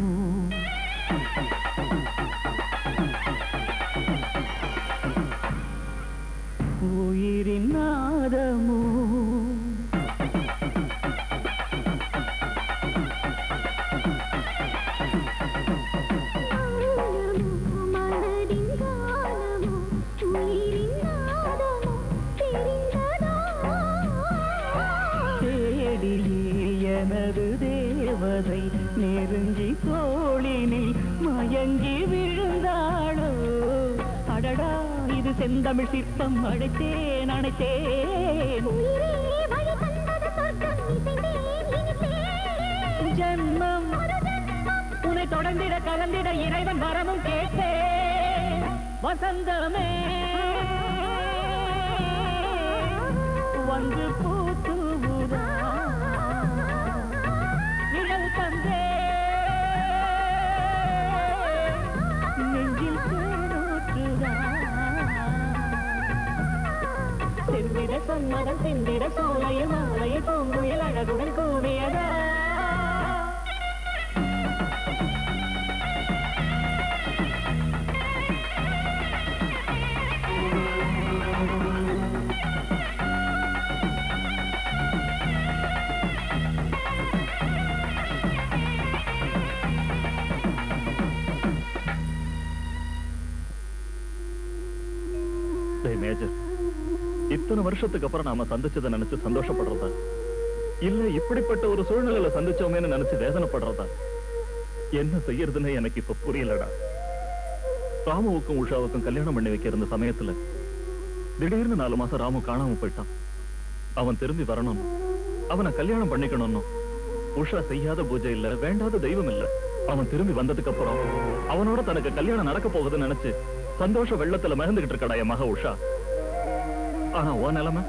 உயிரின் நாதமோ மனதின் கானமோ உயிரின் நாதமோ தெரிந்ததா தேடிலே எனது தேவதை நெருங்கி தோளினில் மயங்கி விழுந்தாளோ அடடா இது செந்தமிழ் சிற்பம் அழைத்தேன் அணைத்தேன் ஜன்மம் உன்னை தொடர்ந்திட கலந்திட இறைவன் வரமும் கேட்டேன் வசந்தமே வந்து பூத்துவுதா நிழல் தந்தே நெஞ்சில் தேனூற்றுதா செந்திட சம்மதம் செந்திட சோலையில் மாலையில் பூங்குயில் அழகுடன் கூடியதா மேஜர், இத்தனை வருஷத்துக்கு அப்புறம் நாம சந்திச்சதை நினைச்சு சந்தோஷப்படுறதா இல்ல இப்படிப்பட்ட ஒரு சூழ்நிலையில சந்திச்சோமேன்னு நினைச்சு வேதனைப்படுறதா என்ன செய்யறதுன்னு எனக்கு இப்ப புரியலடா. ராமுவுக்கும் உஷாவுக்கும் கல்யாணம் பண்ணி வைக்கிற இந்த சமயத்துல திடீர்னு 4 மாசம் ராமு காணாம போயிட்டான். அவன் திரும்பி வரணும், அவனை கல்யாணம் பண்ணிக்கணும். உஷா செய்யாத பூஜை இல்ல, வேண்டாத தெய்வம் இல்ல. அவன் திரும்பி வந்ததுக்கு அப்புறம் அவனோட தனக்கு கல்யாணம் நடக்க போகுதுன்னு நினைச்சு சந்தோஷ வெள்ளத்துல மறந்துகிட்டு இருக்கடா என் மக உஷா. ஆனா உன் நிலைமை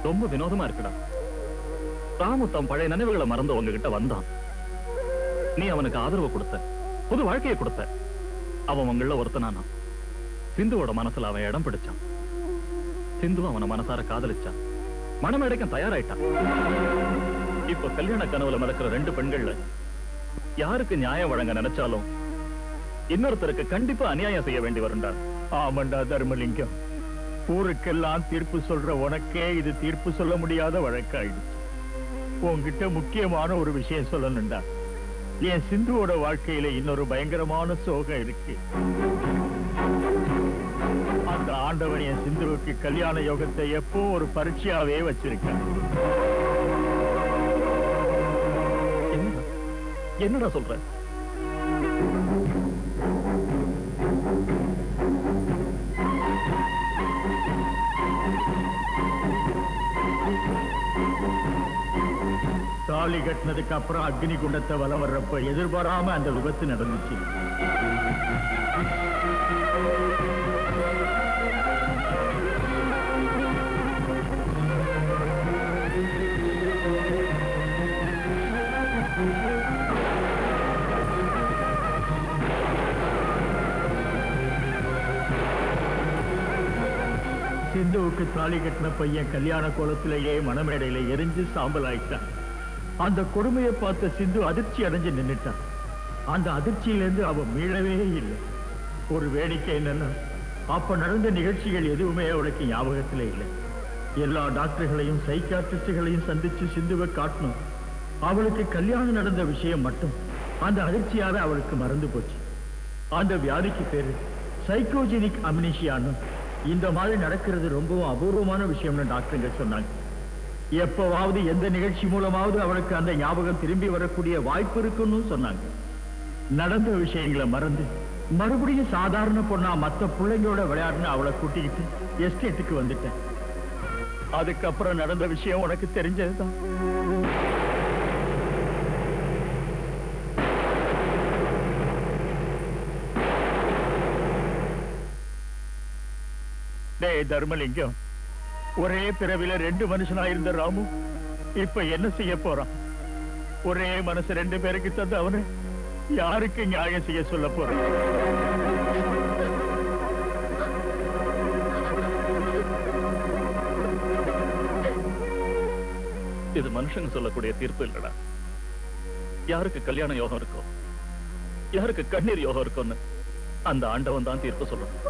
ரொம்ப வினோதமா இருக்குடா. ராமு தம் பழைய நினைவுகளை மறந்து உங்ககிட்ட வந்தான். நீ அவனுக்கு ஆதரவு கொடுத்த, புது வாழ்க்கையை கொடுத்த. அவன் உங்கள ஒருத்தனானா. சிந்துவோட மனசுல அவன் இடம் பிடிச்சான். சிந்து அவனை மனசார காதலிச்சான், மணமேடைக்கும் தயாராயிட்டான். இப்ப கல்யாண கனவுல மிதக்கிற 2 பெண்கள்ல யாருக்கு நியாயம் வழங்க நினைச்சாலும் இன்னொருத்தருக்கு கண்டிப்பா அநியாயம் செய்ய வேண்டி வரும்டா. ஆமண்டா தர்மலிங்கம், ஊருக்கெல்லாம் தீர்ப்பு சொல்ற உனக்கே இது தீர்ப்பு சொல்ல முடியாத வழக்காயிடுச்சு. உன்கிட்ட முக்கியமான ஒரு விஷயம் சொல்லணும்டா. என் சிந்துவோட வாழ்க்கையில இன்னொரு பயங்கரமான சோகம் இருக்கு. அந்த ஆண்டவன் என் சிந்துவுக்கு கல்யாண யோகத்தை எப்போ ஒரு பரீட்சையாவே வச்சிருக்கான். என்னடா சொல்ற? தாலி கட்டினதுக்கு அப்புறம் அக்னி குண்டத்தை வலம் வர்றப்ப எதிர்பாராம அந்த விபத்து நடந்துச்சு. சிந்துவுக்கு தாலி கட்டின பையன் கல்யாண கோலத்திலேயே மணமேடையில எரிஞ்சு சாம்பல் ஆயிட்டான். அந்த கொடுமையை பார்த்த சிந்து அதிர்ச்சி அடைஞ்சு நின்னுட்டான். அந்த அதிர்ச்சியிலிருந்து அவ மீளவே இல்லை. ஒரு வேடிக்கை என்னன்னா, அப்ப நடந்த நிகழ்ச்சிகள் எதுவுமே அவளுக்கு ஞாபகத்திலே இல்லை. எல்லா டாக்டர்களையும் சைக்காட்ரிஸ்டுகளையும் சந்திச்சு சிந்துவை காட்டணும். அவளுக்கு கல்யாணம் நடந்த விஷயம் மட்டும் அந்த அதிர்ச்சியால அவளுக்கு மறந்து போச்சு. அந்த வியாதிக்கு பேரு சைக்கோஜெனிக் அம்னீசியான்னு. இந்த மாதிரி நடக்கிறது ரொம்பவும் அபூர்வமான விஷயம்னு டாக்டருங்க சொன்னாங்க. எப்பவாவது எந்த நிகழ்ச்சி மூலமாவது அவளுக்கு அந்த ஞாபகம் திரும்பி வரக்கூடிய வாய்ப்பு இருக்குன்னு சொன்னாங்க. நடந்த விஷயங்களை மறந்து மறுபடியும் சாதாரண பொண்ணா மத்த பிள்ளைங்களோட விளையாடுன்னு அவளை கூட்டிக்கிட்டு எஸ்டேட்டுக்கு வந்துட்டேன். அதுக்கப்புறம் நடந்த விஷயம் உனக்கு தெரிஞ்சதுதான். டேய் தர்மலிங்கம், ஒரே பிறவில 2 மனுஷனா இருந்த ராமு இப்ப என்ன செய்ய போறான்? ஒரே மனசு 2 பேருக்கு தந்து அவனை யாருக்கு நியாயம் செய்ய சொல்ல போறான்? இது மனுஷங்க சொல்லக்கூடிய தீர்ப்பு இல்லடா. யாருக்கு கல்யாண யோகம் இருக்கோ, யாருக்கு கண்ணீர் யோகம் இருக்கும்னு அந்த ஆண்டவன் தான் தீர்ப்பு சொல்லணும்.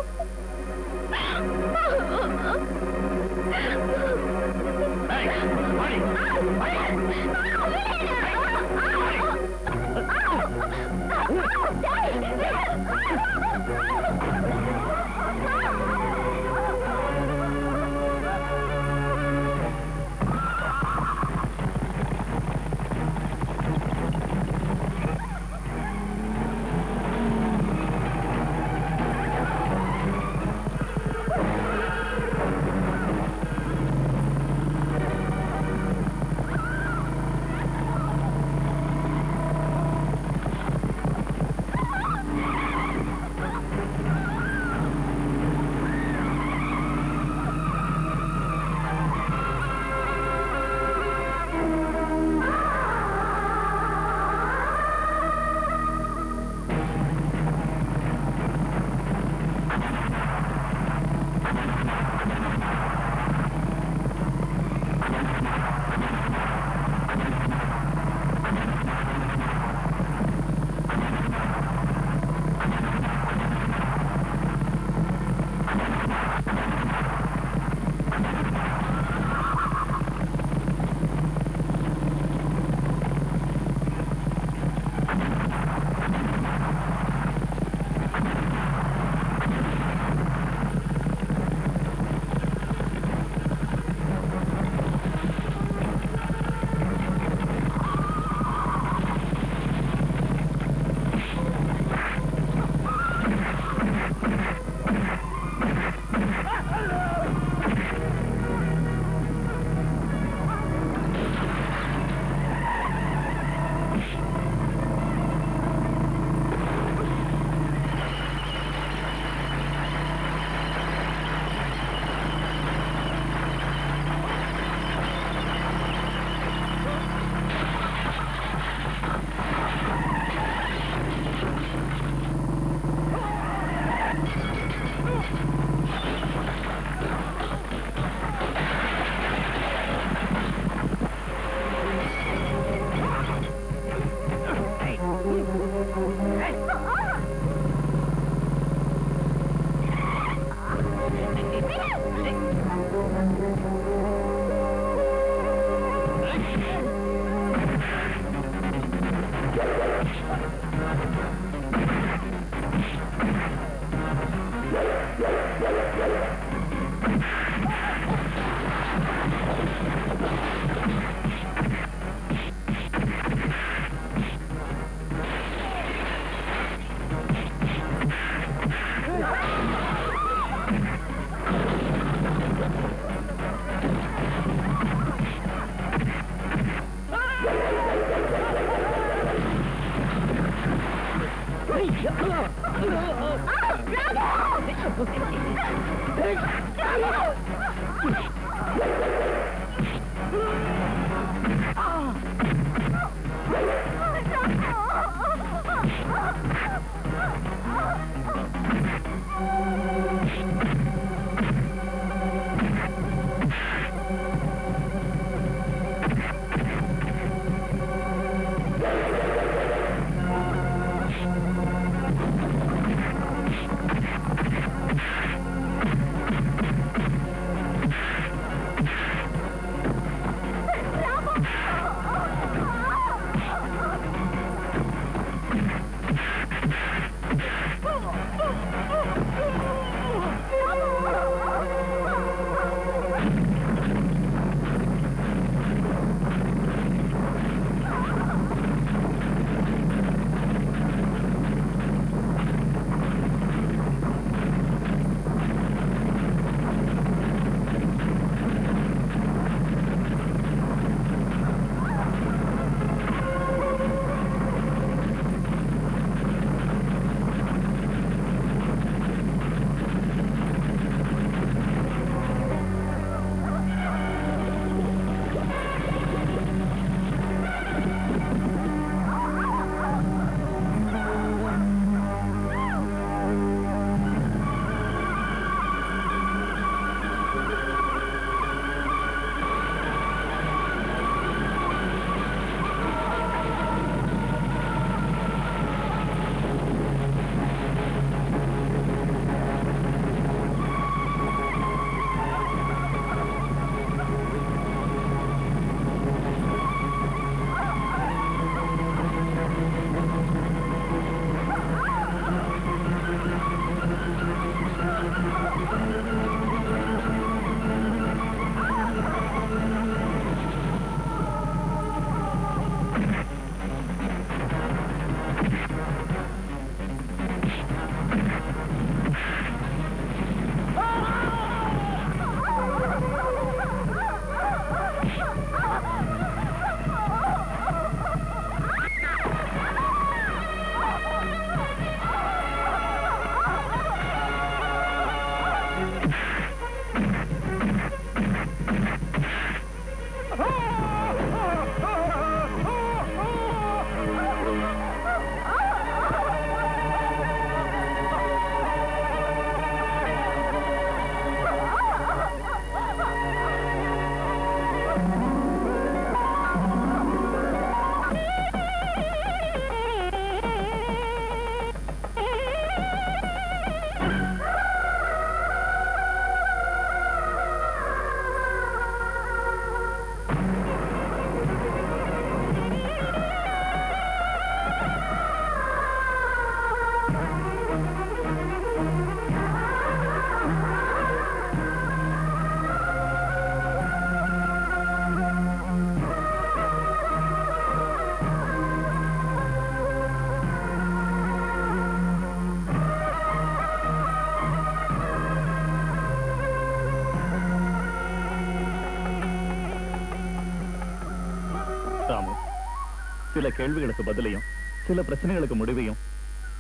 சில கேள்விகளுக்கு பதிலையும் சில பிரச்சனைகளுக்கு முடிவையும்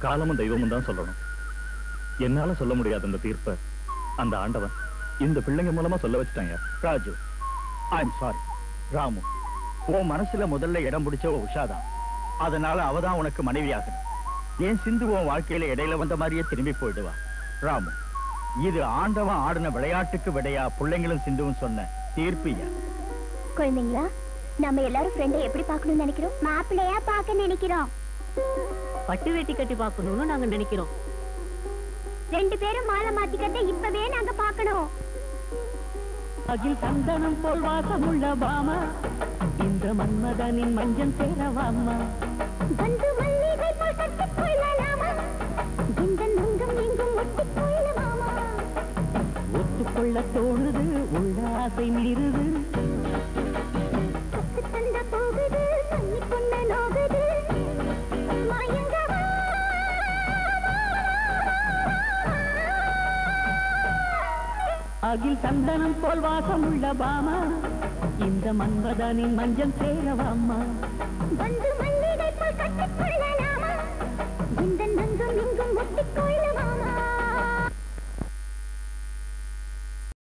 காலமும் தெய்வமும் தான் சொல்லணும். என்னால சொல்ல முடியாத அந்த தீர்ப்பை அந்த ஆண்டவன் இந்த பிள்ளைங்க மூலமா சொல்ல வச்சுட்டாங்க. Raju, I'm sorry. ராமு, உன் மனசுல முதல்ல இடம் பிடிச்ச உஷாதான். அதனால அவதான் உனக்கு மனைவியாகணும். என் சிந்து உன் வாழ்க்கையில இடையில வந்த மாதிரியே திரும்பி போயிடுவா. ராமு, இது ஆண்டவன் ஆடின விளையாட்டுக்கு விடையா பிள்ளைங்களும் சிந்துவும் சொன்ன தீர்ப்பியா? குழந்தைங்களா, நம்ம எல்லாரும் ஃப்ரெண்டை எப்படி பார்க்கணும்னு நினைக்கிறோம்? மாப்பிள்ளையா பார்க்க நினைக்கிறோம். பட்டு வேட்டி கட்டி பார்க்கணும்னு நாங்க நினைக்கிறோம். 2 பேரும் மாலை மாத்திக்கிறத இப்பவே நாங்க பார்க்கணும். அகில் சந்தனம் போல் வாசமுள்ள பாமா, இந்த மன்மதனின் மஞ்சள் சேரவாமா. வந்து மல்லிகை போல் கட்டிக் கொள்ளலாமா, இந்த நங்கம் எங்கும் ஒட்டிக் கொள்ளலாமா. ஒத்துக்கொள்ள தோணுது, உள்ள ஆசை மீறுது. பத்து தந்த போகுது, தண்ணி கொண்ட நோகுது. மயங்கவா அகில் சந்தனம் போல் வாசமுள்ள பாமா, இந்த மன்மதனின் மஞ்சள் சேரவாமா. வந்து மல்லிகை போல் கட்டிக் கொள்ளலாமா, இந்த நங்கம் எங்கும் ஒட்டிக் கொள்ளலாமா.